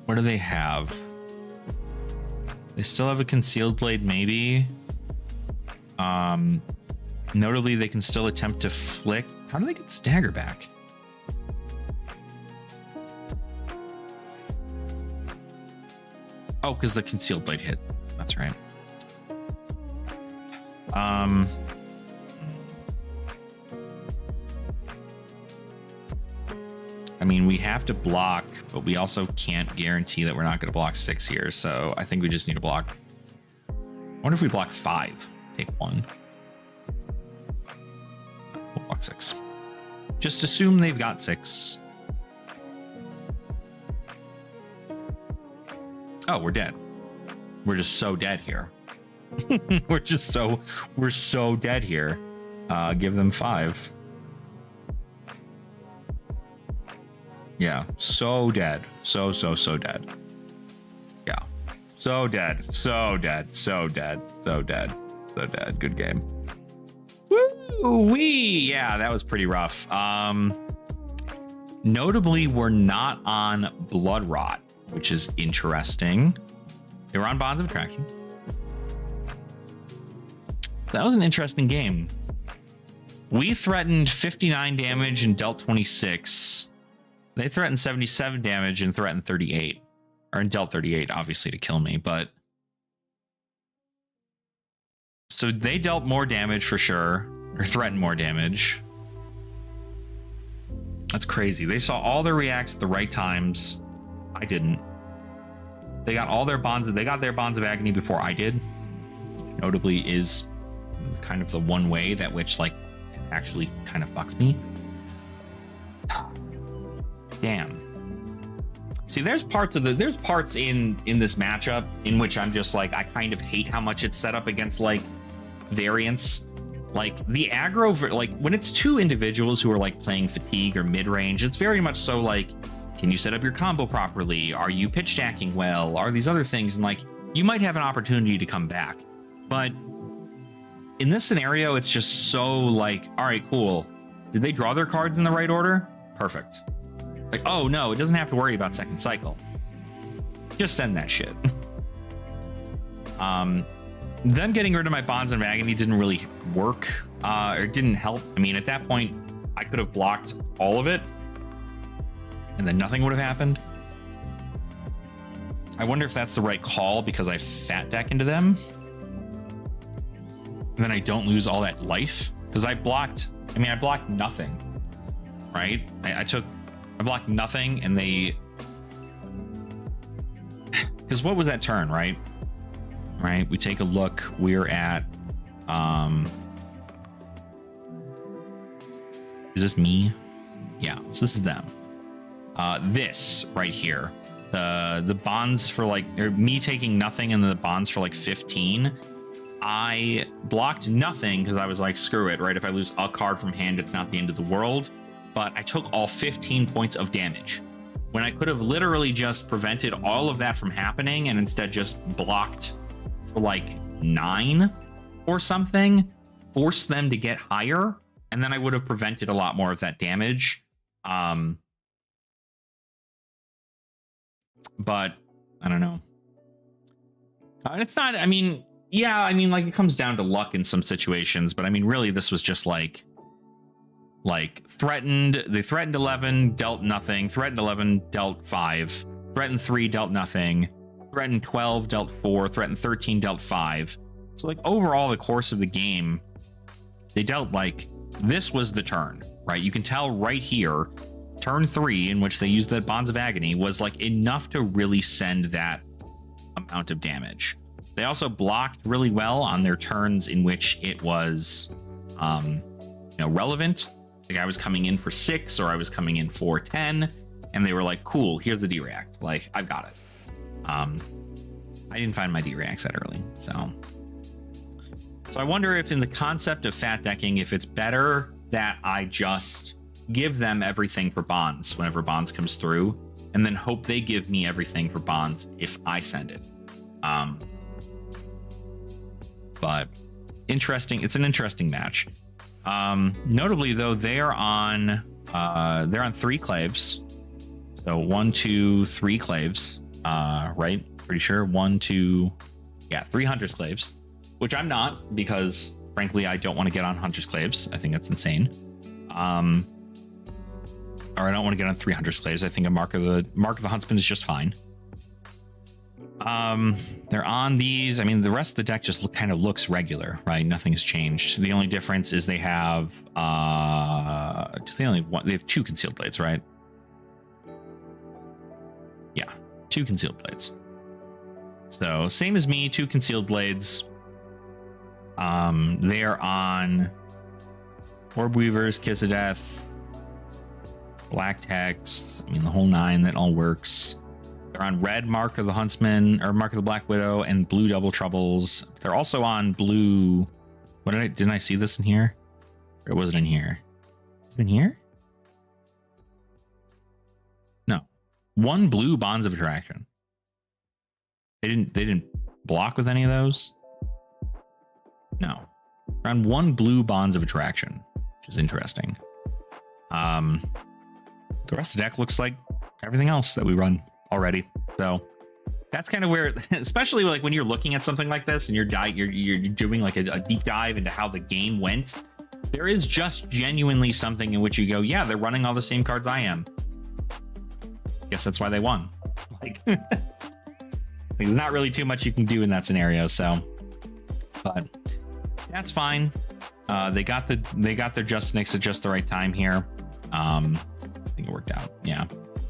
What do they have? They still have a Concealed Blade, maybe. Notably, they can still attempt to flick. How do they get Stagger back? Oh, because the Concealed Blade hit. That's right. I mean, we have to block, but we also can't guarantee that we're not going to block 6 here. So I think we just need to block. I wonder if we block 5. Take 1. We'll block 6. Just assume they've got 6. Oh, we're dead. We're just so dead here. we're so dead here. Give them 5. Yeah, so dead. So dead. Yeah, So dead. So dead. So dead. So dead. So dead. Good game. Woo-wee! Yeah, that was pretty rough. Notably, we're not on Blood Rot, which is interesting. They were on Bonds of Attraction. That was an interesting game. We threatened 59 damage and dealt 26. They threatened 77 damage and threatened 38. Or dealt 38, obviously, to kill me, but... So they dealt more damage for sure, or threatened more damage. That's crazy. They saw all their reacts at the right times. I didn't. They got all their bonds. They got their Bonds of Agony before I did. Notably is kind of the one way that which like actually kind of fucks me. Damn. See, there's parts in this matchup in which I'm just like, I kind of hate how much it's set up against like variants. Like the aggro, like when it's two individuals who are like playing fatigue or mid range, it's very much so like, can you set up your combo properly? Are you pitch stacking well? Are these other things? And like, you might have an opportunity to come back. But in this scenario, it's just so like, all right, cool. Did they draw their cards in the right order? Perfect. Like, oh no, it doesn't have to worry about second cycle. Just send that shit. Them getting rid of my Bonds of Agony didn't really work, or didn't help. I mean, at that point, I could have blocked all of it, and then nothing would have happened. I wonder if that's the right call because I fat deck into them. And then I don't lose all that life. Because I blocked nothing, right? I blocked nothing, and they... Because what was that turn, right? Right, we take a look. We're at is this me? Yeah, so this is them. This right here, the bonds for like, or me taking nothing and the bonds for like 15. I blocked nothing because I was like, screw it, right? If I lose a card from hand, it's not the end of the world. But I took all 15 points of damage when I could have literally just prevented all of that from happening and instead just blocked for like 9 or something, force them to get higher, and then I would have prevented a lot more of that damage. But I don't know. It's not, I mean, yeah, I mean, like it comes down to luck in some situations, but I mean, really, this was just like threatened. They threatened 11, dealt nothing. Threatened 11, dealt 5. Threatened 3, dealt nothing. Threatened 12, dealt 4. Threatened 13, dealt 5. So like overall, the course of the game, they dealt like, this was the turn, right? You can tell right here, turn 3, in which they used the Bonds of Agony, was like enough to really send that amount of damage. They also blocked really well on their turns in which it was, relevant. Like I was coming in for 6 or I was coming in for 10, and they were like, cool, here's the D-React. Like, I've got it. I didn't find my D-Reacts that early, so I wonder if in the concept of fat decking, if it's better that I just give them everything for bonds whenever bonds comes through, and then hope they give me everything for bonds if I send it. But interesting. It's an interesting match. Notably though, they're on 3 claves. So 1, 2, 3 claves, right? Pretty sure 1, 2, 3 Hunter's claves, which I'm not, because frankly, I don't want to get on Hunter's claves. I think that's insane. Or I don't want to get on 3 Hunter's claves. I think a Mark of the Huntsman is just fine. They're on these. I mean, the rest of the deck just kind of looks regular, right? Nothing has changed. The only difference is they have they have 2 concealed blades, right? Yeah, 2 concealed blades. So same as me, 2 concealed blades. They're on Orb Weavers, Kiss of Death, Black Text. I mean, the whole 9, that all works. They're on red Mark of the Huntsman, or Mark of the Black Widow, and blue Double Troubles. They're also on blue. Didn't I see this in here? Or it wasn't in here. Is it in here? No. 1 blue Bonds of Attraction. They didn't block with any of those. No. Around 1 blue Bonds of Attraction, which is interesting. The rest of the deck looks like everything else that we run already. So that's kind of where, especially like when you're looking at something like this and you're doing like a deep dive into how the game went, there is just genuinely something in which you go, yeah, they're running all the same cards I am. Guess that's why they won. Like, there's not really too much you can do in that scenario. So, but that's fine. They got their Just Nicks at just the right time here. I think it worked out. Yeah,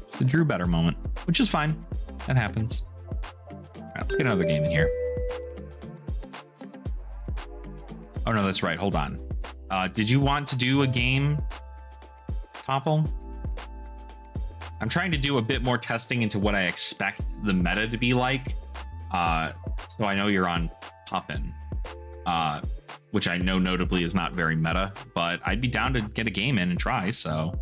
it's the Drew Better moment, which is fine. That happens. All right, let's get another game in here. Oh no, that's right. Hold on. Did you want to do a game, Topple? I'm trying to do a bit more testing into what I expect the meta to be like. So I know you're on Puffin, which I know notably is not very meta, but I'd be down to get a game in and try, so.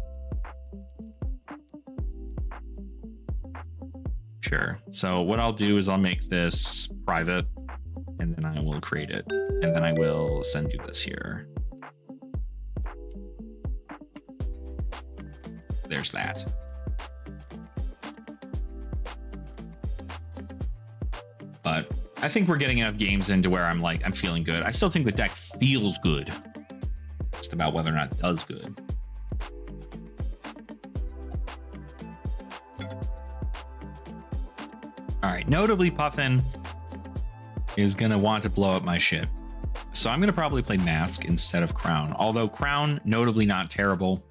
Sure. So what I'll do is I'll make this private, and then I will create it, and then I will send you this here. There's that. But I think we're getting enough games into where I'm like, I'm feeling good. I still think the deck feels good. Just about whether or not it does good. All right, notably Puffin is gonna want to blow up my shit. So I'm gonna probably play Mask instead of Crown. Although Crown, notably not terrible,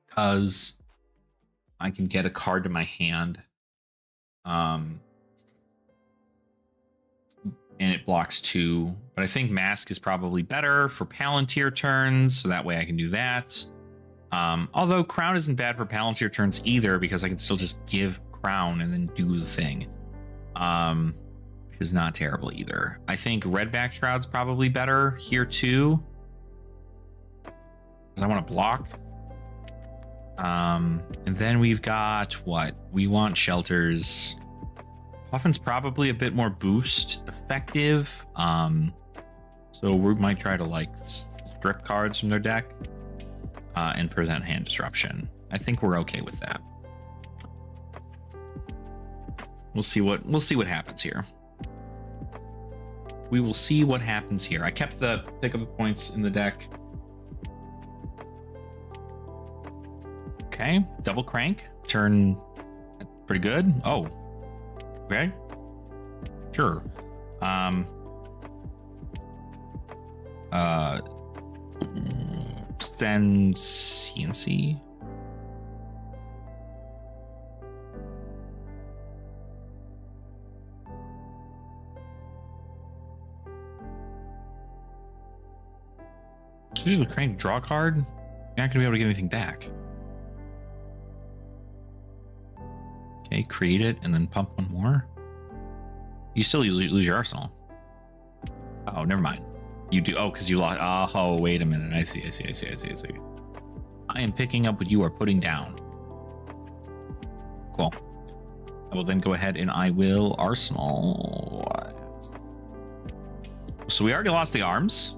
because I can get a card to my hand. And it blocks 2, but I think Mask is probably better for Palantir turns, so that way I can do that. Although Crown isn't bad for Palantir turns either, because I can still just give Crown and then do the thing, which is not terrible either. I think Redback Shroud's probably better here too, because I want to block. And then we've got what? We want Shelters. Puffin's probably a bit more boost effective. So we might try to like strip cards from their deck and present hand disruption. I think we're okay with that. We'll see what happens here. We will see what happens here. I kept the pick up the points in the deck. Okay, double crank. Turn pretty good. Oh. Okay. Sure. Send CNC. Use the crank, draw a card. You're not gonna be able to get anything back. Okay, create it and then pump one more. You still lose your arsenal. Oh, never mind. You do. Oh, because you lost. Oh, wait a minute. I see. I am picking up what you are putting down. Cool. I will then go ahead and I will arsenal. So we already lost the arms.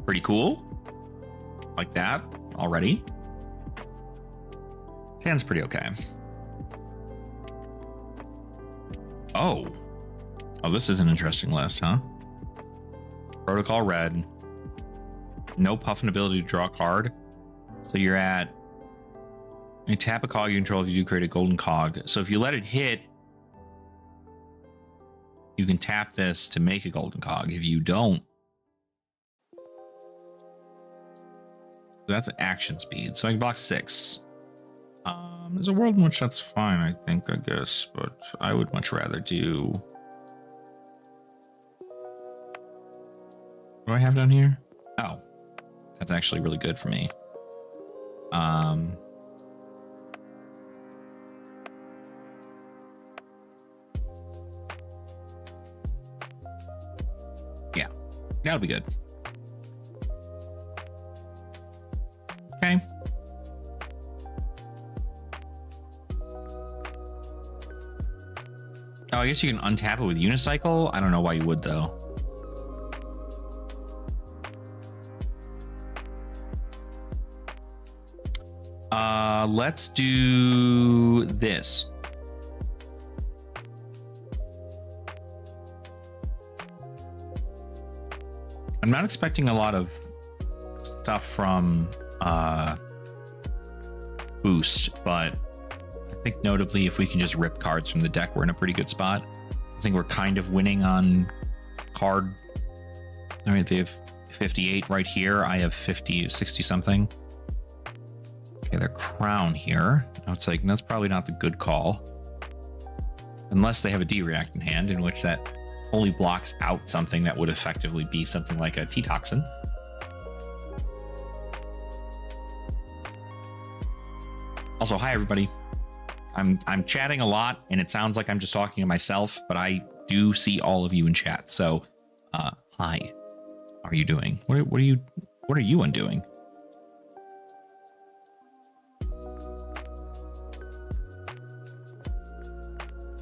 Pretty cool. Like that already. Hand's pretty okay. Oh, this is an interesting list, huh? Protocol red. No Puffin ability to draw a card. So you're at... You tap a cog you control if you do create a golden cog. So if you let it hit, you can tap this to make a golden cog. If you don't... That's action speed. So I can block 6. There's a world in which that's fine, I think, I guess, but I would much rather do... What do I have down here? Oh, that's actually really good for me. Yeah, that'll be good. Okay. Oh, I guess you can untap it with Unicycle. I don't know why you would though. Let's do this. I'm not expecting a lot of stuff from Boost, but I think notably if we can just rip cards from the deck, we're in a pretty good spot. I think we're kind of winning on card. All right, they have 58 right here. I have 60 something. Okay, their crown here. It's like, that's probably not the good call. Unless they have a D-React in hand, in which that only blocks out something that would effectively be something like a T-Toxin. Also, hi everybody. I'm chatting a lot, and it sounds like I'm just talking to myself, but I do see all of you in chat. So, hi. How are you doing? What are you undoing?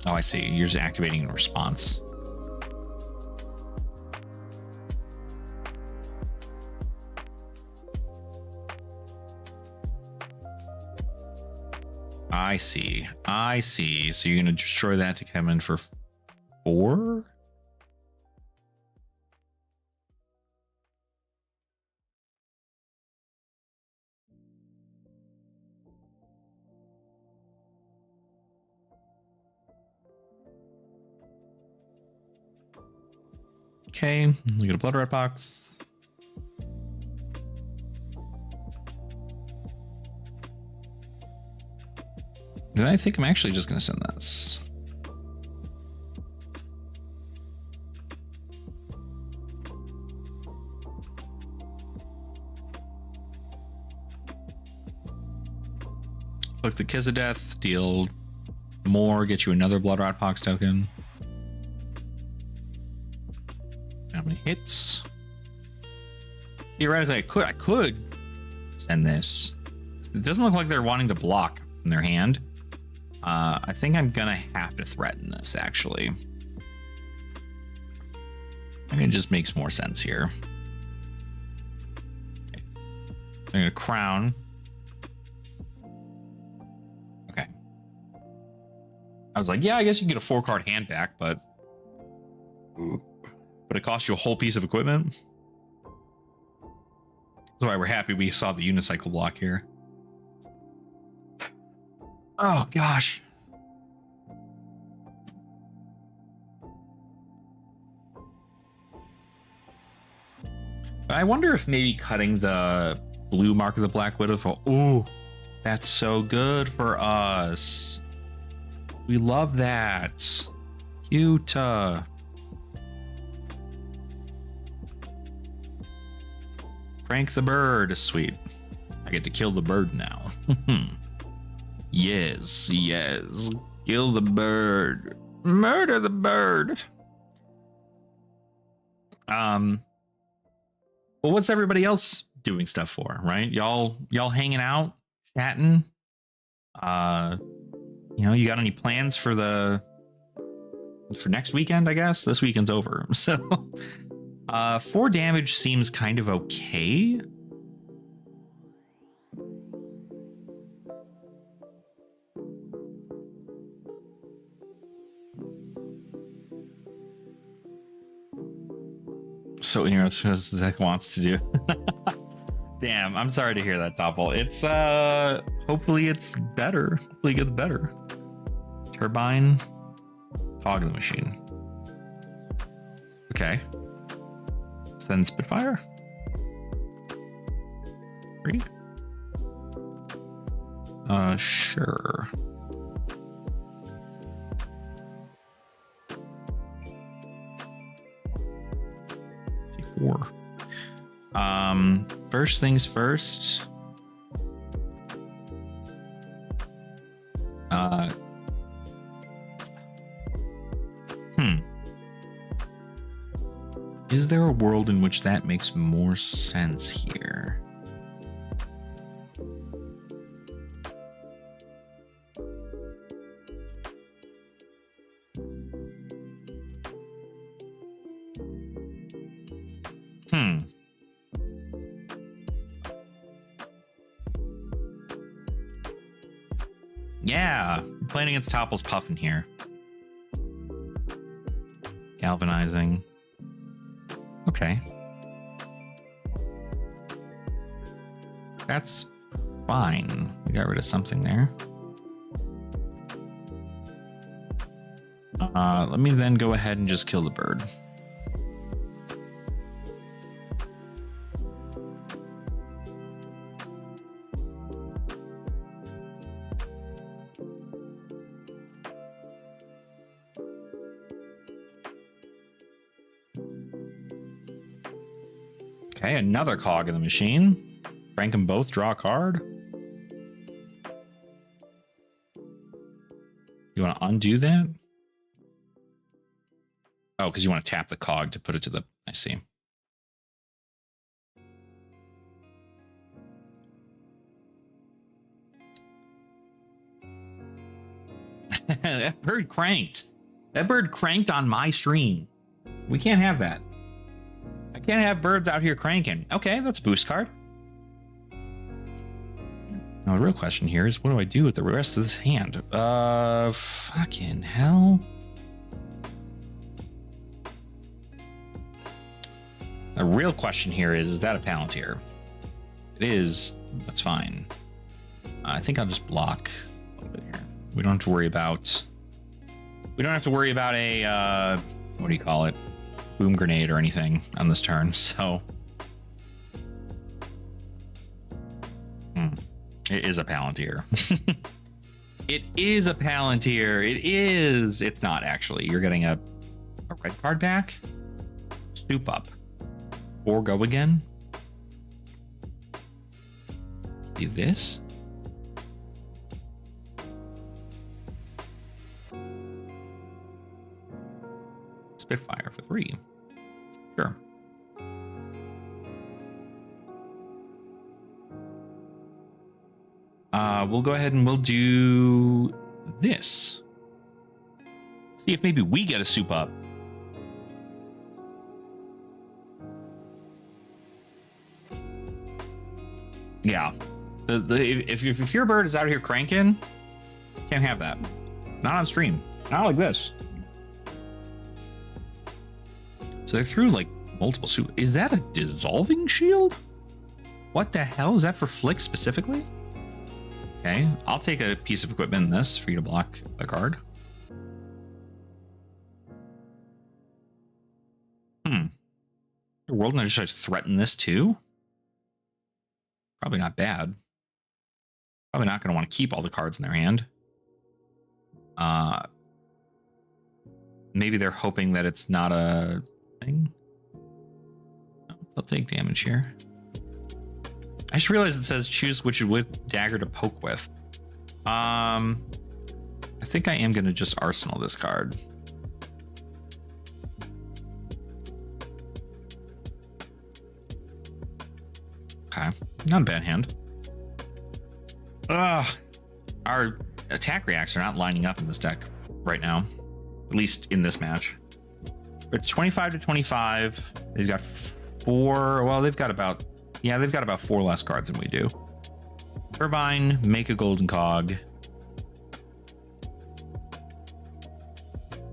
Oh, I see. You're just activating in response. I see. I see. So you're going to destroy that to come in for 4? Okay, we get a blood red box. Then I think I'm actually just going to send this. Look, the Kiss of Death, deal more, get you another Blood Rot Box token. How many hits? Theoretically, I could send this. It doesn't look like they're wanting to block in their hand. I think I'm gonna have to threaten this, actually. I think it just makes more sense here. Okay. I'm gonna crown. Okay. I was like, yeah, I guess you can get a 4-card hand back, but it costs you a whole piece of equipment. That's why we're happy we saw the unicycle block here. Oh, gosh. I wonder if maybe cutting the blue Mark of the Black Widow for... Ooh, that's so good for us. We love that. Cute. Crank the bird. Sweet. I get to kill the bird now. Yes, yes. Kill the bird. Murder the bird. Well, what's everybody else doing stuff for, right? Y'all hanging out, chatting. You know, you got any plans for next weekend, I guess? This weekend's over. So 4 damage seems kind of okay. So, you know, as Zach wants to do. Damn, I'm sorry to hear that, Doppel. It's hopefully it's better. Hopefully it gets better. Turbine, cog in the machine. Okay. Send Spitfire. 3. Sure. First things first. Is there a world in which that makes more sense here? Hmm. Yeah, playing against Topple's Puffin here. Galvanizing. Okay. That's fine. We got rid of something there. Let me then go ahead and just kill the bird. Okay, another cog in the machine. Crank them both, draw a card. You want to undo that? Oh, because you want to tap the cog to put it to the... I see. That bird cranked. That bird cranked on my stream. We can't have that. I can't have birds out here cranking. Okay, that's a boost card. Now, the real question here is, what do I do with the rest of this hand? Fucking hell. The real question here is that a Palantir? It is. That's fine. I think I'll just block a little bit here. We don't have to worry about... We don't have to worry about a... what do you call it? Boom grenade or anything on this turn, so... It is a Palantir. It is a Palantir. It is. It's not, actually. You're getting a red card back. Soup up. Or go again. Do this. Spitfire for 3. Sure. We'll go ahead and we'll do this. See if maybe we get a soup up. Yeah. If your bird is out here cranking, can't have that. Not on stream. Not like this. So they threw like multiple soup. Is that a dissolving shield? What the hell? Is that for Flick specifically? Okay, I'll take a piece of equipment in this for you to block the card. Your world and I just try to threaten this too? Probably not bad. Probably not going to want to keep all the cards in their hand. Maybe they're hoping that it's not a thing. No, they'll take damage here. I just realized it says choose which dagger to poke with. I think I am going to just arsenal this card. Okay, not a bad hand. Ugh, our attack reacts are not lining up in this deck right now, at least in this match. It's 25 to 25. They've got 4. Well, they've got about 4 less cards than we do. Turbine, make a golden cog.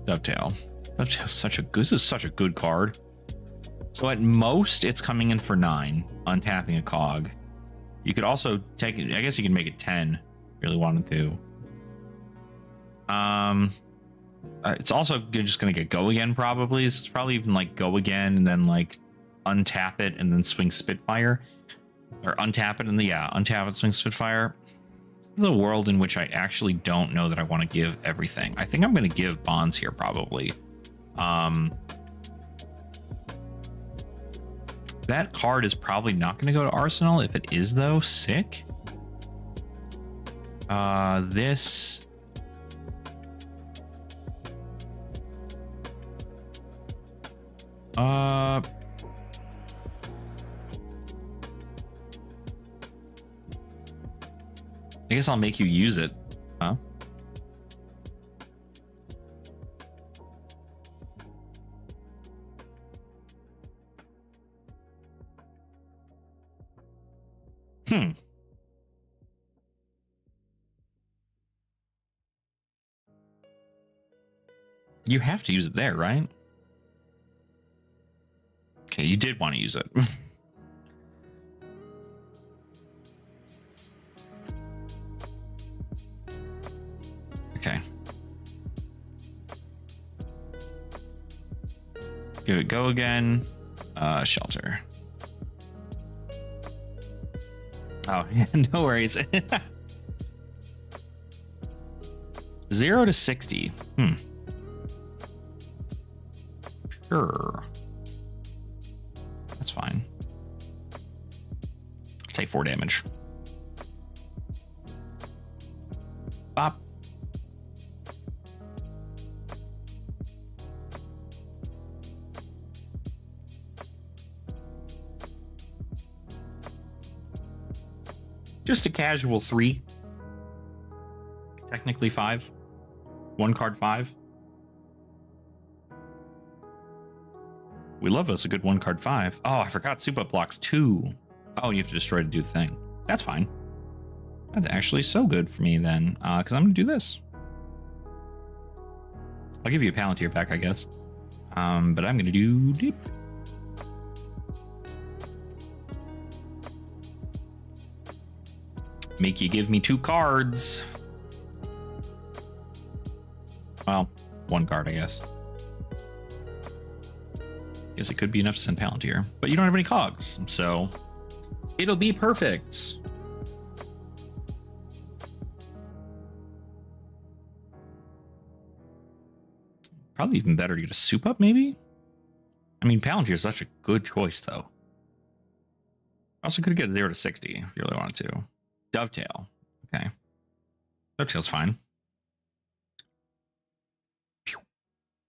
Dovetail. Dovetail's such a good. This is such a good card. So at most, it's coming in for 9, untapping a cog. You could also take it. I guess you can make it 10. If you really wanted to. It's also just gonna get go again probably. So it's probably even like go again and then like untap it and then swing Spitfire, or untap it and untap it, swing Spitfire. This is a world in which I actually don't know that I want to give everything. I think I'm going to give bonds here probably. That card is probably not going to go to Arsenal. If it is though, sick. This. I guess I'll make you use it. Huh? You have to use it there, right? Okay, you did want to use it. Okay. Give it go again. Shelter. Oh, yeah, no worries. 0 to 60. Sure. That's fine. Take 4 damage. Bop. Just a casual 3. Technically 5. 1 card 5. We love us a good 1 card 5. Oh, I forgot soup up blocks 2. Oh, you have to destroy to do the thing. That's fine. That's actually so good for me then, because I'm going to do this. I'll give you a Palantir back, I guess. But I'm going to do deep. Make you give me 2 cards. Well, 1 card, I guess. Guess it could be enough to send Palantir. But you don't have any cogs, so it'll be perfect. Probably even better to get a soup up, maybe? I mean, Palantir is such a good choice, though. Also could get 0 to 60 if you really wanted to. Dovetail. Okay. Dovetail's fine. Pew.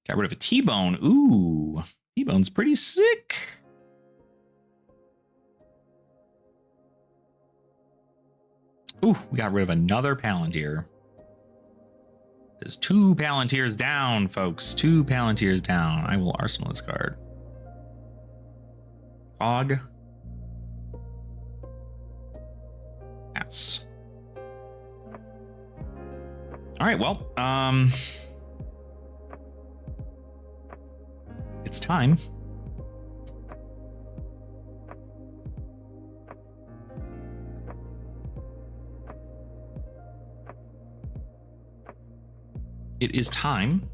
Got rid of a T-Bone. Ooh. T-Bone's pretty sick. Ooh, we got rid of another Palantir. There's 2 Palantirs down, folks. 2 Palantirs down. I will arsenal this card. Cog. Yes. All right, well, it's time. It is time.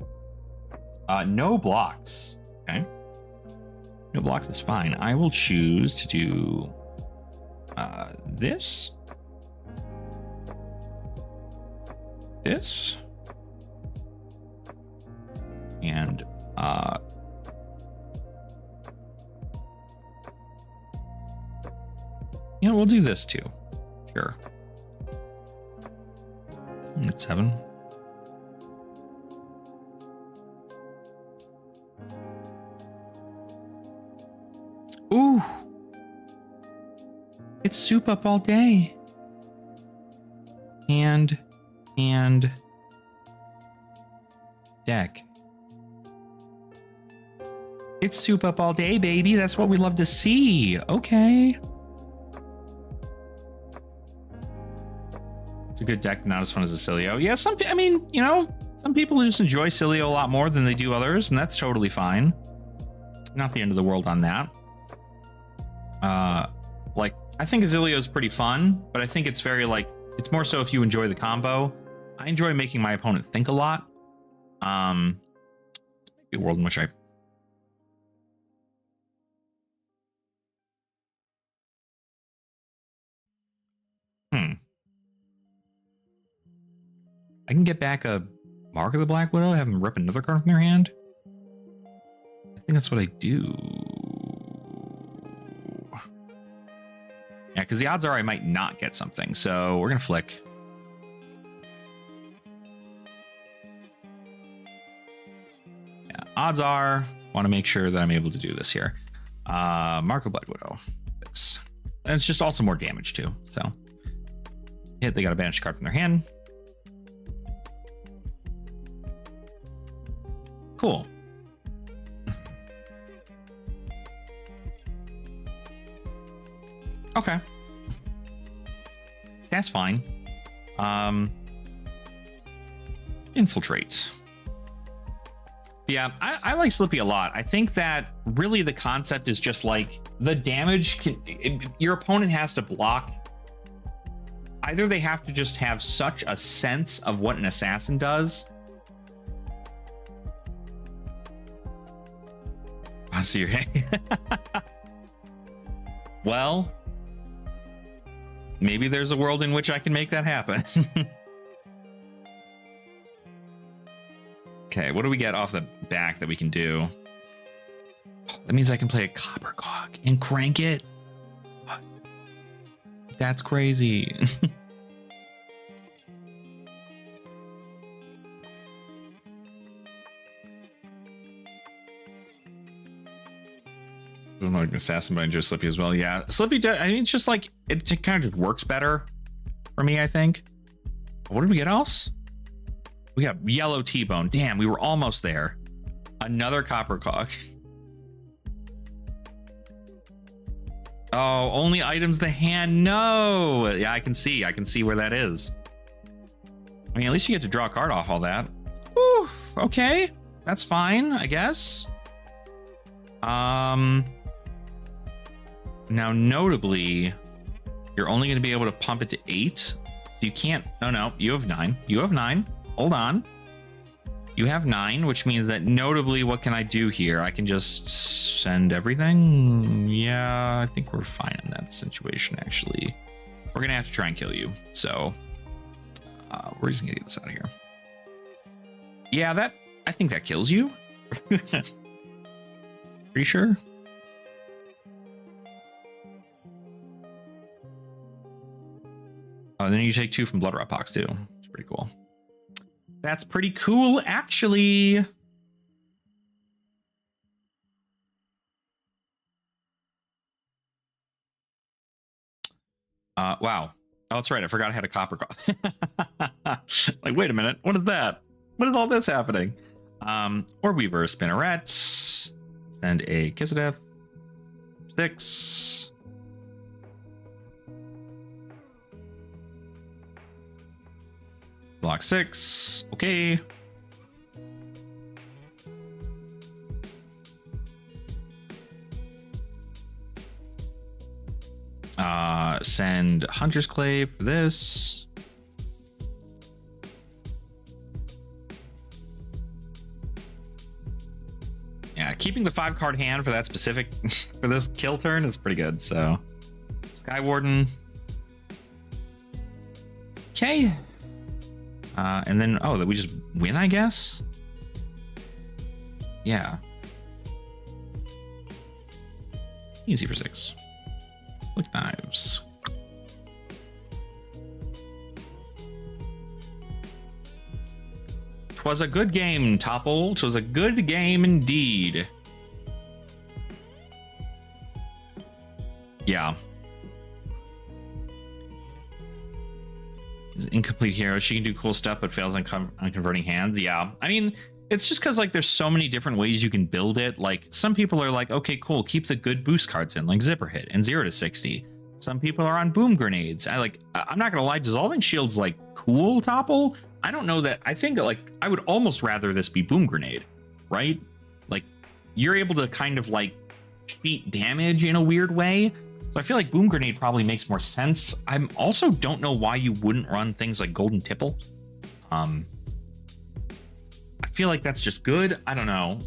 No blocks. Okay. No blocks is fine. I will choose to do this. This. And you know, we'll do this too. Sure. It's 7. Ooh. It's soup up all day. And deck. It's soup up all day, baby. That's what we love to see. Okay. It's a good deck, not as fun as a Cilio. Yeah, I mean, you know, some people just enjoy Cilio a lot more than they do others, and that's totally fine. Not the end of the world on that. Like, I think Azilio is pretty fun, but I think it's very, like, it's more so if you enjoy the combo. I enjoy making my opponent think a lot. This might be a world in which I... I can get back a Mark of the Black Widow, have them rip another card from their hand. I think that's what I do. Yeah, because the odds are I might not get something, so we're going to flick. Yeah, odds are, want to make sure that I'm able to do this here. Mark of Blood Widow. This. And it's just also more damage too, so. Hit, they got a banished card from their hand. Cool. Okay. That's fine. Infiltrate. Yeah, I like Slippy a lot. I think that really the concept is just like the damage your opponent has to block. Either they have to just have such a sense of what an assassin does. I see your Well, maybe there's a world in which I can make that happen. Okay, what do we get off the back that we can do? That means I can play a copper cog and crank it. That's crazy. I'm like an assassin, but I enjoy Slippy as well. Yeah, Slippy, I mean, it's just like, it kind of just works better for me, I think. What did we get else? We got yellow T-bone. Damn, we were almost there. Another copper cog. Oh, only items the hand. No. Yeah, I can see where that is. I mean, at least you get to draw a card off all that. Whew, okay. That's fine, I guess. Now, notably, you're only going to be able to pump it to 8. So you can't. Oh, no. You have 9. You have 9. Hold on. You have 9, which means that notably, what can I do here? I can just send everything. Yeah, I think we're fine in that situation, actually. We're going to have to try and kill you. So we're just going to get this out of here. Yeah, I think that kills you. Pretty sure. Oh, and then you take 2 from Blood Rot Pox too. It's pretty cool. That's pretty cool, actually. Wow. Oh, that's right. I forgot I had a copper cog. Like, wait a minute. What is that? What is all this happening? Orb Weaver, Spinneret. Send a Kiss of Death. 6. Block 6. Okay. Send Hunter's Clave for this. Yeah, keeping the 5-card hand for that specific for this kill turn is pretty good. So, Sky Warden. Okay. And then, oh, that we just win, I guess? Yeah. Easy for 6. With knives. 'Twas a good game, Topple. 'Twas a good game indeed. Yeah. Incomplete hero. She can do cool stuff, but fails on converting hands. Yeah. I mean, it's just because like there's so many different ways you can build it. Like some people are like, okay, cool, keep the good boost cards in, like Zipper Hit and 0 to 60. Some people are on boom grenades. I'm not gonna lie, dissolving shield's like cool, Topple. I don't know that. I think that like I would almost rather this be boom grenade, right? Like you're able to kind of like cheat damage in a weird way. So I feel like boom grenade probably makes more sense. I also don't know why you wouldn't run things like golden tipple. I feel like that's just good. I don't know.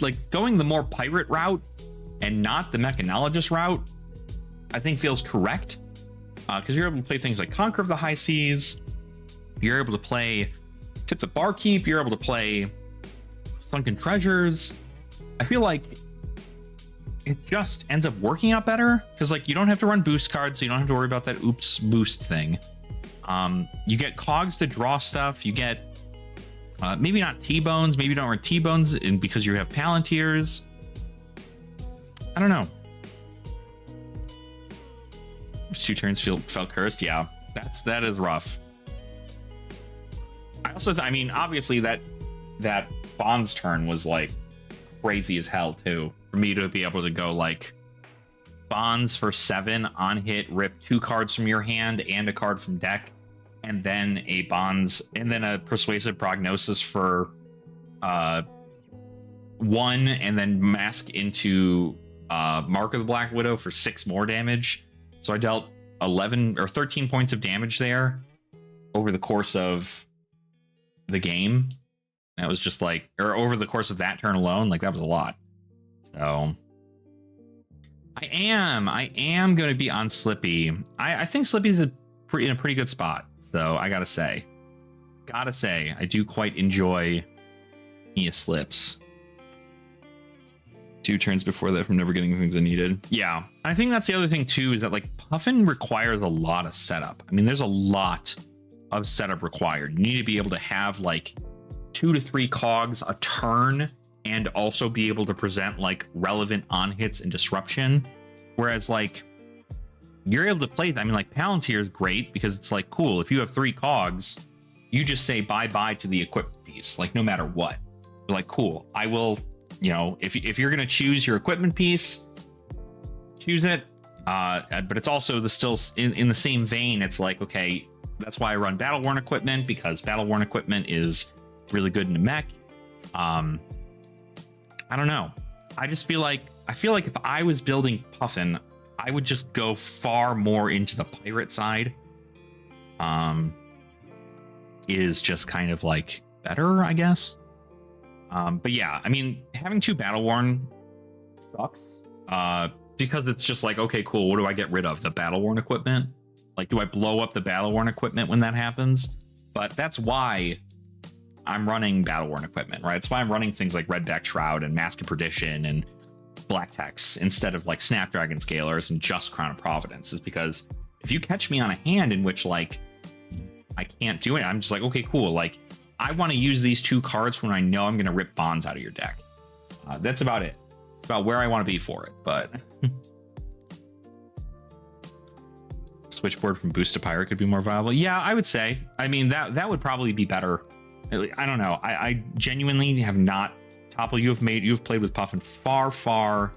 Like going the more pirate route and not the mechanologist route, I think feels correct. Because you're able to play things like Conquer of the High Seas. You're able to play Tip the Barkeep. You're able to play Sunken Treasures. I feel like it just ends up working out better because like you don't have to run boost cards, so you don't have to worry about that oops boost thing. You get cogs to draw stuff. You get maybe not T-bones, maybe you don't run T-bones because you have Palantirs. I don't know. Those 2 turns felt cursed. Yeah, that is rough. I mean, obviously that Bond's turn was like crazy as hell too. For me to be able to go like bonds for 7 on hit, rip 2 cards from your hand and a card from deck, and then a bonds, and then a persuasive prognosis for 1, and then mask into Mark of the Black Widow for 6 more damage. So I dealt 11 or 13 points of damage there over the course of the game. That was just like, or over the course of that turn alone, like that was a lot. So I am going to be on Slippy. I think Slippy's in a pretty good spot. So I gotta say, I do quite enjoy Mia Slips. 2 turns before that from never getting things I needed. Yeah, I think that's the other thing too, is that like Puffin requires a lot of setup. I mean, there's a lot of setup required. You need to be able to have like 2 to 3 cogs a turn, and also be able to present like relevant on hits and disruption. Whereas like you're able to play, I mean, like Palantir is great because it's like, cool, if you have 3 cogs, you just say bye-bye to the equipment piece, like no matter what. You're like, cool, I will, you know, if you're going to choose your equipment piece, choose it. But it's also still in the same vein. It's like, okay, that's why I run battle worn equipment, because battle worn equipment is really good in a mech. I don't know. I feel like if I was building Puffin, I would just go far more into the pirate side. Is just kind of like better, I guess. But yeah, I mean, having 2 battle worn sucks. Because it's just like, okay, cool, what do I get rid of? The battle worn equipment? Like, do I blow up the battle worn equipment when that happens? But that's why I'm running battle worn equipment, right? That's why I'm running things like Redback Shroud and Mask of Perdition and Black Tex instead of like Snapdragon Scalers and just Crown of Providence, is because if you catch me on a hand in which like I can't do it, I'm just like, okay, cool, like I want to use these 2 cards when I know I'm going to rip bonds out of your deck. That's about it. About where I want to be for it. But Switchboard from Boost to Pirate could be more viable. Yeah, I would say. I mean, that would probably be better. I don't know. I genuinely have not. Topple, you've played with Puffin far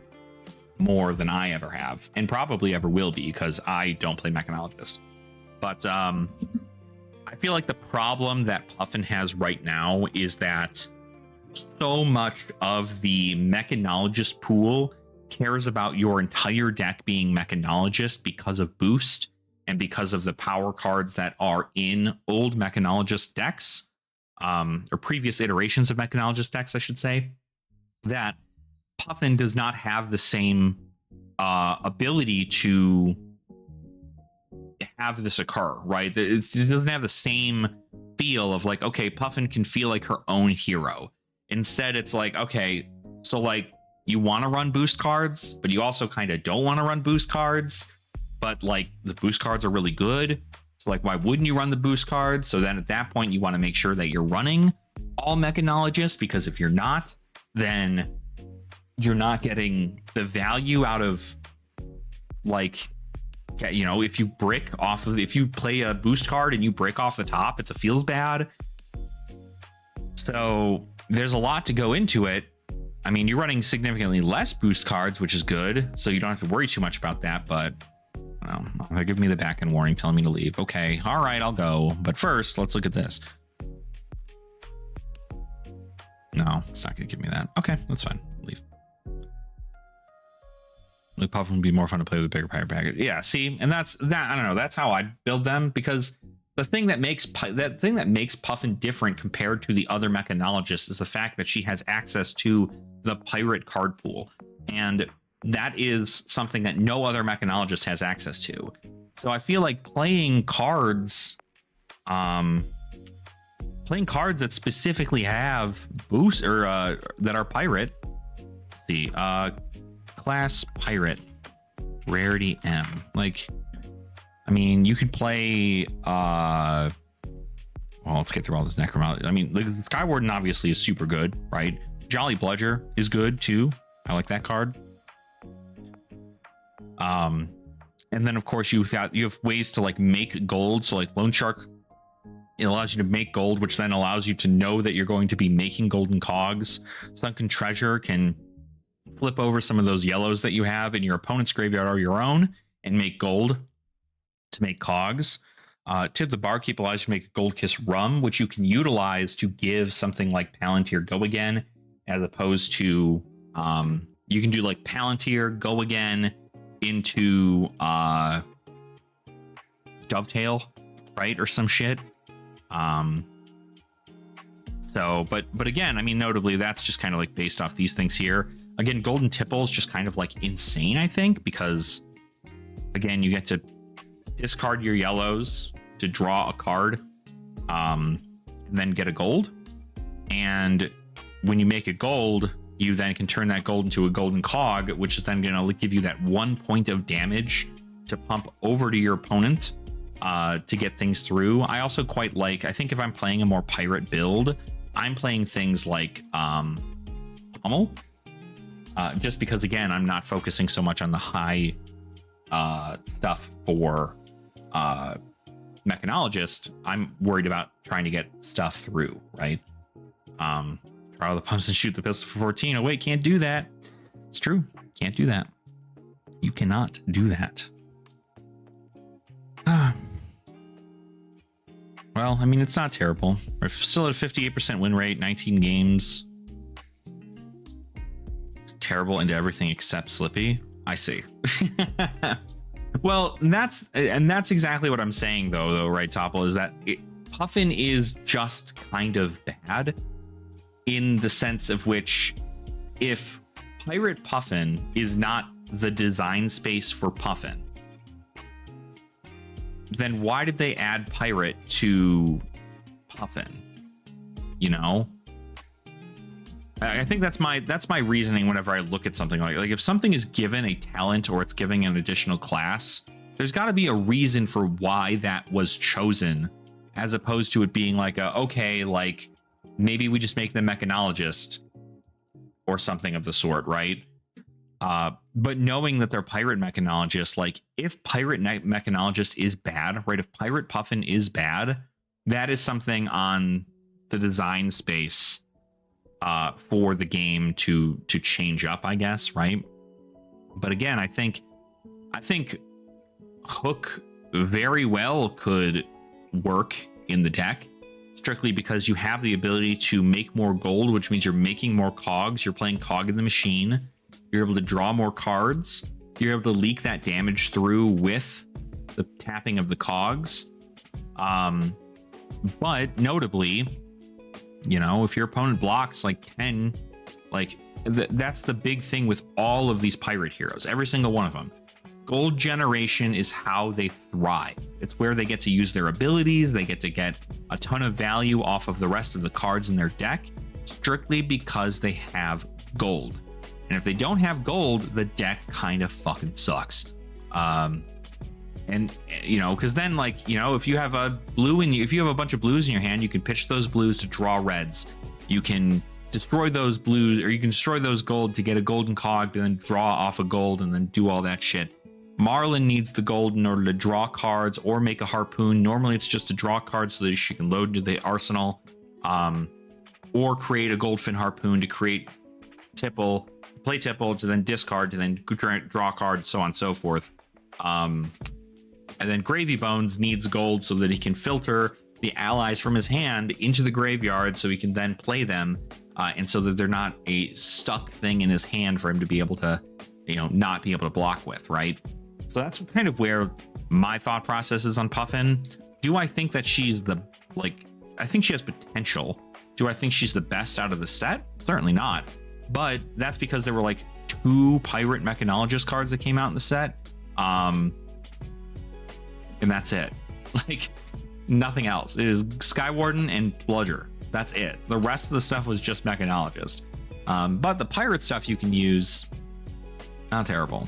more than I ever have, and probably ever will be, because I don't play Mechanologist. But I feel like the problem that Puffin has right now is that so much of the Mechanologist pool cares about your entire deck being Mechanologist because of Boost and because of the power cards that are in old Mechanologist decks, or previous iterations of Mechanologist decks, I should say, that Puffin does not have the same ability to have this occur, right? It doesn't have the same feel of like, okay, Puffin can feel like her own hero. Instead, it's like, okay, so like you want to run boost cards, but you also kind of don't want to run boost cards, but like the boost cards are really good. So like, why wouldn't you run the boost cards? So then at that point, you want to make sure that you're running all Mechanologists, because if you're not, then you're not getting the value out of, like, you know, if you brick off of, if you play a boost card and you brick off the top, it's a feels bad. So there's a lot to go into it. I mean, you're running significantly less boost cards, which is good, so you don't have to worry too much about that. But well, they're giving me the back end warning telling me to leave. Okay, all right, I'll go. But first, let's look at this. No, it's not going to give me that. Okay, that's fine. Leave. Like Puffin would be more fun to play with a bigger pirate package. Yeah, see, and that's that. I don't know. That's how I build them, because the thing that makes Puffin different compared to the other Mechanologists is the fact that she has access to the pirate card pool, and that is something that no other Mechanologist has access to. So I feel like playing cards that specifically have boost or that are pirate. Let's see, class pirate, rarity M. Like, I mean, you can play well, let's get through all this necromancy. I mean, like, Skywarden obviously is super good, right? Jolly Bludger is good too. I like that card. And then of course you have ways to like make gold. So like Loan Shark, it allows you to make gold, which then allows you to know that you're going to be making golden cogs. Sunken Treasure can flip over some of those yellows that you have in your opponent's graveyard or your own and make gold to make cogs. Tip the Barkeep allows you to make a Gold Kiss Rum, which you can utilize to give something like Palantir Go Again, as opposed to you can do like Palantir Go Again into Dovetail, right, or some shit. So, but again, I mean, notably, that's just kind of like based off these things here. Again, Golden Tipple is just kind of like insane, I think, because again, you get to discard your yellows to draw a card, and then get a gold. And when you make a gold, you then can turn that gold into a golden cog, which is then going to give you that 1 point of damage to pump over to your opponent to get things through. I also quite like, I think if I'm playing a more pirate build, I'm playing things like Pummel, just because, again, I'm not focusing so much on the high stuff for Mechanologist. I'm worried about trying to get stuff through, right? Trial the pumps and shoot the pistol for 14. Oh, wait, can't do that. It's true. Can't do that. You cannot do that. Well, I mean, it's not terrible. We're still at a 58% win rate, 19 games. It's terrible into everything except Slippy. I see. Well, that's exactly what I'm saying, though, right, Topple, is that Puffin is just kind of bad in the sense of which, if Pirate Puffin is not the design space for Puffin, then why did they add Pirate to Puffin? You know, I think that's my reasoning whenever I look at something like if something is given a talent or it's giving an additional class, there's got to be a reason for why that was chosen, as opposed to it being like okay, like maybe we just make them Mechanologist or something of the sort, right? But knowing that they're Pirate Mechanologist, like if Pirate Mechanologist is bad, right? If Pirate Puffin is bad, that is something on the design space for the game to change up, I guess, right? But again, I think Hook very well could work in the deck, strictly because you have the ability to make more gold, which means you're making more cogs. You're playing cog in the machine. You're able to draw more cards. You're able to leak that damage through with the tapping of the cogs. But notably, you know, if your opponent blocks like 10, like that's the big thing with all of these pirate heroes, every single one of them. Gold generation is how they thrive. It's where they get to use their abilities. They get to get a ton of value off of the rest of the cards in their deck, strictly because they have gold. And if they don't have gold, the deck kind of fucking sucks. And you know, because then, like, you know, if you have a blue and if you have a bunch of blues in your hand, you can pitch those blues to draw reds. You can destroy those blues, or you can destroy those gold to get a golden cog, and then draw off a gold, and then do all that shit. Marlin needs the gold in order to draw cards or make a harpoon. Normally, it's just to draw cards so that she can load into the arsenal, or create a goldfin harpoon to create tipple, play tipple to then discard to then draw cards, so on and so forth. And then Gravy Bones needs gold so that he can filter the allies from his hand into the graveyard so he can then play them, and so that they're not a stuck thing in his hand for him to be able to, you know, not be able to block with, right? So that's kind of where my thought process is on Puffin. Do I think that she's I think she has potential. Do I think she's the best out of the set? Certainly not. But that's because there were like 2 Pirate Mechanologist cards that came out in the set. And that's it. Like, nothing else. It is Skywarden and Bludger. That's it. The rest of the stuff was just Mechanologist. But the pirate stuff you can use, not terrible.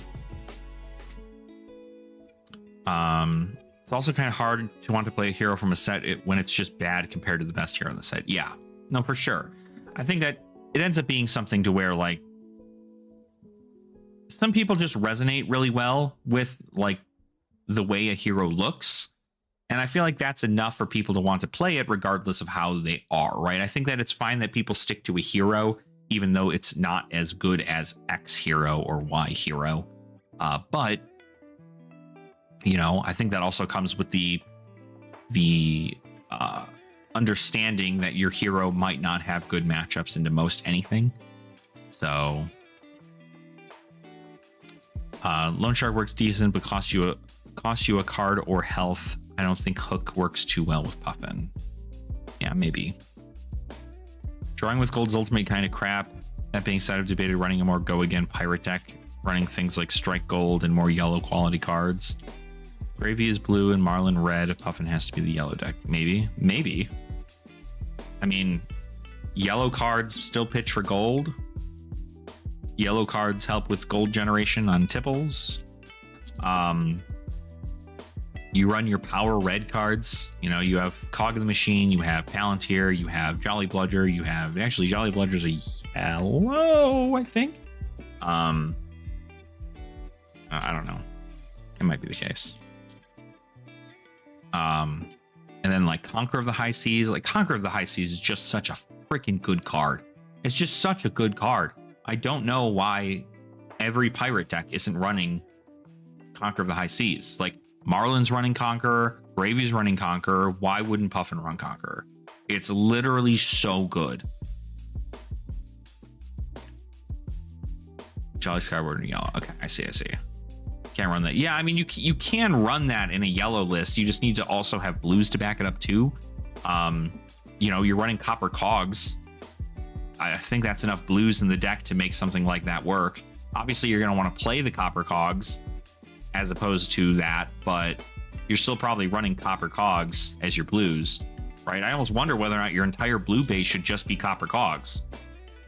It's also kind of hard to want to play a hero from a set when it's just bad compared to the best hero in the set. Yeah, no, for sure. I think that it ends up being something to where, like, some people just resonate really well with, like, the way a hero looks. And I feel like that's enough for people to want to play it regardless of how they are, right? I think that it's fine that people stick to a hero even though it's not as good as X hero or Y hero. But you know, I think that also comes with the understanding that your hero might not have good matchups into most anything. So Loan Shark works decent, but costs you a card or health. I don't think Hook works too well with Puffin. Yeah, maybe. Drawing with gold is ultimately kind of crap. That being said, I've debated running a more go again pirate deck, running things like Strike Gold and more yellow quality cards. Gravy is blue and Marlin red. Puffin has to be the yellow deck. Maybe. I mean, yellow cards still pitch for gold. Yellow cards help with gold generation on tipples. You run your power red cards. You know, you have Cog of the Machine, you have Palantir, you have Jolly Bludger, you have actually Jolly Bludger's a yellow, I think. I don't know. It might be the case. And then like Conqueror of the High Seas. Like Conqueror of the High Seas is just such a freaking good card. It's just such a good card. I don't know why every pirate deck isn't running Conqueror of the High Seas. Like Marlin's running Conqueror, Gravy's running Conqueror. Why wouldn't Puffin run Conqueror? It's literally so good. Jolly Skyward in yellow. Okay, I see. Can't run that. Yeah, I mean, you can run that in a yellow list. You just need to also have blues to back it up too. You know, you're running Copper Cogs. I think that's enough blues in the deck to make something like that work. Obviously, you're going to want to play the Copper Cogs as opposed to that, but you're still probably running Copper Cogs as your blues, right? I almost wonder whether or not your entire blue base should just be Copper Cogs.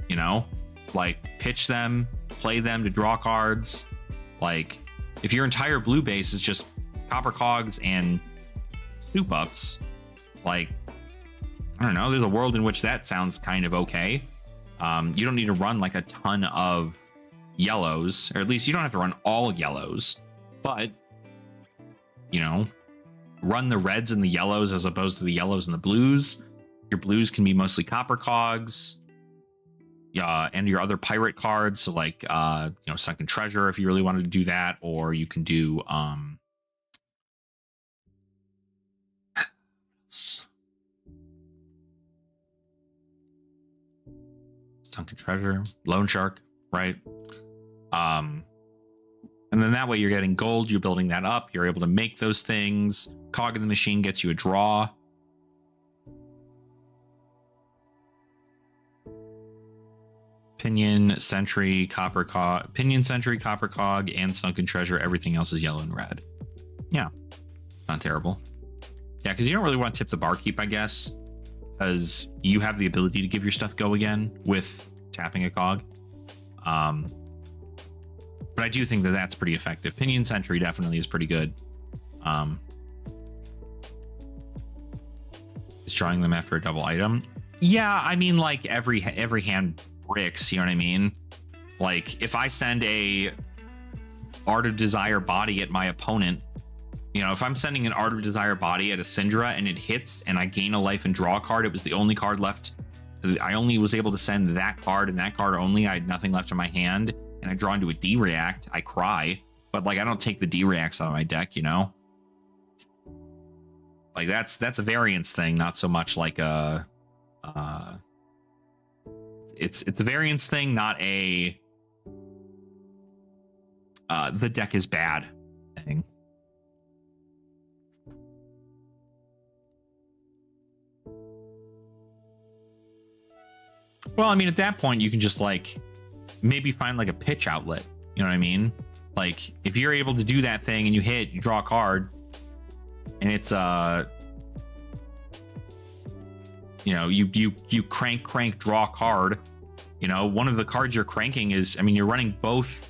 You know, like pitch them, play them to draw cards. Like if your entire blue base is just Copper Cogs and soup ups, like, I don't know, there's a world in which that sounds kind of okay. You don't need to run like a ton of yellows, or at least you don't have to run all yellows, but you know, run the reds and the yellows as opposed to the yellows and the blues. Your blues can be mostly Copper Cogs, and your other pirate cards, so like you know, Sunken Treasure if you really wanted to do that, or you can do Sunken Treasure, Loan Shark, right? And then that way you're getting gold, you're building that up, you're able to make those things. Cog of the Machine gets you a draw. Pinion, Sentry, Copper Cog, Pinion, Sentry, Copper Cog, and Sunken Treasure. Everything else is yellow and red. Yeah, not terrible. Yeah, because you don't really want to tip the barkeep, I guess, because you have the ability to give your stuff go again with tapping a cog. But I do think that that's pretty effective. Pinion Sentry definitely is pretty good. Destroying them after a double item. Yeah, I mean, like every hand bricks, you know what I mean? Like if I send a Art of Desire body at my opponent, you know, if I'm sending an Art of Desire body at a Syndra and it hits and I gain a life and draw a card, it was the only card left. I only was able to send that card and that card only. I had nothing left in my hand, and I draw into a D-React. I cry, but like I don't take the D-Reacts out of my deck, you know? Like that's a variance thing, not so much like a it's a variance thing, not a the deck is bad thing. Well, I mean, at that point, you can just like maybe find like a pitch outlet. You know what I mean? Like if you're able to do that thing and you hit, you draw a card, and it's you know, you crank draw card. You know, one of the cards you're cranking is, I mean, you're running both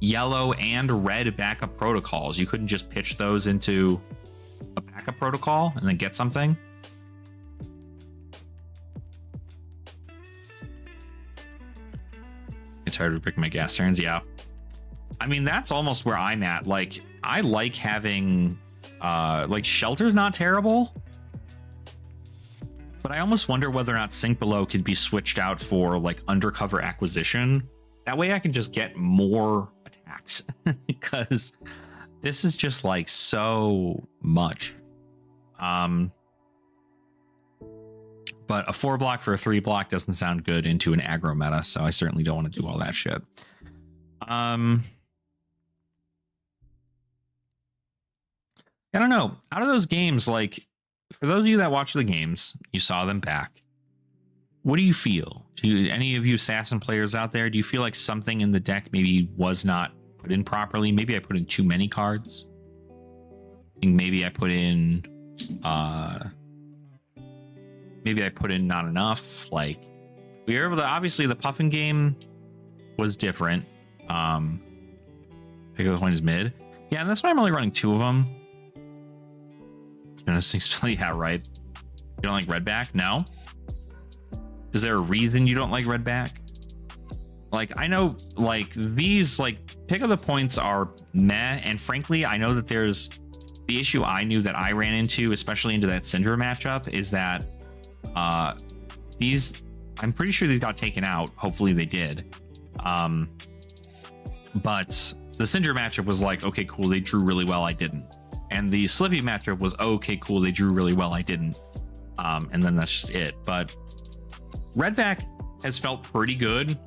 yellow and red backup protocols. You couldn't just pitch those into a backup protocol and then get something. It's hard to pick my gas turns. Yeah, I mean, that's almost where I'm at. Like I like having like Shelter's not terrible, but But I almost wonder whether or not Sink Below can be switched out for like Undercover Acquisition. That way I can just get more attacks because this is just like so much. But a 4 block for a 3 block doesn't sound good into an aggro meta, so I certainly don't want to do all that shit. I don't know. Out of those games, like, for those of you that watch the games, you saw them back. What do you feel? Do any of you assassin players out there, do you feel like something in the deck maybe was not put in properly? Maybe I put in too many cards. I think maybe I put in not enough. Like, we were able to, obviously the Puffin game was different. Pick up the point is mid. Yeah, and that's why I'm only running 2 of them. Yeah, right. You don't like Redback? No? Is there a reason you don't like Redback? Like, I know, like, these, like, pick of the points are meh, and frankly, I know that there's the issue I knew that I ran into, especially into that Syndra matchup, is that these, I'm pretty sure these got taken out. Hopefully they did. But the Syndra matchup was like, okay, cool, they drew really well, I didn't. And the Slippy matchup was, okay, cool, they drew really well, I didn't. And then that's just it. But Redback has felt pretty good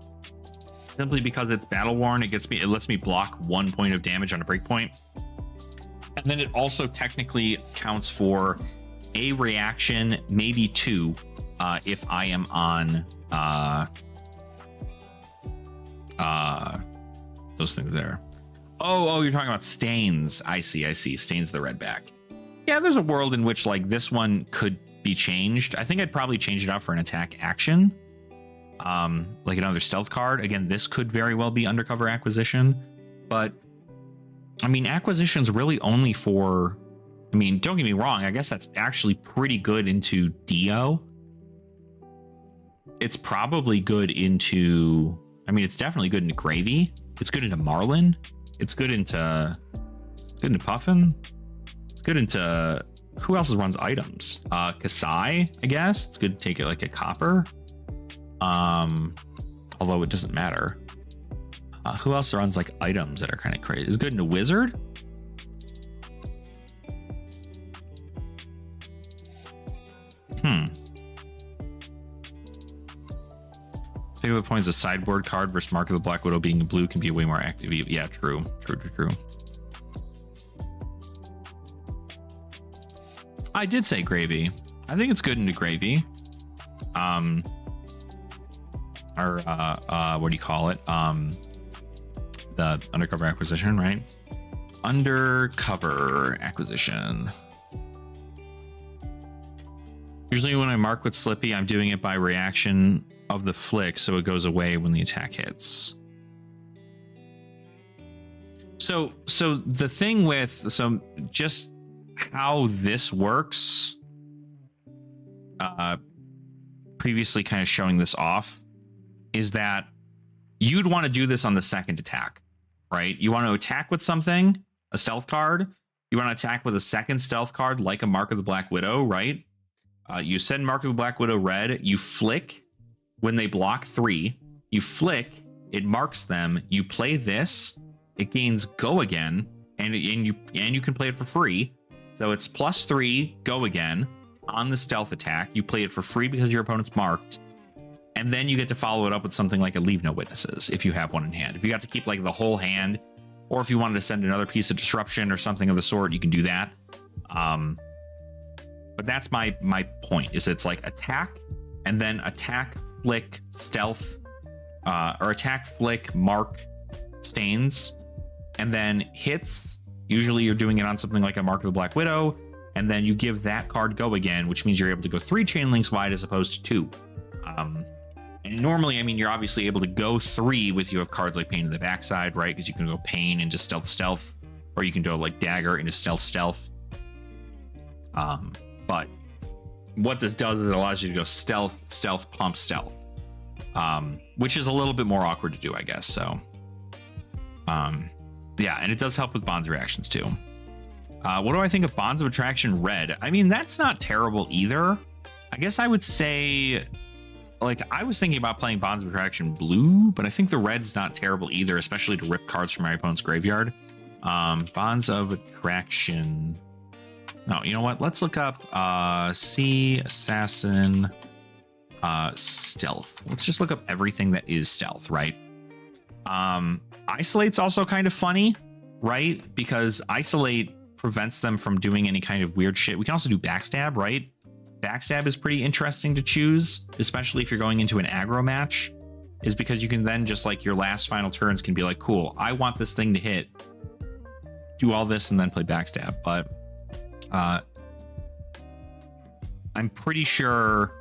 simply because it's battle worn. It lets me block 1 point of damage on a breakpoint. And then it also technically counts for a reaction, maybe 2, if I am on those things there. Oh, you're talking about Stains. I see. Stains the Redback. Yeah, there's a world in which like this one could be changed. I think I'd probably change it out for an attack action. Like another stealth card. Again, this could very well be Undercover Acquisition. But I mean, acquisition's really only for, I mean, don't get me wrong, I guess that's actually pretty good into Dio. It's probably good into, I mean, it's definitely good into Gravy. It's good into Marlin. It's good into Puffin. It's good into, who else runs items? Kasai, I guess. It's good to take it like a copper. Although it doesn't matter. Who else runs like items that are kind of crazy? It's good into Wizard. Take the points, a sideboard card versus Mark of the Black Widow being blue can be way more active. Yeah, true. I did say Gravy. I think it's good into Gravy. Or what do you call it? The Undercover Acquisition, right? Undercover Acquisition. Usually when I mark with Slippy, I'm doing it by reaction of the flick, so it goes away when the attack hits. So the thing with, so just how this works, previously kind of showing this off, is that you'd want to do this on the second attack, right? You want to attack with something, a stealth card. You want to attack with a second stealth card, like a Mark of the Black Widow, right? You send Mark of the Black Widow red, you flick when they block 3, you flick, it marks them, you play this, it gains go again, and you can play it for free. So it's +3 go again on the stealth attack. You play it for free because your opponent's marked. And then you get to follow it up with something like a Leave No Witnesses if you have one in hand. If you got to keep like the whole hand, or if you wanted to send another piece of disruption or something of the sort, you can do that. But that's my point, is it's like attack and then attack, flick, stealth, or attack, flick, mark, stains, and then hits. Usually you're doing it on something like a Mark of the Black Widow, and then you give that card go again, which means you're able to go 3 chain links wide as opposed to 2. And normally, I mean, you're obviously able to go 3 with you have cards like Pain in the Backside, right? Because you can go Pain into Stealth, or you can go like Dagger into Stealth. But what this does is it allows you to go Stealth, Pump, Stealth, which is a little bit more awkward to do, I guess. So, yeah, and it does help with Bonds reactions too. What do I think of Bonds of Attraction Red? I mean, that's not terrible either. I guess I would say, like, I was thinking about playing Bonds of Attraction blue, but I think the red's not terrible either, especially to rip cards from my opponent's graveyard. Bonds of Attraction. No, you know what? Let's look up C, Assassin, Stealth. Let's just look up everything that is Stealth, right? Isolate's also kind of funny, right? Because Isolate prevents them from doing any kind of weird shit. We can also do Backstab, right? Backstab is pretty interesting to choose, especially if you're going into an aggro match, is because you can then just, like, your last final turns can be like, cool, I want this thing to hit, do all this, and then play Backstab. But I'm pretty sure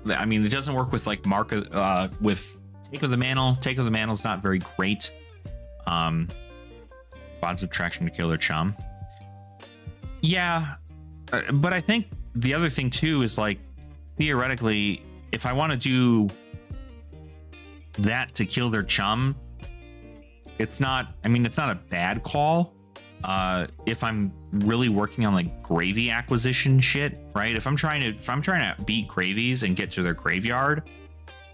that, I mean, it doesn't work with, like, with Take of the Mantle. Take of the Mantle is not very great. Bonds of Attraction to kill their chum. Yeah, but I think the other thing too is, like, theoretically, if I want to do that to kill their chum, it's not, I mean, it's not a bad call. If I'm really working on, like, gravy acquisition shit, right? If I'm trying to beat gravies and get to their graveyard,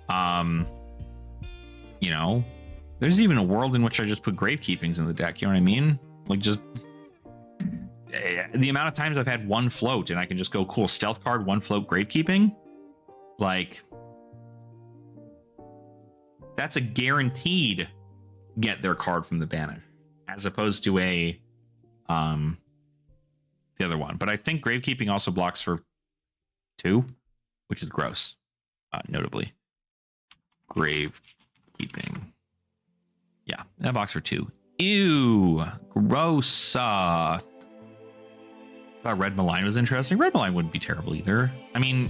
you know, there's even a world in which I just put grave keepings in the deck. You know what I mean? Like, just the amount of times I've had one float and I can just go, cool, stealth card, one float, grave keeping. Like, that's a guaranteed get their card from the banish, as opposed to a the other one. But I think gravekeeping also blocks for 2, which is gross. Notably, gravekeeping, yeah, that blocks for 2. Ew, gross. Thought Red Malign was interesting. Red Malign wouldn't be terrible either. I mean,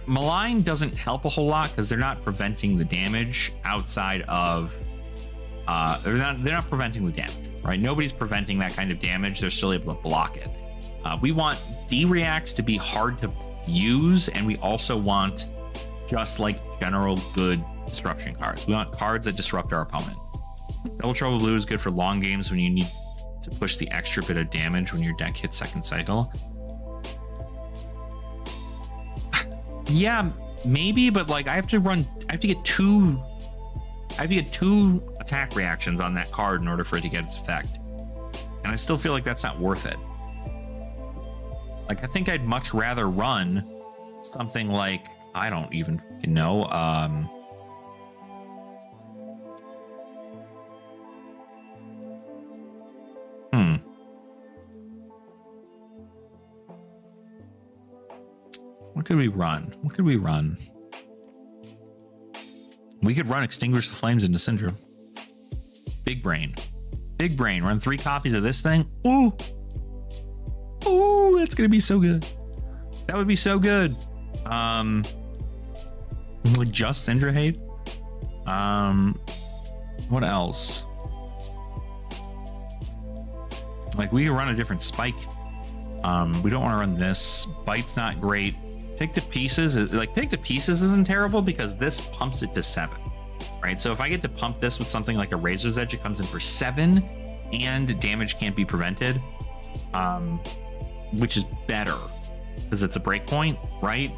Malign doesn't help a whole lot because they're not preventing the damage outside of they're not preventing the damage, right? Nobody's preventing that kind of damage. They're still able to block it. We want D-reacts to be hard to use, and we also want just, like, general good disruption cards. We want cards that disrupt our opponent. Double Trouble Blue is good for long games when you need to push the extra bit of damage when your deck hits second cycle. Yeah, maybe, but, like, I have to get two attack reactions on that card in order for it to get its effect. And I still feel like that's not worth it. Like, I think I'd much rather run something like, I don't even know, what could we run? We could run Extinguish the Flames into Syndrome. Big brain. Run 3 copies of this thing. Ooh, that's gonna be so good. That would be so good. Would just Syndra hate? What else? Like, we could run a different spike. We don't want to run this. Bite's not great. Pick to Pieces, Pick to Pieces isn't terrible because this pumps it to 7, right? So if I get to pump this with something like a Razor's Edge, it comes in for 7 and damage can't be prevented, which is better because it's a breakpoint, right?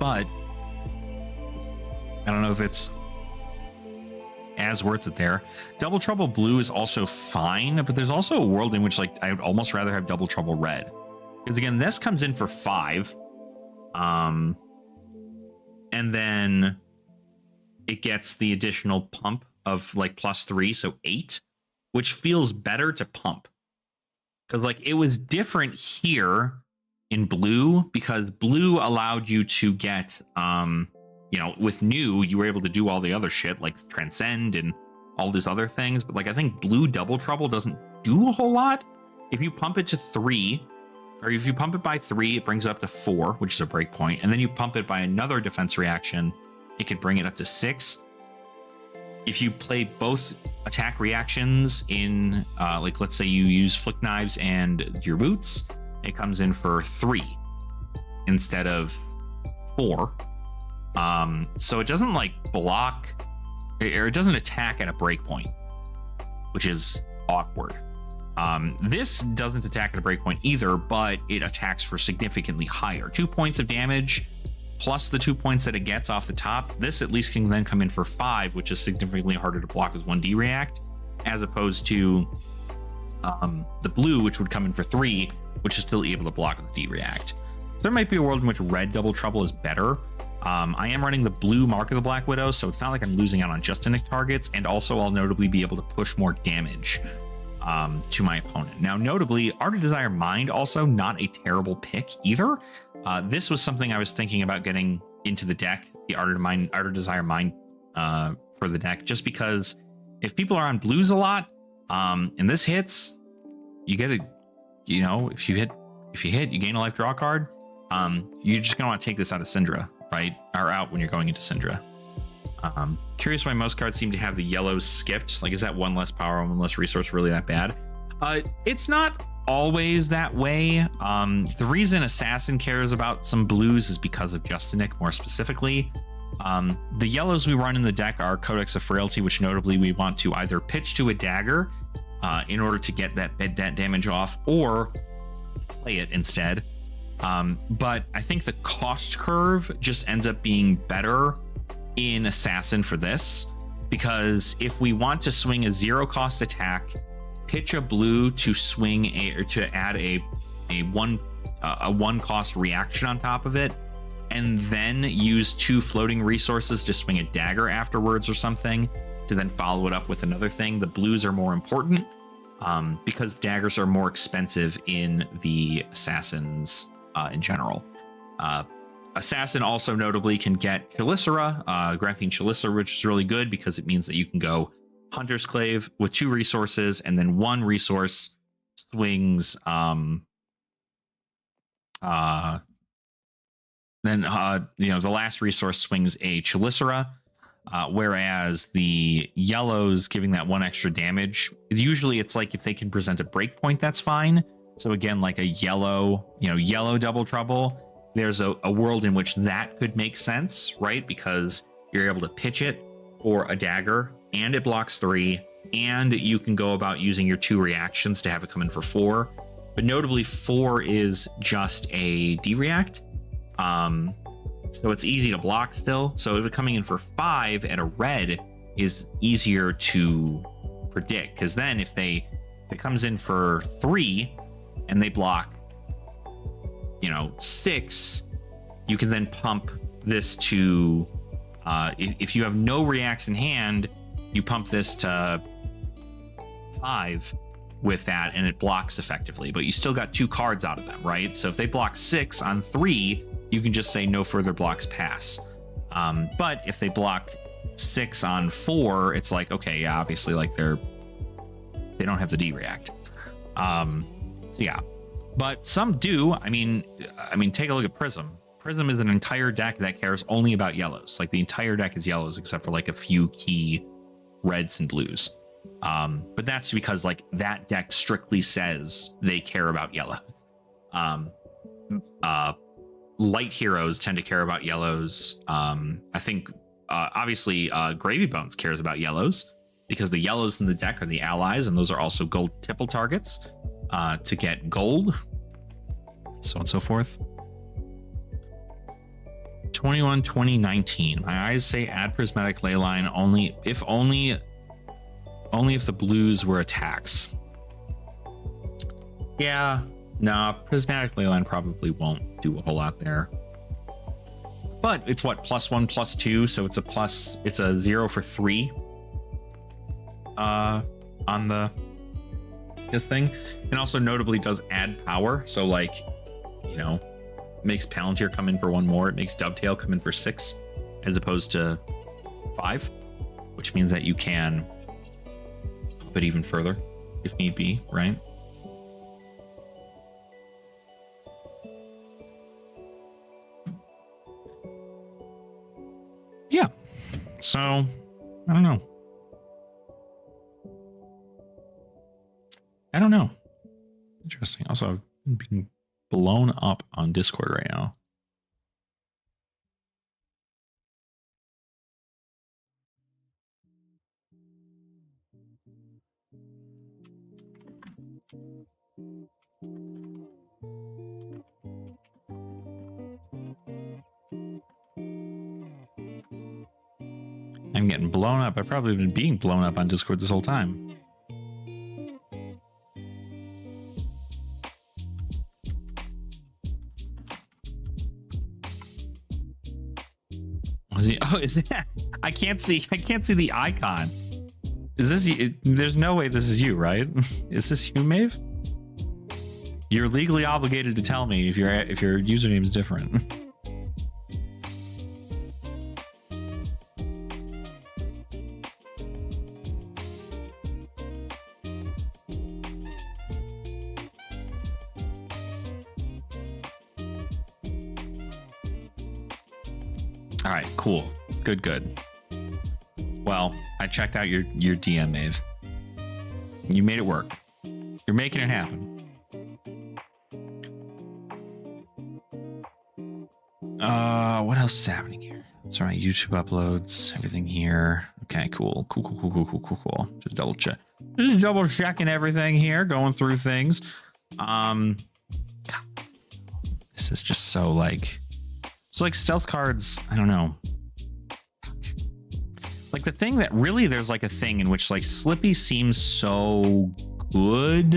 But I don't know if it's as worth it there. Double Trouble Blue is also fine, but there's also a world in which, like, I would almost rather have Double Trouble Red. Because, again, this comes in for 5. And then it gets the additional pump of, like, +3, so 8, which feels better to pump. Because, like, it was different here in blue because blue allowed you to get, you know, with new, you were able to do all the other shit, like Transcend and all these other things. But, like, I think blue Double Trouble doesn't do a whole lot. If you pump it to 3, or if you pump it by 3, it brings it up to 4, which is a break point. And then you pump it by another defense reaction, it could bring it up to 6. If you play both attack reactions in, like, let's say you use Flick Knives and your Boots, it comes in for 3 instead of 4. So it doesn't, like, block, or it doesn't attack at a break point, which is awkward. This doesn't attack at a breakpoint either, but it attacks for significantly higher. 2 points of damage plus the 2 points that it gets off the top. This at least can then come in for 5, which is significantly harder to block with 1D react, as opposed to the blue, which would come in for 3, which is still able to block with D react. So there might be a world in which red double trouble is better. I am running the blue Mark of the Black Widow, so it's not like I'm losing out on just Nick targets, and also I'll notably be able to push more damage to my opponent. Now, notably, Art of Desire Mind also not a terrible pick either. This was something I was thinking about getting into the deck, the Art of Desire Mind for the deck, just because if people are on blues a lot, and this hits, you get a, you know, if you hit, you gain a life draw card. You're just gonna want to take this out of Syndra, right? Or out when you're going into Syndra. Curious why most cards seem to have the yellows skipped. Like, is that 1 less power and 1 less resource really that bad? It's not always that way. The reason Assassin cares about some blues is because of Justinic more specifically. The yellows we run in the deck are Codex of Frailty, which notably we want to either pitch to a dagger in order to get that damage off, or play it instead. But I think the cost curve just ends up being better in Assassin for this, because if we want to swing a 0 cost attack, pitch a blue to swing or to add a 1 cost reaction on top of it, and then use 2 floating resources to swing a dagger afterwards or something to then follow it up with another thing. The blues are more important because daggers are more expensive in the Assassins in general. Assassin also notably can get Chelicera, Graphene Chelicera, which is really good because it means that you can go Hunter's Clave with 2 resources, and then 1 resource swings the last resource swings a Chelicera, whereas the yellows giving that 1 extra damage, usually it's like if they can present a breakpoint, that's fine. So again, like a yellow double trouble, there's a world in which that could make sense, right? Because you're able to pitch it for a dagger, and it blocks 3, and you can go about using your 2 reactions to have it come in for 4. But notably, 4 is just a D-react. So it's easy to block still. So if it coming in for 5 at a red is easier to predict, because then if it comes in for 3 and they block 6, you can then pump this to if you have no reacts in hand, you pump this to 5 with that, and it blocks effectively, but you still got 2 cards out of them, right? So if they block 6 on 3, you can just say no further blocks pass. But if they block 6 on 4, it's like, okay, yeah, obviously, like they don't have the D react. So yeah, but some do. I mean, take a look at Prism. Prism is an entire deck that cares only about yellows. Like the entire deck is yellows except for like a few key reds and blues. But that's because like that deck strictly says they care about yellow. Light heroes tend to care about yellows. I think obviously Gravy Bones cares about yellows because the yellows in the deck are the allies, and those are also gold tipple targets to get gold, so on and so forth. 2019. My eyes say add prismatic leyline only if the blues were attacks. Yeah, no, prismatic leyline probably won't do a whole lot there. But it's what, +1, +2, so it's a 0 for 3 on the thing. And also notably does add power, so like, makes Palantir come in for 1 more. It makes Dovetail come in for 6 as opposed to 5, which means that you can up it even further if need be, right? Yeah. So, I don't know. Interesting. Also, I'm being blown up on Discord right now. I'm getting blown up. I've probably been being blown up on Discord this whole time. Was he? Oh, is it? I can't see the icon. Is this? There's no way this is you, right? Is this you, Maeve? You're legally obligated to tell me if your username is different. All right, cool. Good. Well, I checked out your DM, Maeve. You made it work. You're making it happen. What else is happening here? So my YouTube uploads, everything here. Okay, cool. Just double checking everything here, going through things. God, this is just so like, it's like stealth cards. I don't know. Like the thing that really, there's like a thing in which like Slippy seems so good,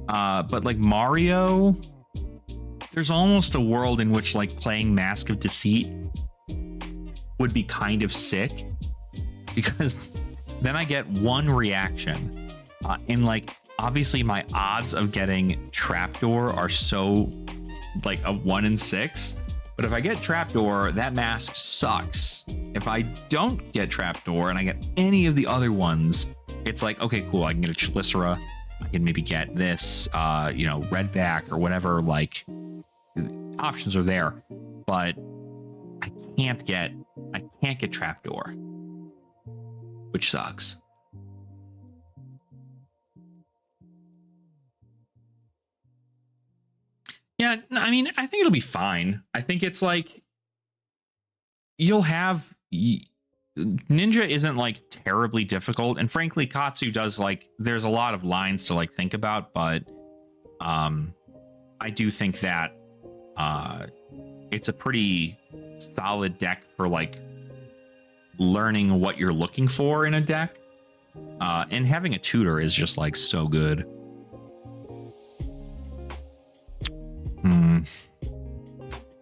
but like Mario, there's almost a world in which like playing Mask of Deceit would be kind of sick, because then I get one reaction, and like obviously my odds of getting Trapdoor are so like a 1 in 6. But if I get Trapdoor, that mask sucks. If I don't get Trapdoor and I get any of the other ones, it's like, okay, cool. I can get a Chelicera. I can maybe get this, Redback or whatever. Like, options are there, but I can't get Trapdoor, which sucks. Yeah, I mean, I think it'll be fine. I think it's like you'll have Ninja isn't like terribly difficult, and frankly, Katsu does like there's a lot of lines to like think about, but I do think that it's a pretty solid deck for like learning what you're looking for in a deck, and having a tutor is just like so good.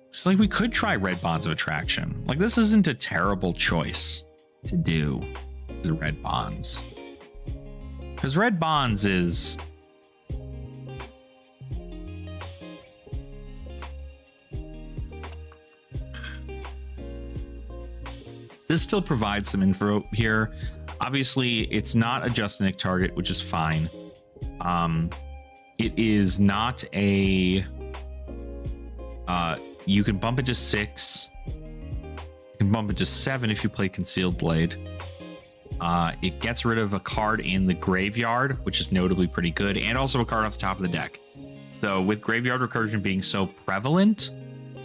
It's like we could try Red Bonds of Attraction. Like this isn't a terrible choice to do, the Red Bonds, because Red Bonds is this still provides some info here. Obviously, it's not a Just Nick target, which is fine. It is not a you can bump it to 6. You can bump it to 7 if you play Concealed Blade. It gets rid of a card in the graveyard, which is notably pretty good, and also a card off the top of the deck. So with Graveyard Recursion being so prevalent,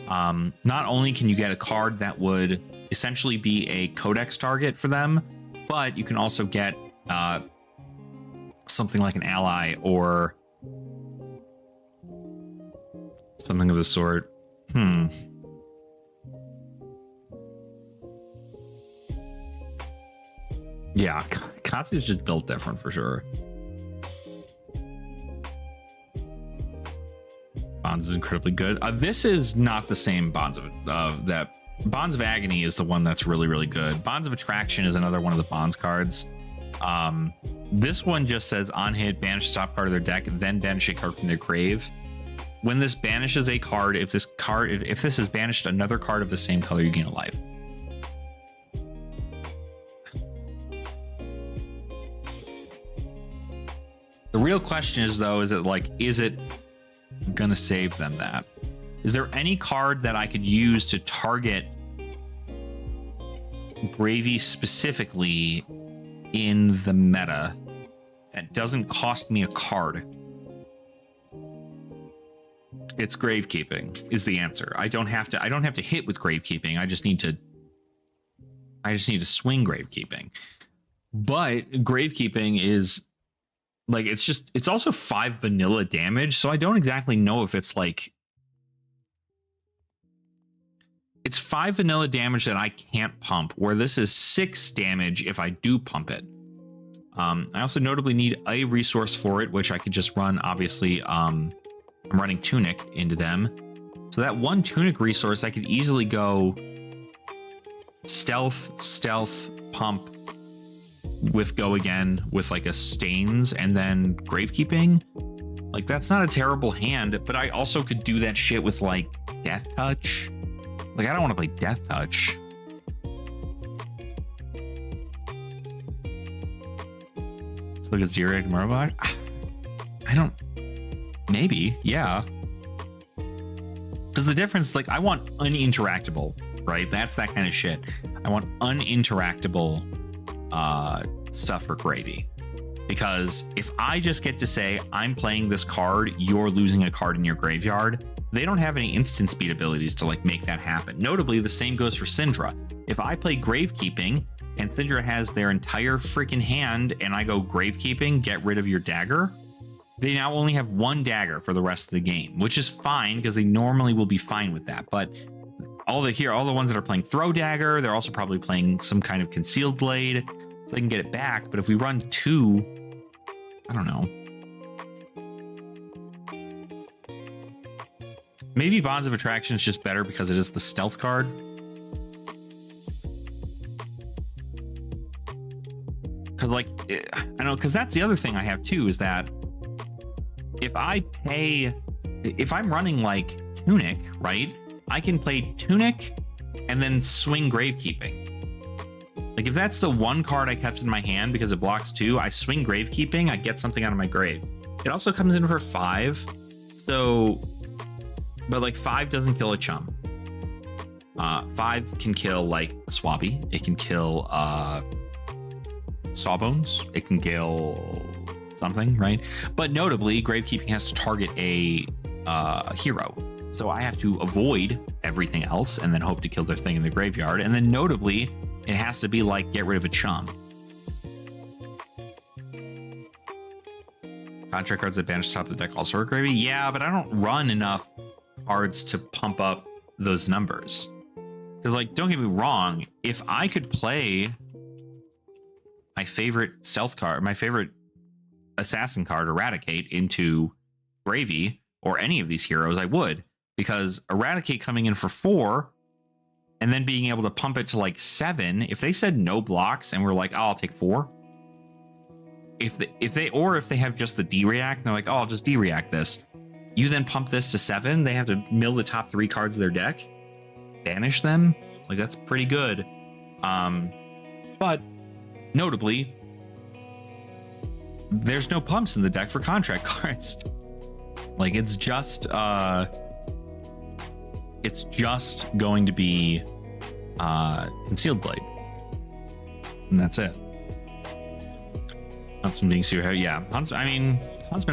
not only can you get a card that would essentially be a Codex target for them, but you can also get something like an ally or something of the sort. Yeah, Katsu's just built different for sure. Bonds is incredibly good. This is not the same Bonds of that. Bonds of Agony is the one that's really, really good. Bonds of Attraction is another one of the Bonds cards. This one just says on hit, banish top card of their deck, then banish a card from their grave. When this banishes a card, if this is banished another card of the same color, you gain a life. The real question is though, is it gonna save them that? Is there any card that I could use to target Gravy specifically in the meta that doesn't cost me a card? It's Gravekeeping is the answer. I don't have to hit with Gravekeeping. I just need to swing Gravekeeping. But Gravekeeping is like, it's also 5 vanilla damage, so I don't exactly know if it's it's 5 vanilla damage that I can't pump, where this is 6 damage if I do pump it. I also notably need a resource for it, which I could just run. Obviously, I'm running Tunic into them. So that 1 Tunic resource, I could easily go stealth, pump with go again with like a Stains and then Gravekeeping. Like, that's not a terrible hand, but I also could do that shit with like Death Touch. Like, I don't want to play Death Touch. Let's look at Zero Murloc. I don't. Maybe, yeah. Because the difference, like, I want uninteractable, right? That's that kind of shit. I want uninteractable stuff for Gravy. Because if I just get to say, I'm playing this card, you're losing a card in your graveyard, they don't have any instant speed abilities to like make that happen. Notably, the same goes for Syndra. If I play Gravekeeping and Syndra has their entire freaking hand and I go Gravekeeping, get rid of your dagger, they now only have 1 dagger for the rest of the game, which is fine because they normally will be fine with that. But all the ones that are playing Throw Dagger, they're also probably playing some kind of Concealed Blade, so they can get it back. But if we run 2, I don't know. Maybe Bonds of Attraction is just better because it is the stealth card. Because, like, I know, because that's the other thing I have too, is that if I'm running like Tunic, right? I can play Tunic and then swing Gravekeeping. Like, if that's the 1 card I kept in my hand because it blocks 2, I swing Gravekeeping, I get something out of my grave. It also comes in for 5. So, but like 5 doesn't kill a chum. 5 can kill like a Swabby. It can kill Sawbones. It can kill something, right? But notably, Gravekeeping has to target a hero. So I have to avoid everything else and then hope to kill their thing in the graveyard. And then notably, it has to be like get rid of a chum. Contract cards that banish top of the deck also are gravy. Yeah, but I don't run enough cards to pump up those numbers. Because, like, don't get me wrong, if I could play my favorite stealth card, my favorite assassin card, Eradicate, into Gravy or any of these heroes, I would. Because Eradicate coming in for 4 and then being able to pump it to like 7, if they said no blocks and we're like, oh, I'll take 4. If they have just the D-React and they're like, oh, I'll just D-React this. You then pump this to 7, they have to mill the top 3 cards of their deck, banish them. Like, that's pretty good. But notably, there's no pumps in the deck for contract cards. Like, it's just going to be Concealed Blade, and that's it. Huntsman being super heavy. Yeah, Huntsman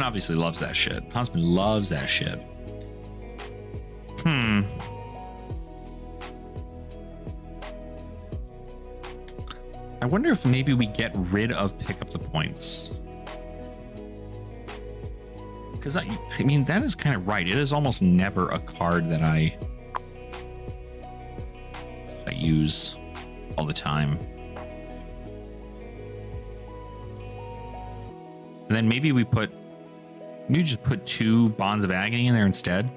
obviously loves that shit. Huntsman loves that shit. I wonder if maybe we get rid of Pick Up the Points. Because, I mean, that is kind of right. It is almost never a card that I use all the time. And then maybe we just put 2 Bonds of Agony in there instead.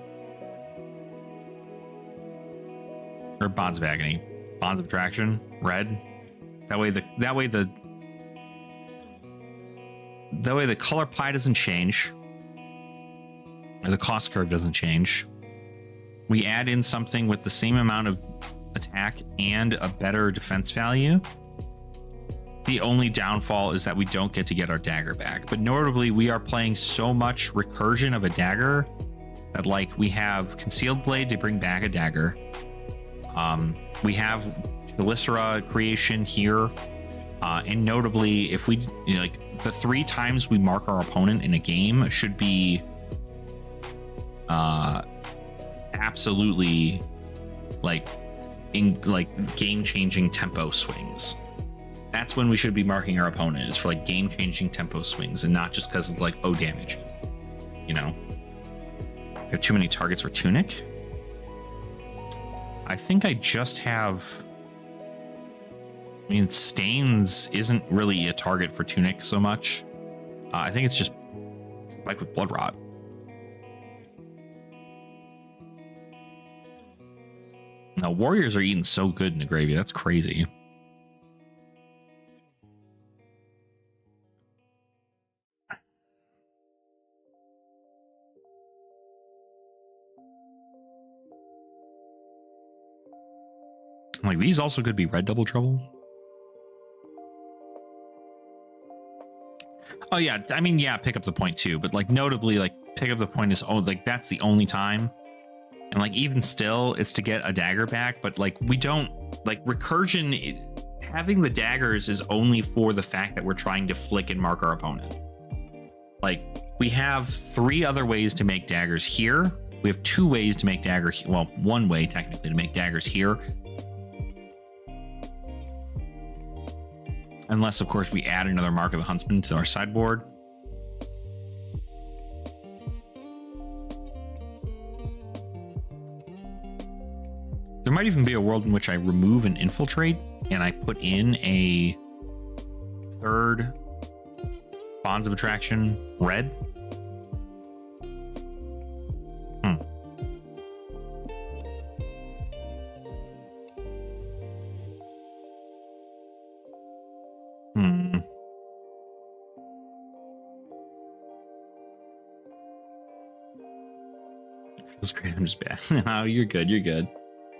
Or Bonds of Agony. Bonds of Attraction, red. That way the color pie doesn't change. Or the cost curve doesn't change. We add in something with the same amount of attack and a better defense value. The only downfall is that we don't get to get our dagger back. But notably, we are playing so much recursion of a dagger that, like, we have Concealed Blade to bring back a dagger. We have Chelicera creation here. And notably, if we, like, the 3 times we mark our opponent in a game should be absolutely game-changing tempo swings. That's when we should be marking our opponent, is for like game-changing tempo swings, and not just because it's like, oh, damage. You know? We have too many targets for Tunic? I think I just have... I mean, Stains isn't really a target for Tunic so much. I think it's just Spike with Blood Rot. No, Warriors are eating so good in the gravy. That's crazy. Like, these also could be red double trouble. Oh yeah, I mean, yeah, pick up the point too, but like notably, like pick up the point is like that's the only time, and like even still, it's to get a dagger back. But like we don't like recursion. Having the daggers is only for the fact that we're trying to flick and mark our opponent. Like we have 3 other ways to make daggers here. We have 2 ways to make dagger. Well, 1 way technically to make daggers here. Unless, of course, we add another Mark of the Huntsman to our sideboard. There might even be a world in which I remove an infiltrate and I put in a 3rd Bonds of Attraction red. Feels great. I'm just bad. No, you're good. You're good.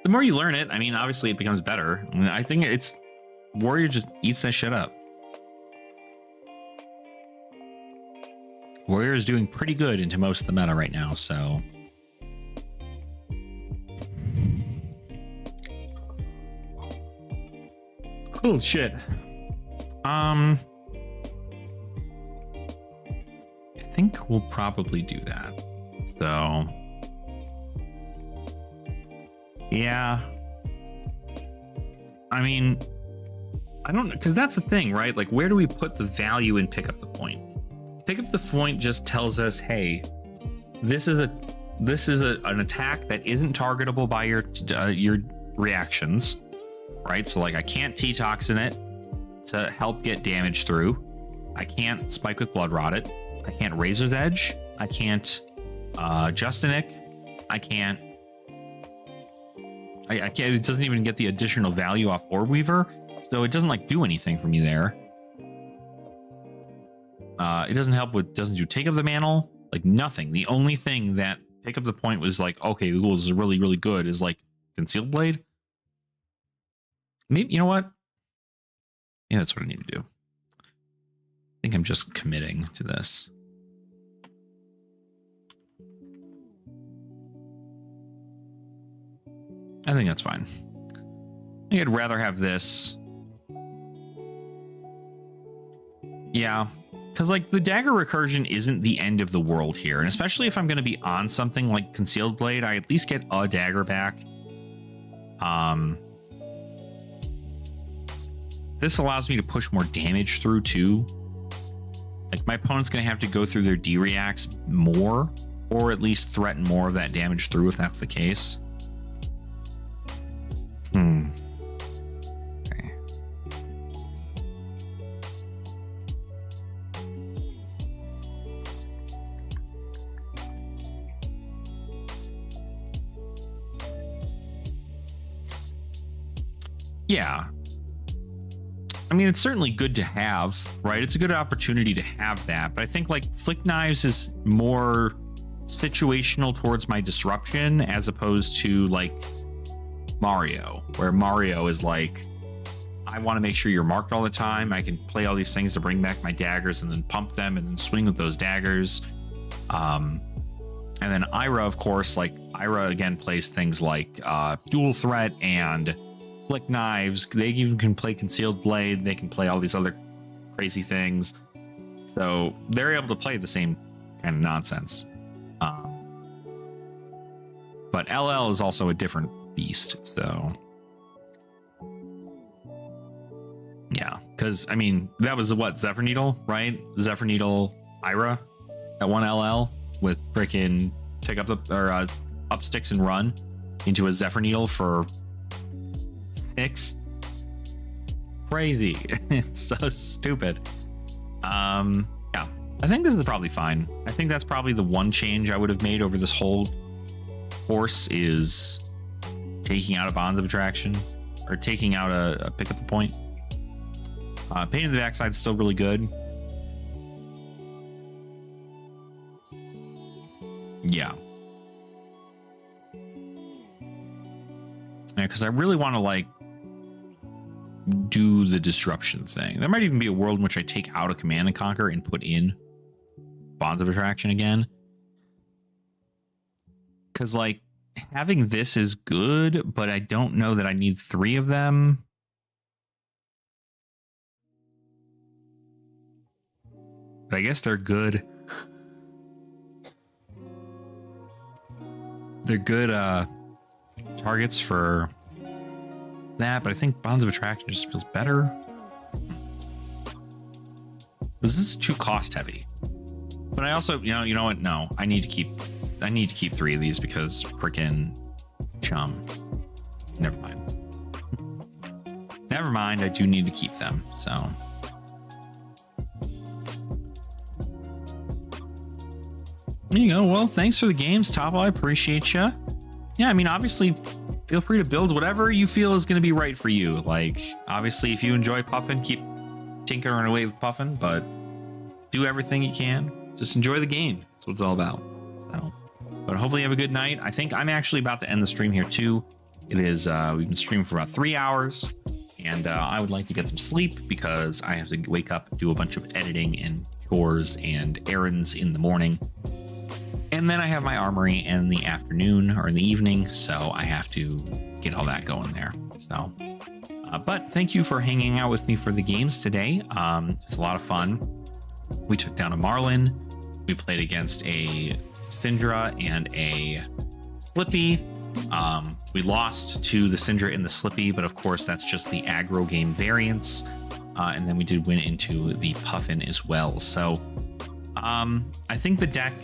The more you learn it, I mean, obviously it becomes better. I mean, I think it's Warrior just eats that shit up. Warrior is doing pretty good into most of the meta right now, so. Oh shit. I think we'll probably do that. So yeah, I mean, I don't know, because that's the thing, right? Like, where do we put the value in pick up the point? Pick up the point just tells us, hey, this is an attack that isn't targetable by your reactions, right? So like, I can't T-Toxin it to help get damage through. I can't Spike with Blood Rot it. I can't Razor's Edge. I can't Justinic. I can't. I can't. It doesn't even get the additional value off Orb Weaver, so it doesn't like do anything for me there. It doesn't help with. Doesn't do Take Up the Mantle. Like nothing. The only thing that Pick Up the Point was like, okay, cool, this is really really good. Is like Concealed Blade. Maybe, you know what? Yeah, that's what I need to do. I think I'm just committing to this. I think that's fine. I think I'd rather have this. Yeah, because like the dagger recursion isn't the end of the world here. And especially if I'm going to be on something like Concealed Blade, I at least get a dagger back. This allows me to push more damage through too. Like my opponent's going to have to go through their D-reacts more, or at least threaten more of that damage through if that's the case. Okay. Yeah. I mean, it's certainly good to have, right? It's a good opportunity to have that, but I think like Flick Knives is more situational towards my disruption as opposed to like Mario, where Mario is like, I want to make sure you're marked all the time. I can play all these things to bring back my daggers and then pump them and then swing with those daggers. And then Ira, of course, like Ira again plays things like Dual Threat and Flick Knives. They even can play Concealed Blade. They can play all these other crazy things. So they're able to play the same kind of nonsense. But LL is also a different beast, so yeah, because I mean that was what, Zephyr Needle, right? Zephyr Needle Ira at 1 LL with freaking pick up the or up sticks and run into a Zephyr Needle for picks. Crazy. It's so stupid. Yeah, I think this is probably fine. I think that's probably the one change I would have made over this whole course, is taking out a Bonds of Attraction, or taking out a pick at the point. Pain in the Backside is still really good. Yeah. Yeah, because I really want to like do the disruption thing. There might even be a world in which I take out a Command and Conquer and put in Bonds of Attraction again. Because like having this is good, but I don't know that I need 3 of them. But I guess they're good. They're good targets for that, but I think Bonds of Attraction just feels better. This is too cost heavy. But I also, you know what? No, I need to keep 3 of these because freaking chum. Never mind. Never mind. I do need to keep them. So. There you go. Well, thanks for the games, Topple. I appreciate you. Yeah, I mean, obviously, feel free to build whatever you feel is going to be right for you. Like, obviously, if you enjoy Puffin, keep tinkering away with Puffin, but do everything you can. Just enjoy the game. That's what it's all about. So, but hopefully you have a good night. I think I'm actually about to end the stream here too. It is, we've been streaming for about 3 hours, and I would like to get some sleep because I have to wake up, do a bunch of editing and chores and errands in the morning. And then I have my armory in the afternoon or in the evening, so I have to get all that going there. So, but thank you for hanging out with me for the games today. It's a lot of fun. We took down a Marlin. We played against a Syndra and a Slippy. We lost to the Syndra and the Slippy, but of course that's just the aggro game variance. And then we did win into the Puffin as well. So I think the deck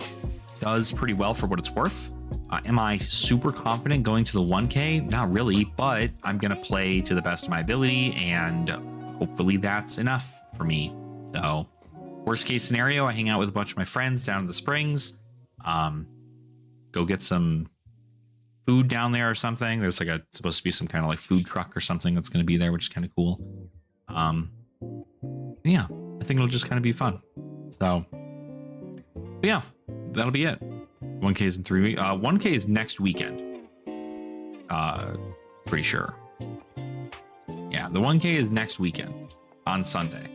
does pretty well for what it's worth. Am I super confident going to the 1K? Not really, but I'm going to play to the best of my ability, and hopefully that's enough for me. So worst case scenario, I hang out with a bunch of my friends down in the Springs, go get some food down there or something. There's like supposed to be some kind of like food truck or something that's going to be there, which is kind of cool. Yeah, I think it'll just kind of be fun. So yeah, that'll be it. 1K is in 3 weeks. 1K is next weekend. Pretty sure. Yeah, the 1K is next weekend on Sunday.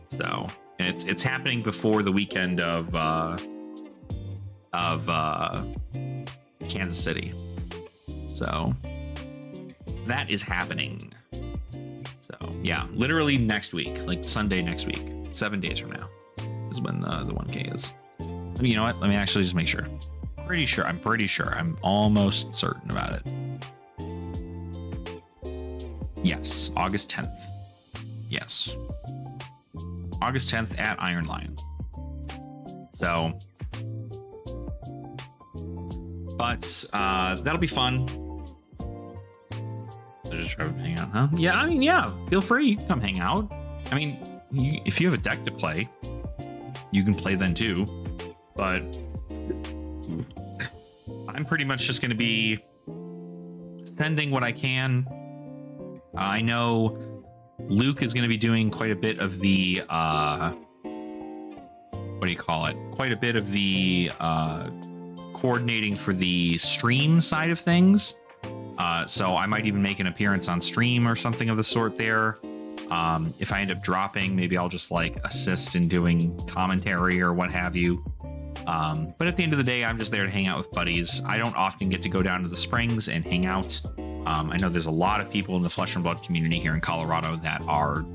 So it's happening before the weekend of Kansas City. So that is happening. So yeah, literally next week, like Sunday next week, 7 days from now is when the 1K is. You know what? Let me actually just make sure. I'm pretty sure. I'm almost certain about it. Yes, August 10th. Yes. August 10th at Iron Lion. So, but that'll be fun. So just try to hang out, huh? Yeah, I mean, yeah, feel free. You can come hang out. I mean, if you have a deck to play, you can play then too. But I'm pretty much just going to be sending what I can. I know Luke is going to be doing quite a bit of the what do you call it? Quite a bit of the coordinating for the stream side of things. So I might even make an appearance on stream or something of the sort there. If I end up dropping, maybe I'll just like assist in doing commentary or what have you. But at the end of the day, I'm just there to hang out with buddies. I don't often get to go down to the Springs and hang out. I know there's a lot of people in the Flesh and Blood community here in Colorado that are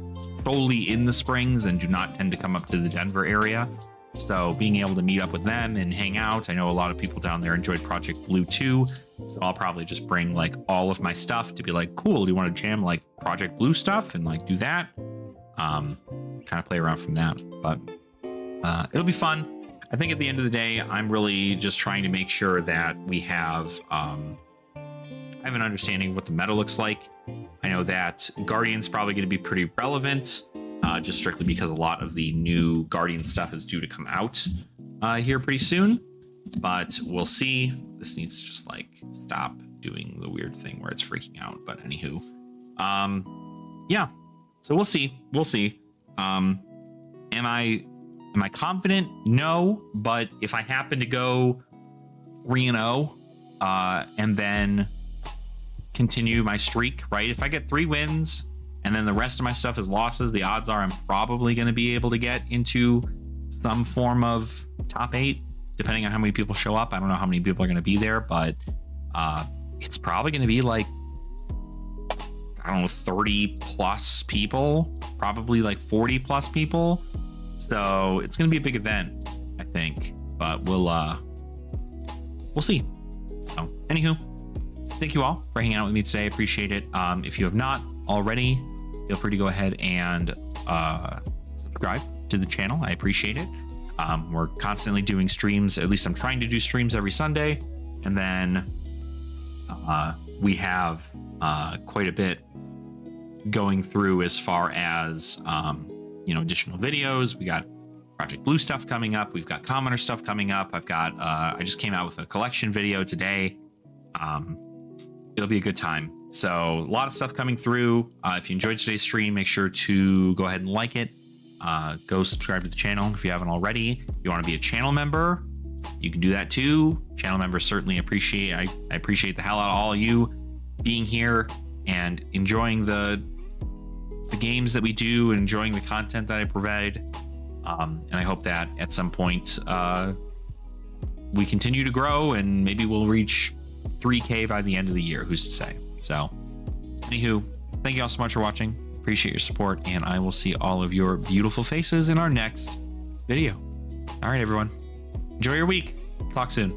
solely in the Springs and do not tend to come up to the Denver area. So being able to meet up with them and hang out, I know a lot of people down there enjoyed Project Blue too. So I'll probably just bring like all of my stuff to be like, cool, do you want to jam like Project Blue stuff and like do that? Kind of play around from that, but it'll be fun. I think at the end of the day, I'm really just trying to make sure that we have I have an understanding of what the meta looks like. I know that Guardian's probably going to be pretty relevant, just strictly because a lot of the new Guardian stuff is due to come out here pretty soon. But we'll see. This needs to just like stop doing the weird thing where it's freaking out. But anywho, yeah. So we'll see. We'll see. Am I confident? No. But if I happen to go 3-0, and then continue my streak, right? If I get 3 wins and then the rest of my stuff is losses, the odds are I'm probably going to be able to get into some form of top 8, depending on how many people show up. I don't know how many people are going to be there, but it's probably going to be like, I don't know, 30 plus people, probably like 40 plus people. So it's going to be a big event, I think, but we'll see. So anywho, thank you all for hanging out with me today. I appreciate it. If you have not already, feel free to go ahead and subscribe to the channel. I appreciate it. We're constantly doing streams. At least I'm trying to do streams every Sunday. And then we have quite a bit going through as far as, additional videos. We got Project Blue stuff coming up. We've got Commoner stuff coming up. I've got, I just came out with a collection video today. It'll be a good time. So a lot of stuff coming through. If you enjoyed today's stream, make sure to go ahead and like it. Go subscribe to the channel if you haven't already. If you want to be a channel member, you can do that too. Channel members certainly appreciate. I appreciate the hell out of all of you being here and enjoying the games that we do and enjoying the content that I provide. And I hope that at some point we continue to grow and maybe we'll reach 3K by the end of the year. Who's to say? So anywho, thank you all so much for watching. Appreciate your support, and I will see all of your beautiful faces in our next video. All right, everyone. Enjoy your week. Talk soon.